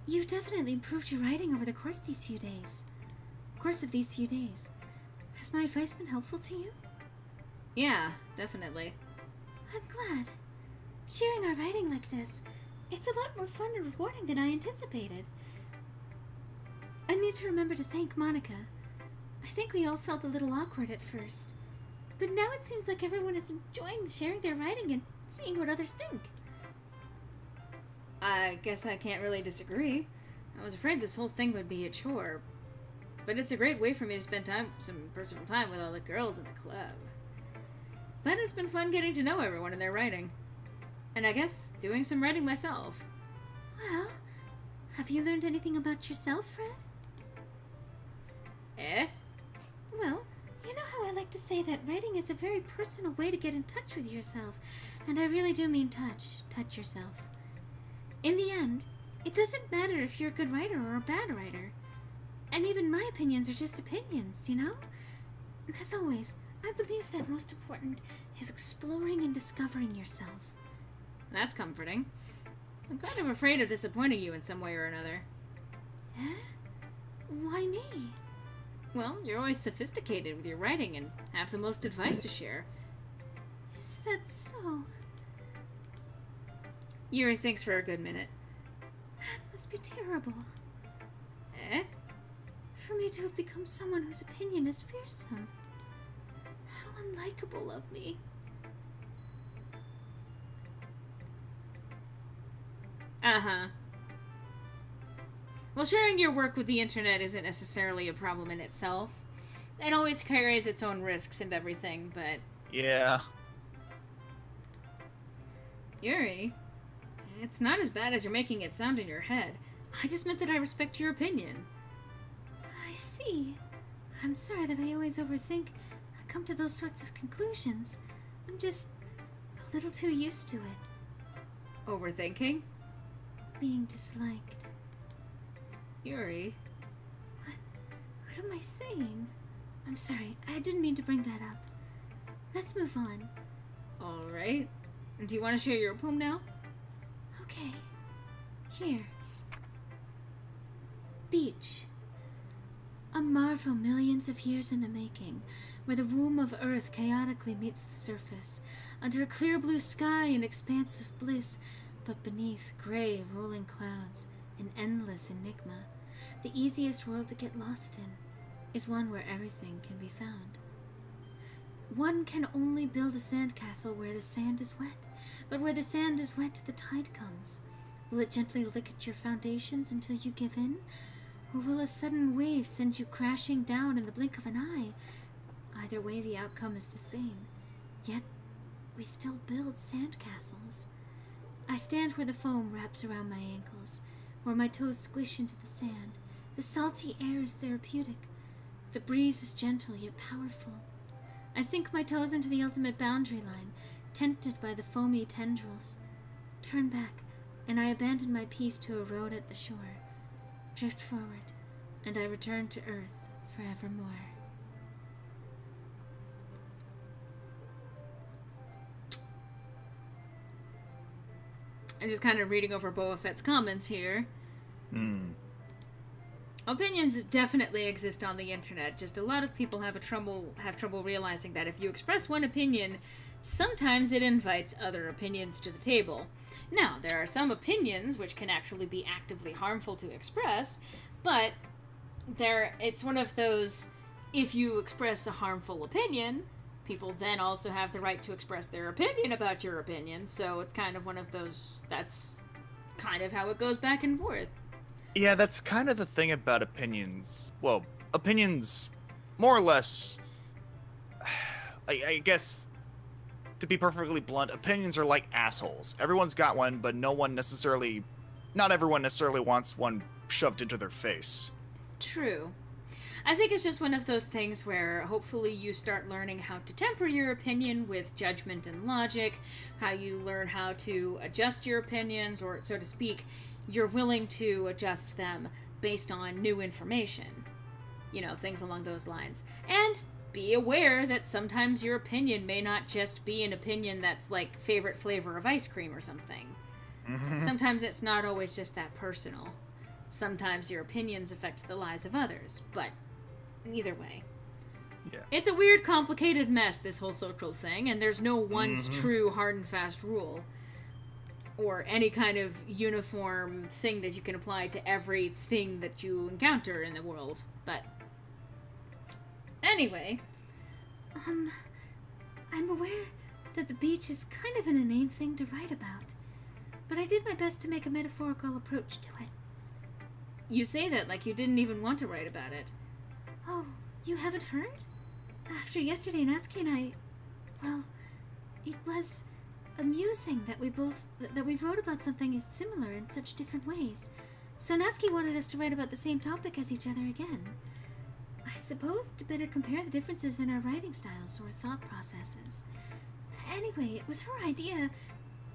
You've definitely improved your writing over the course of these few days. Has my advice been helpful to you? Yeah, definitely. I'm glad. Sharing our writing like this, it's a lot more fun and rewarding than I anticipated. I need to remember to thank Monica. I think we all felt a little awkward at first. But now it seems like everyone is enjoying sharing their writing and seeing what others think. I guess I can't really disagree. I was afraid this whole thing would be a chore. But it's a great way for me to spend some personal time with all the girls in the club. But it's been fun getting to know everyone and their writing. And I guess doing some writing myself. Well, have you learned anything about yourself, Fred? Eh? Well, you know how I like to say that writing is a very personal way to get in touch with yourself. And I really do mean touch yourself. In the end, it doesn't matter if you're a good writer or a bad writer. And even my opinions are just opinions, you know? As always, I believe that most important is exploring and discovering yourself. That's comforting. I'm kind of afraid of disappointing you in some way or another. Eh? Why me? Well, you're always sophisticated with your writing and have the most advice to share. Is that so? Yuri thinks for a good minute. That must be terrible. Eh? For me to have become someone whose opinion is fearsome. How unlikable of me. Uh-huh. Well, sharing your work with the internet isn't necessarily a problem in itself. It always carries its own risks and everything, but... Yeah. Yuri, it's not as bad as you're making it sound in your head. I just meant that I respect your opinion. I see. I'm sorry that I always overthink and come to those sorts of conclusions. I'm just a little too used to it. Overthinking? Being disliked. Yuri. What am I saying? I'm sorry, I didn't mean to bring that up. Let's move on. Alright. Do you want to share your poem now? Okay. Here. Beach. A marvel millions of years in the making, where the womb of Earth chaotically meets the surface, under a clear blue sky and expanse of bliss, but beneath gray rolling clouds, an endless enigma. The easiest world to get lost in is one where everything can be found. One can only build a sandcastle where the sand is wet, but where the sand is wet, the tide comes. Will it gently lick at your foundations until you give in? Or will a sudden wave send you crashing down in the blink of an eye? Either way, the outcome is the same. Yet, we still build sandcastles. I stand where the foam wraps around my ankles, where my toes squish into the sand. The salty air is therapeutic. The breeze is gentle yet powerful. I sink my toes into the ultimate boundary line, tempted by the foamy tendrils. Turn back, and I abandon my peace to erode at the shore. Drift forward, and I return to earth forevermore. I'm just kind of reading over Boba Fett's comments here. Opinions definitely exist on the internet, just a lot of people have trouble realizing that if you express one opinion, sometimes it invites other opinions to the table. Now, there are some opinions which can actually be actively harmful to express, but it's one of those, if you express a harmful opinion, people then also have the right to express their opinion about your opinion, so it's kind of one of those, that's kind of how it goes back and forth. Yeah, that's kind of the thing about opinions. Well, opinions, more or less, I guess, to be perfectly blunt, opinions are like assholes. Everyone's got one, but not everyone necessarily wants one shoved into their face. True. I think it's just one of those things where hopefully you start learning how to temper your opinion with judgment and logic, how you learn how to adjust your opinions, or so to speak, you're willing to adjust them based on new information. You know, things along those lines. And be aware that sometimes your opinion may not just be an opinion that's like favorite flavor of ice cream or something. Sometimes it's not always just that personal. Sometimes your opinions affect the lives of others, but either way. Yeah. It's a weird, complicated mess, this whole social thing, and there's no one true hard and fast rule. Or any kind of uniform thing that you can apply to everything that you encounter in the world. But anyway, I'm aware that the beach is kind of an inane thing to write about, but I did my best to make a metaphorical approach to it. you say that like you didn't even want to write about it. Oh, you haven't heard? After yesterday, Natsuki and I... Well, it was amusing that we wrote about something similar in such different ways. So Natsuki wanted us to write about the same topic as each other again. I suppose to better compare the differences in our writing styles or thought processes. Anyway, it was her idea.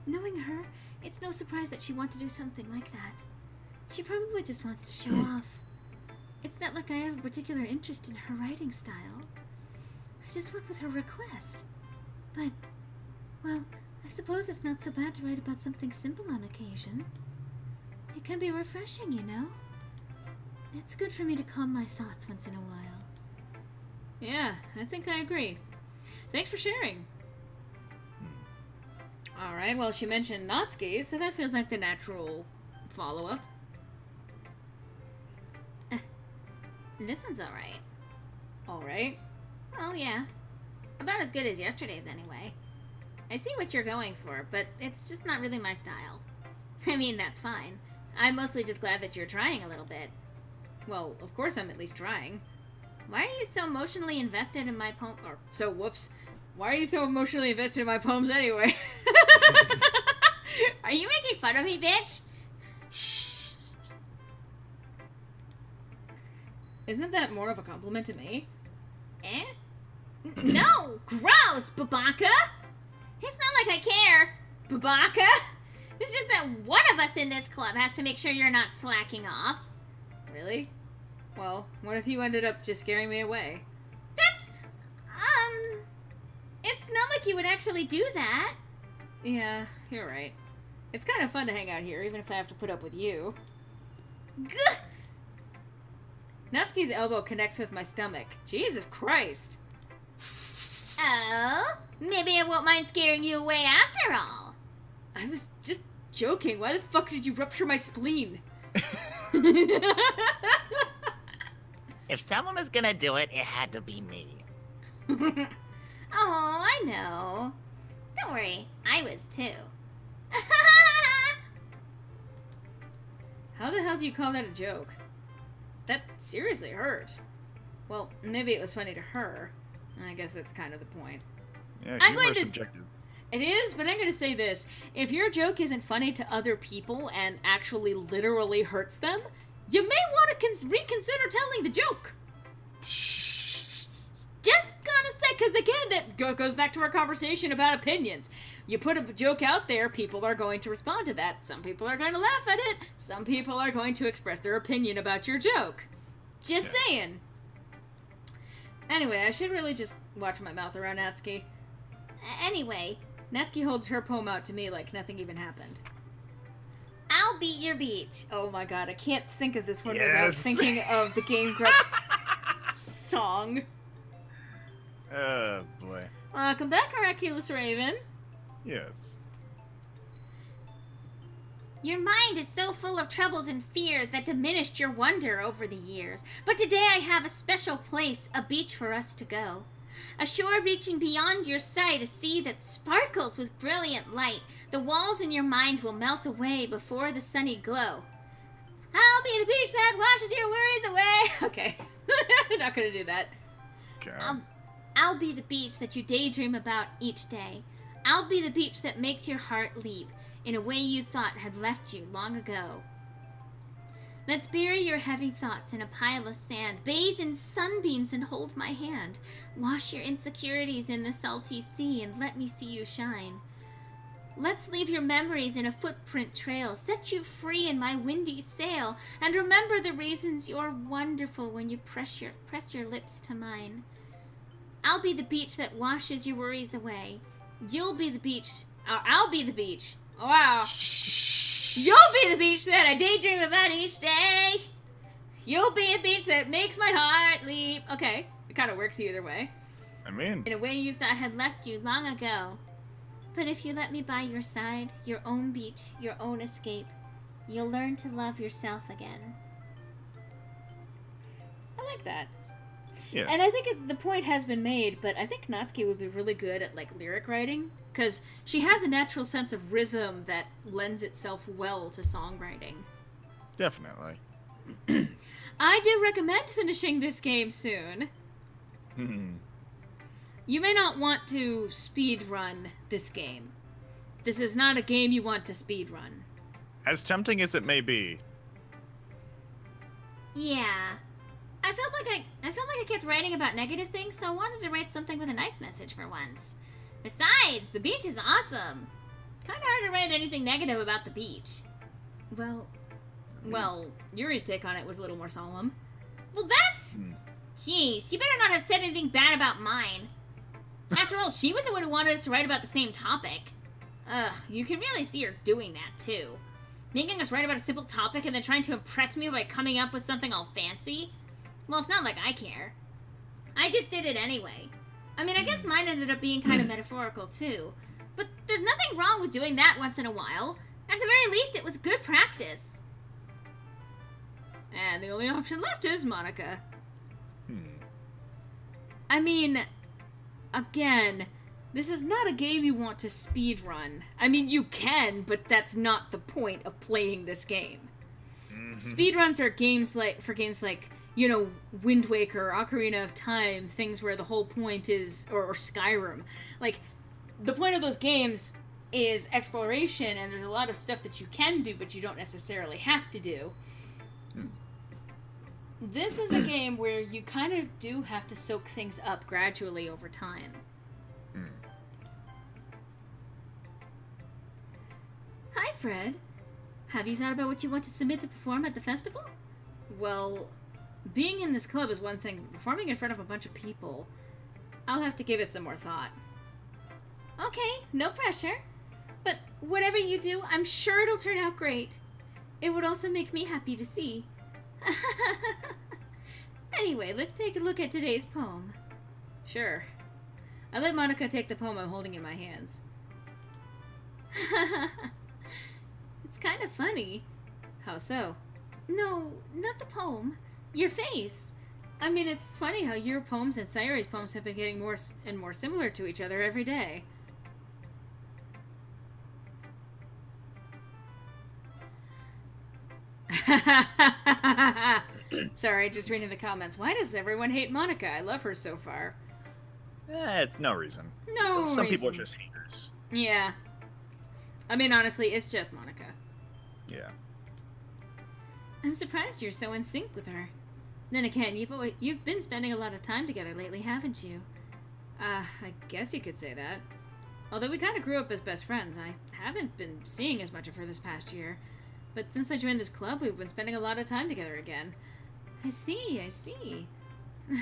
Knowing her, it's no surprise that she wanted to do something like that. She probably just wants to show off. It's not like I have a particular interest in her writing style. I just went with her request. But, well, I suppose it's not so bad to write about something simple on occasion. It can be refreshing, you know? It's good for me to calm my thoughts once in a while. Yeah, I think I agree. Thanks for sharing. Alright, well, she mentioned Natsuki, so that feels like the natural follow-up. This one's alright. Alright. Oh, yeah. About as good as yesterday's, anyway. I see what you're going for, but it's just not really my style. I mean, that's fine. I'm mostly just glad that you're trying a little bit. Well, of course I'm at least trying. Why are you so emotionally invested in my poem? Or, so, whoops. Why are you so emotionally invested in my poems anyway? Are you making fun of me, bitch? Isn't that more of a compliment to me? Eh? No! Gross, Babaka! It's not like I care, Babaka! It's just that one of us in this club has to make sure you're not slacking off. Really? Well, what if you ended up just scaring me away? That's... It's not like you would actually do that. Yeah, you're right. It's kind of fun to hang out here, even if I have to put up with you. Gah! Natsuki's elbow connects with my stomach. Jesus Christ! Oh? Maybe I won't mind scaring you away after all. I was just joking. Why the fuck did you rupture my spleen? If someone was gonna do it, it had to be me. Oh, I know. Don't worry, I was too. How the hell do you call that a joke? That seriously hurt. Well, maybe it was funny to her. I guess that's kind of the point. Yeah, I'm humor going is to- subjective. It is, but I'm going to say this. If your joke isn't funny to other people and actually literally hurts them, you may want to reconsider telling the joke. Just gotta say, because again, that goes back to our conversation about opinions. You put a joke out there, people are going to respond to that. Some people are going to laugh at it. Some people are going to express their opinion about your joke. Just Yes. saying. Anyway, I should really just watch my mouth around Natsuki. Anyway, Natsuki holds her poem out to me like nothing even happened. I'll beat your beach. Oh my god, I can't think of this one without Yes. thinking of the Game Grumps song. Oh, boy. Welcome back, Miraculous Raven. Yes. Your mind is so full of troubles and fears that diminished your wonder over the years. But today I have a special place, a beach for us to go. A shore reaching beyond your sight, a sea that sparkles with brilliant light. The walls in your mind will melt away before the sunny glow. I'll be the beach that washes your worries away. Okay, not gonna do that. God. I'll be the beach that you daydream about each day. I'll be the beach that makes your heart leap in a way you thought had left you long ago. Let's bury your heavy thoughts in a pile of sand, bathe in sunbeams and hold my hand. Wash your insecurities in the salty sea and let me see you shine. Let's leave your memories in a footprint trail, set you free in my windy sail, and remember the reasons you're wonderful when you press your lips to mine. I'll be the beach that washes your worries away. You'll be the beach, or I'll be the beach Wow. You'll be the beach that I daydream about each day. You'll be a beach that makes my heart leap. Okay, it kind of works either way. I mean, In a way you thought had left you long ago. But if you let me by your side, your own beach, your own escape, you'll learn to love yourself again. I like that. yeah. And I think the point has been made, but I think Natsuki would be really good at, like, lyric writing, because she has a natural sense of rhythm that lends itself well to songwriting. Definitely. I do recommend finishing this game soon. You may not want to speed run this game. This is not a game you want to speed run. As tempting as it may be. Yeah. I felt like I kept writing about negative things, so I wanted to write something with a nice message for once. Besides, the beach is awesome. Kind of hard to write anything negative about the beach. Well, Yuri's take on it was a little more solemn. Well, that's... Jeez, she better not have said anything bad about mine. After all, she was the one who wanted us to write about the same topic. Ugh, you can really see her doing that, too. Making us write about a simple topic and then trying to impress me by coming up with something all fancy. Well, it's not like I care. I just did it anyway. I mean, I guess mine ended up being kind of metaphorical, too. But there's nothing wrong with doing that once in a while. At the very least, it was good practice. And the only option left is Monica. I mean, again, this is not a game you want to speed run. I mean, you can, but that's not the point of playing this game. Speedruns are games like, you know, Wind Waker, Ocarina of Time, things where the whole point is, or Skyrim. Like, the point of those games is exploration, and there's a lot of stuff that you can do, but you don't necessarily have to do. This is a game where you kind of do have to soak things up gradually over time. Hi, Fred. Have you thought about what you want to submit to perform at the festival? Well, being in this club is one thing, but performing in front of a bunch of people, I'll have to give it some more thought. Okay, no pressure. But whatever you do, I'm sure it'll turn out great. It would also make me happy to see. Anyway, let's take a look at today's poem. Sure. I let Monica take the poem I'm holding in my hands. It's kind of funny. How so? No, not the poem. Your face. I mean, it's funny how your poems and Sayuri's poems have been getting more and more similar to each other every day. Sorry, just reading the comments. Why does everyone hate Monica? I love her so far. It's no reason. No Some people are reason. just haters. Yeah. I mean, honestly, it's just Monica. Yeah. I'm surprised you're so in sync with her. Then again, you've been spending a lot of time together lately, haven't you? I guess you could say that. Although we kind of grew up as best friends, I haven't been seeing as much of her this past year. But since I joined this club, we've been spending a lot of time together again. I see.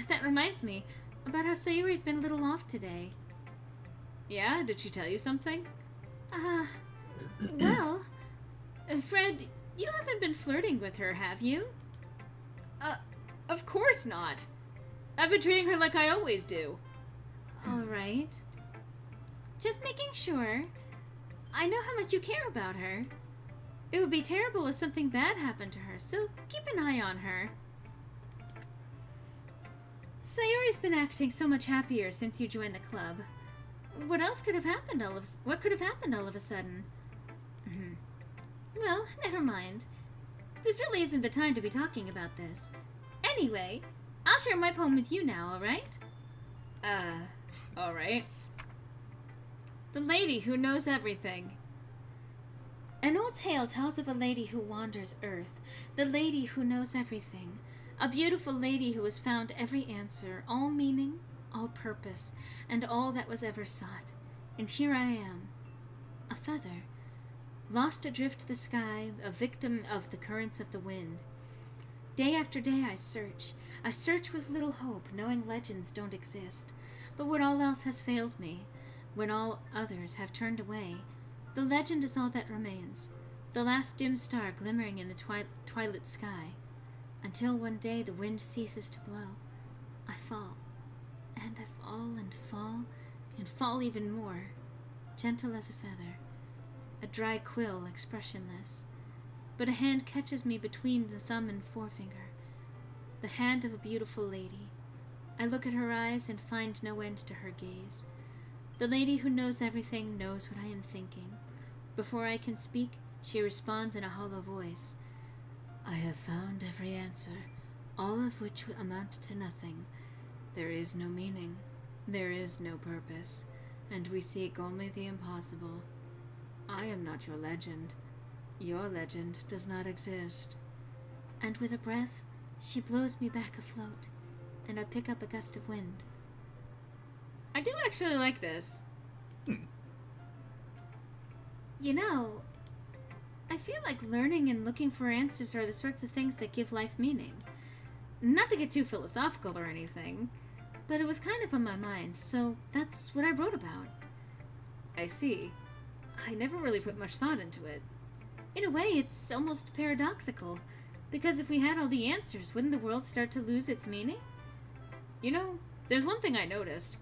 That reminds me about how Sayuri's been a little off today. Yeah? Did she tell you something? Well, Fred, you haven't been flirting with her, have you? Of course not. I've been treating her like I always do. Alright. Just making sure. I know how much you care about her. It would be terrible if something bad happened to her, so keep an eye on her. Sayuri's been acting so much happier since you joined the club. What could have happened all of a sudden? Well, never mind. This really isn't the time to be talking about this. Anyway, I'll share my poem with you now, alright? Alright. The Lady Who Knows Everything. An old tale tells of a lady who wanders earth, the lady who knows everything, a beautiful lady who has found every answer, all meaning, all purpose, and all that was ever sought. And here I am, a feather, lost adrift the sky, a victim of the currents of the wind. Day after day I search with little hope, knowing legends don't exist. But when all else has failed me, when all others have turned away, The legend is all that remains, the last dim star glimmering in the twilit sky, until one day the wind ceases to blow. I fall, and I fall and fall, and fall even more, gentle as a feather, a dry quill expressionless. But a hand catches me between the thumb and forefinger, the hand of a beautiful lady. I look at her eyes and find no end to her gaze. The lady who knows everything knows what I am thinking. Before I can speak, she responds in a hollow voice. I have found every answer, all of which amount to nothing. There is no meaning, there is no purpose, and we seek only the impossible. I am not your legend. Your legend does not exist. And with a breath, she blows me back afloat, and I pick up a gust of wind. I do actually like this. You know, I feel like learning and looking for answers are the sorts of things that give life meaning. Not to get too philosophical or anything, But it was kind of on my mind, so that's what I wrote about. I see. I never really put much thought into it. In a way, it's almost paradoxical, because if we had all the answers, wouldn't the world start to lose its meaning? You know, there's one thing I noticed.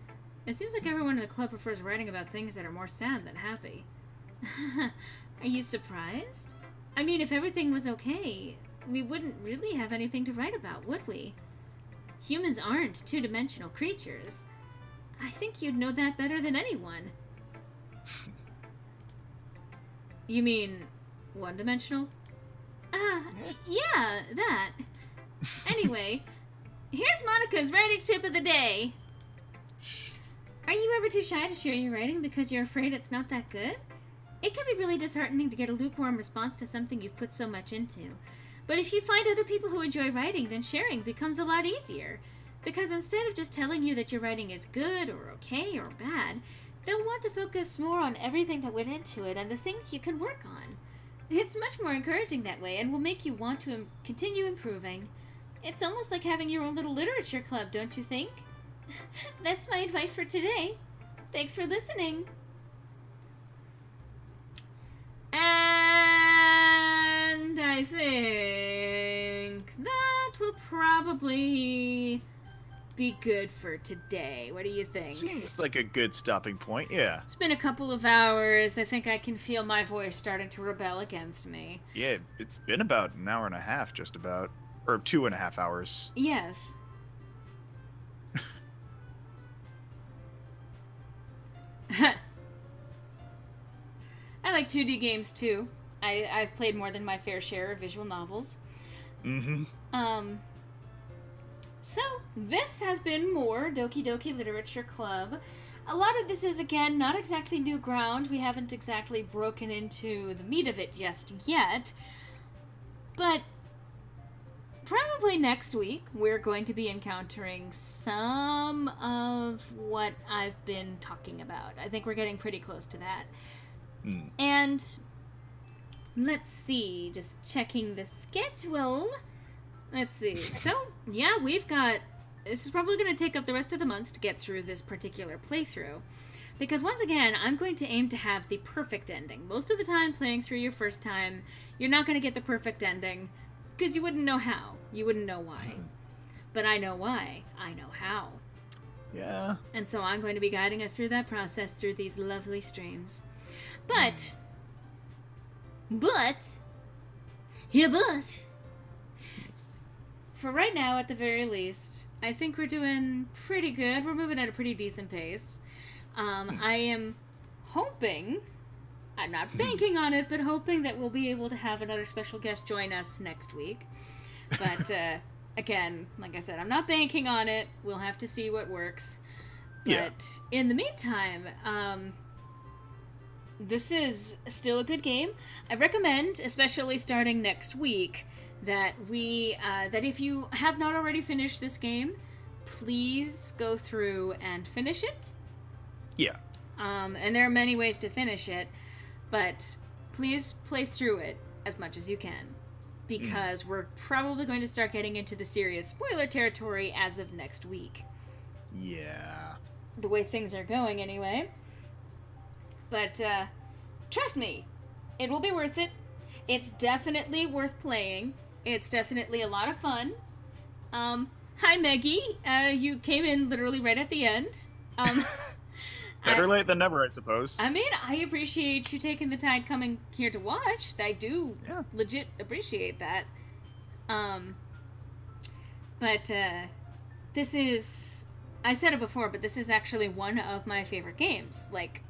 It seems like everyone in the club prefers writing about things that are more sad than happy. Are you surprised? I mean, if everything was okay, we wouldn't really have anything to write about, would we? Humans aren't two-dimensional creatures. I think you'd know that better than anyone. You mean one-dimensional? Yeah, that. Anyway, here's Monica's writing tip of the day. Are you ever too shy to share your writing because you're afraid it's not that good? It can be really disheartening to get a lukewarm response to something you've put so much into. But if you find other people who enjoy writing, then sharing becomes a lot easier. Because instead of just telling you that your writing is good or okay or bad, they'll want to focus more on everything that went into it and the things you can work on. It's much more encouraging that way and will make you want to continue improving. It's almost like having your own little literature club, don't you think? That's my advice for today. Thanks for listening. And I think that will probably be good for today. What do you think? Seems like a good stopping point, yeah. It's been a couple of hours. I think I can feel my voice starting to rebel against me. Yeah, it's been about an hour and a half, just about. Or 2.5 hours. Yes. I like 2D games too. I've played more than my fair share of visual novels. Mm-hmm. So, this has been more Doki Doki Literature Club. A lot of this is, again, not exactly new ground. We haven't exactly broken into the meat of it just yet. But probably next week, we're going to be encountering some of what I've been talking about. I think we're getting pretty close to that. And let's see, just checking the schedule. Let's see. So, yeah, this is probably going to take up the rest of the month to get through this particular playthrough. Because once again, I'm going to aim to have the perfect ending. Most of the time, playing through your first time, you're not going to get the perfect ending, because you wouldn't know how. You wouldn't know why. But I know why. I know how. Yeah. And so I'm going to be guiding us through that process through these lovely streams. But, for right now, at the very least, I think we're doing pretty good. We're moving at a pretty decent pace. I am hoping, I'm not banking on it, but hoping that we'll be able to have another special guest join us next week. But, again, like I said, I'm not banking on it. We'll have to see what works. Yeah. But in the meantime, this is still a good game. I recommend, especially starting next week, that that if you have not already finished this game, please go through and finish it. Yeah. And there are many ways to finish it, but please play through it as much as you can, because we're probably going to start getting into the serious spoiler territory as of next week. Yeah. The way things are going, anyway. But trust me, it will be worth it. It's definitely worth playing. It's definitely a lot of fun. Hi Maggie, you came in literally right at the end. Better late than never, I suppose. I mean, I appreciate you taking the time coming here to watch. I do legit appreciate that. But this is, I said it before, but this is actually one of my favorite games, like,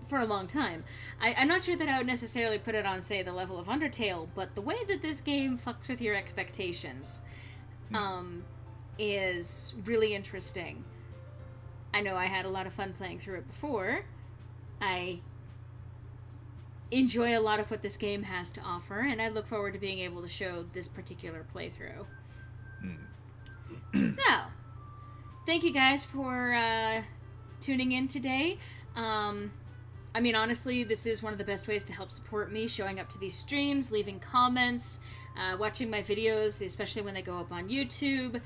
for a long time. I'm not sure that I would necessarily put it on, say, the level of Undertale, but the way that this game fucks with your expectations is really interesting. I know I had a lot of fun playing through it before. I enjoy a lot of what this game has to offer, and I look forward to being able to show this particular playthrough. So, thank you guys for tuning in today. I mean, honestly, this is one of the best ways to help support me, showing up to these streams, leaving comments, watching my videos, especially when they go up on YouTube.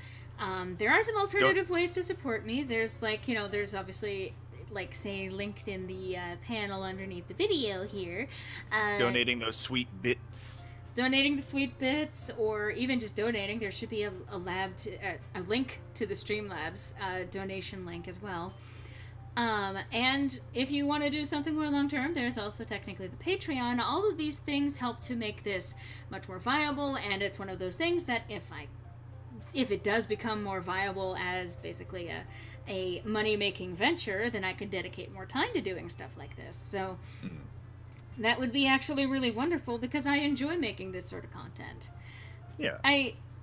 There are some alternative ways to support me. There's, like, you know, there's obviously, like, say, linked in the panel underneath the video here. Donating those sweet bits. Donating the sweet bits, or even just donating. There should be a link to the Streamlabs donation link as well. And if you want to do something more long-term, there's also technically the Patreon. All of these things help to make this much more viable, and it's one of those things that if it does become more viable as basically a money-making venture, then I could dedicate more time to doing stuff like this. So that would be actually really wonderful, because I enjoy making this sort of content. Yeah.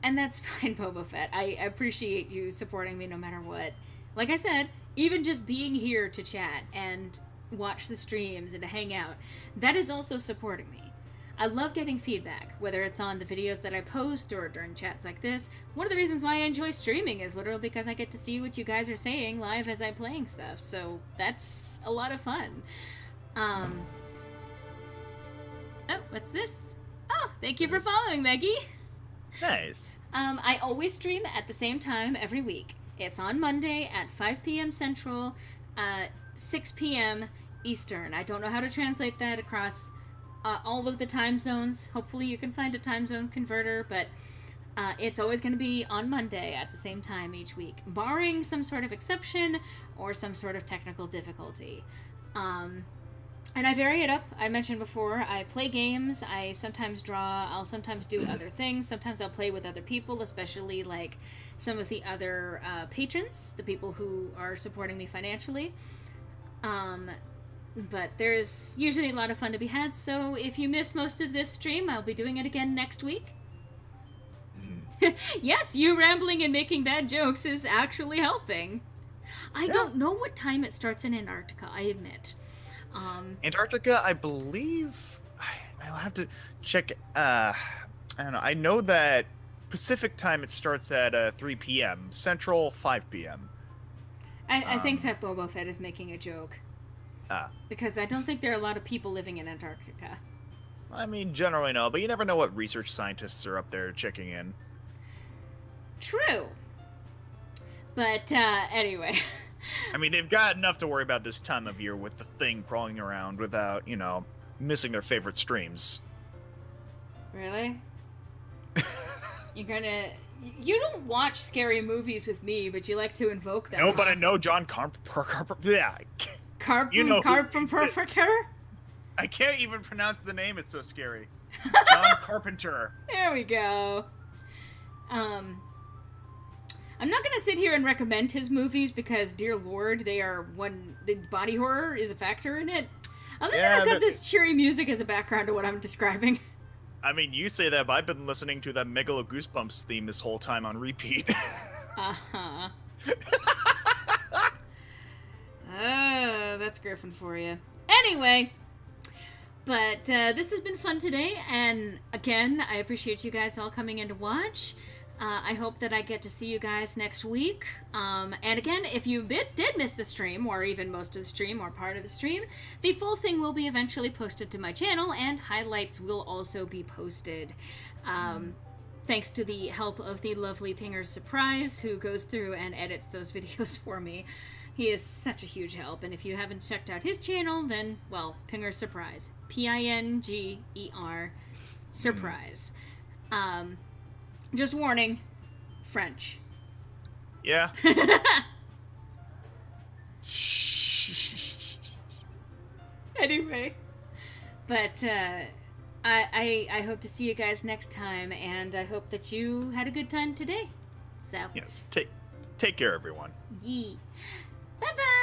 And that's fine, Boba Fett. I appreciate you supporting me no matter what. Like I said, even just being here to chat and watch the streams and to hang out, that is also supporting me. I love getting feedback, whether it's on the videos that I post or during chats like this. One of the reasons why I enjoy streaming is literally because I get to see what you guys are saying live as I'm playing stuff, so that's a lot of fun. Oh, what's this? Oh, thank you for following, Maggie! Nice. I always stream at the same time every week. It's on Monday at 5 p.m. Central, 6 p.m. Eastern. I don't know how to translate that across all of the time zones. Hopefully you can find a time zone converter, but it's always going to be on Monday at the same time each week, barring some sort of exception or some sort of technical difficulty. And I vary it up. I mentioned before, I play games, I sometimes draw, I'll sometimes do other things, sometimes I'll play with other people, especially like some of the other patrons, the people who are supporting me financially. But there's usually a lot of fun to be had, so if you missed most of this stream, I'll be doing it again next week. Yes, you rambling and making bad jokes is actually helping. I don't know what time it starts in Antarctica, I admit. Antarctica, I believe, I'll have to check. I don't know. I know that Pacific time it starts at 3 p.m. Central 5 p.m. I think that Boba Fett is making a joke. Because I don't think there are a lot of people living in Antarctica. I mean, generally no, but you never know what research scientists are up there checking in. True. But anyway. I mean, they've got enough to worry about this time of year with the thing crawling around without, you know, missing their favorite streams. Really? You don't watch scary movies with me, but you like to invoke them. No, but I know John yeah. Carpenter? I can't even pronounce the name, it's so scary. John Carpenter. There we go. I'm not gonna sit here and recommend his movies because, dear lord, the body horror is a factor in it. Other than I've got this cheery music as a background to what I'm describing. I mean, you say that, but I've been listening to that Megalo Goosebumps theme this whole time on repeat. Uh-huh. That's Griffin for you. Anyway, but this has been fun today, and again, I appreciate you guys all coming in to watch. I hope that I get to see you guys next week. And again, if you did miss the stream, or even most of the stream, or part of the stream, the full thing will be eventually posted to my channel, and highlights will also be posted. Thanks to the help of the lovely Pinger Surprise, who goes through and edits those videos for me. He is such a huge help, and if you haven't checked out his channel, then, well, Pinger Surprise. Pinger Surprise. Just warning, French. Yeah. Anyway, but I hope to see you guys next time, and I hope that you had a good time today. So Yes. Take care, everyone. Yee. Bye bye!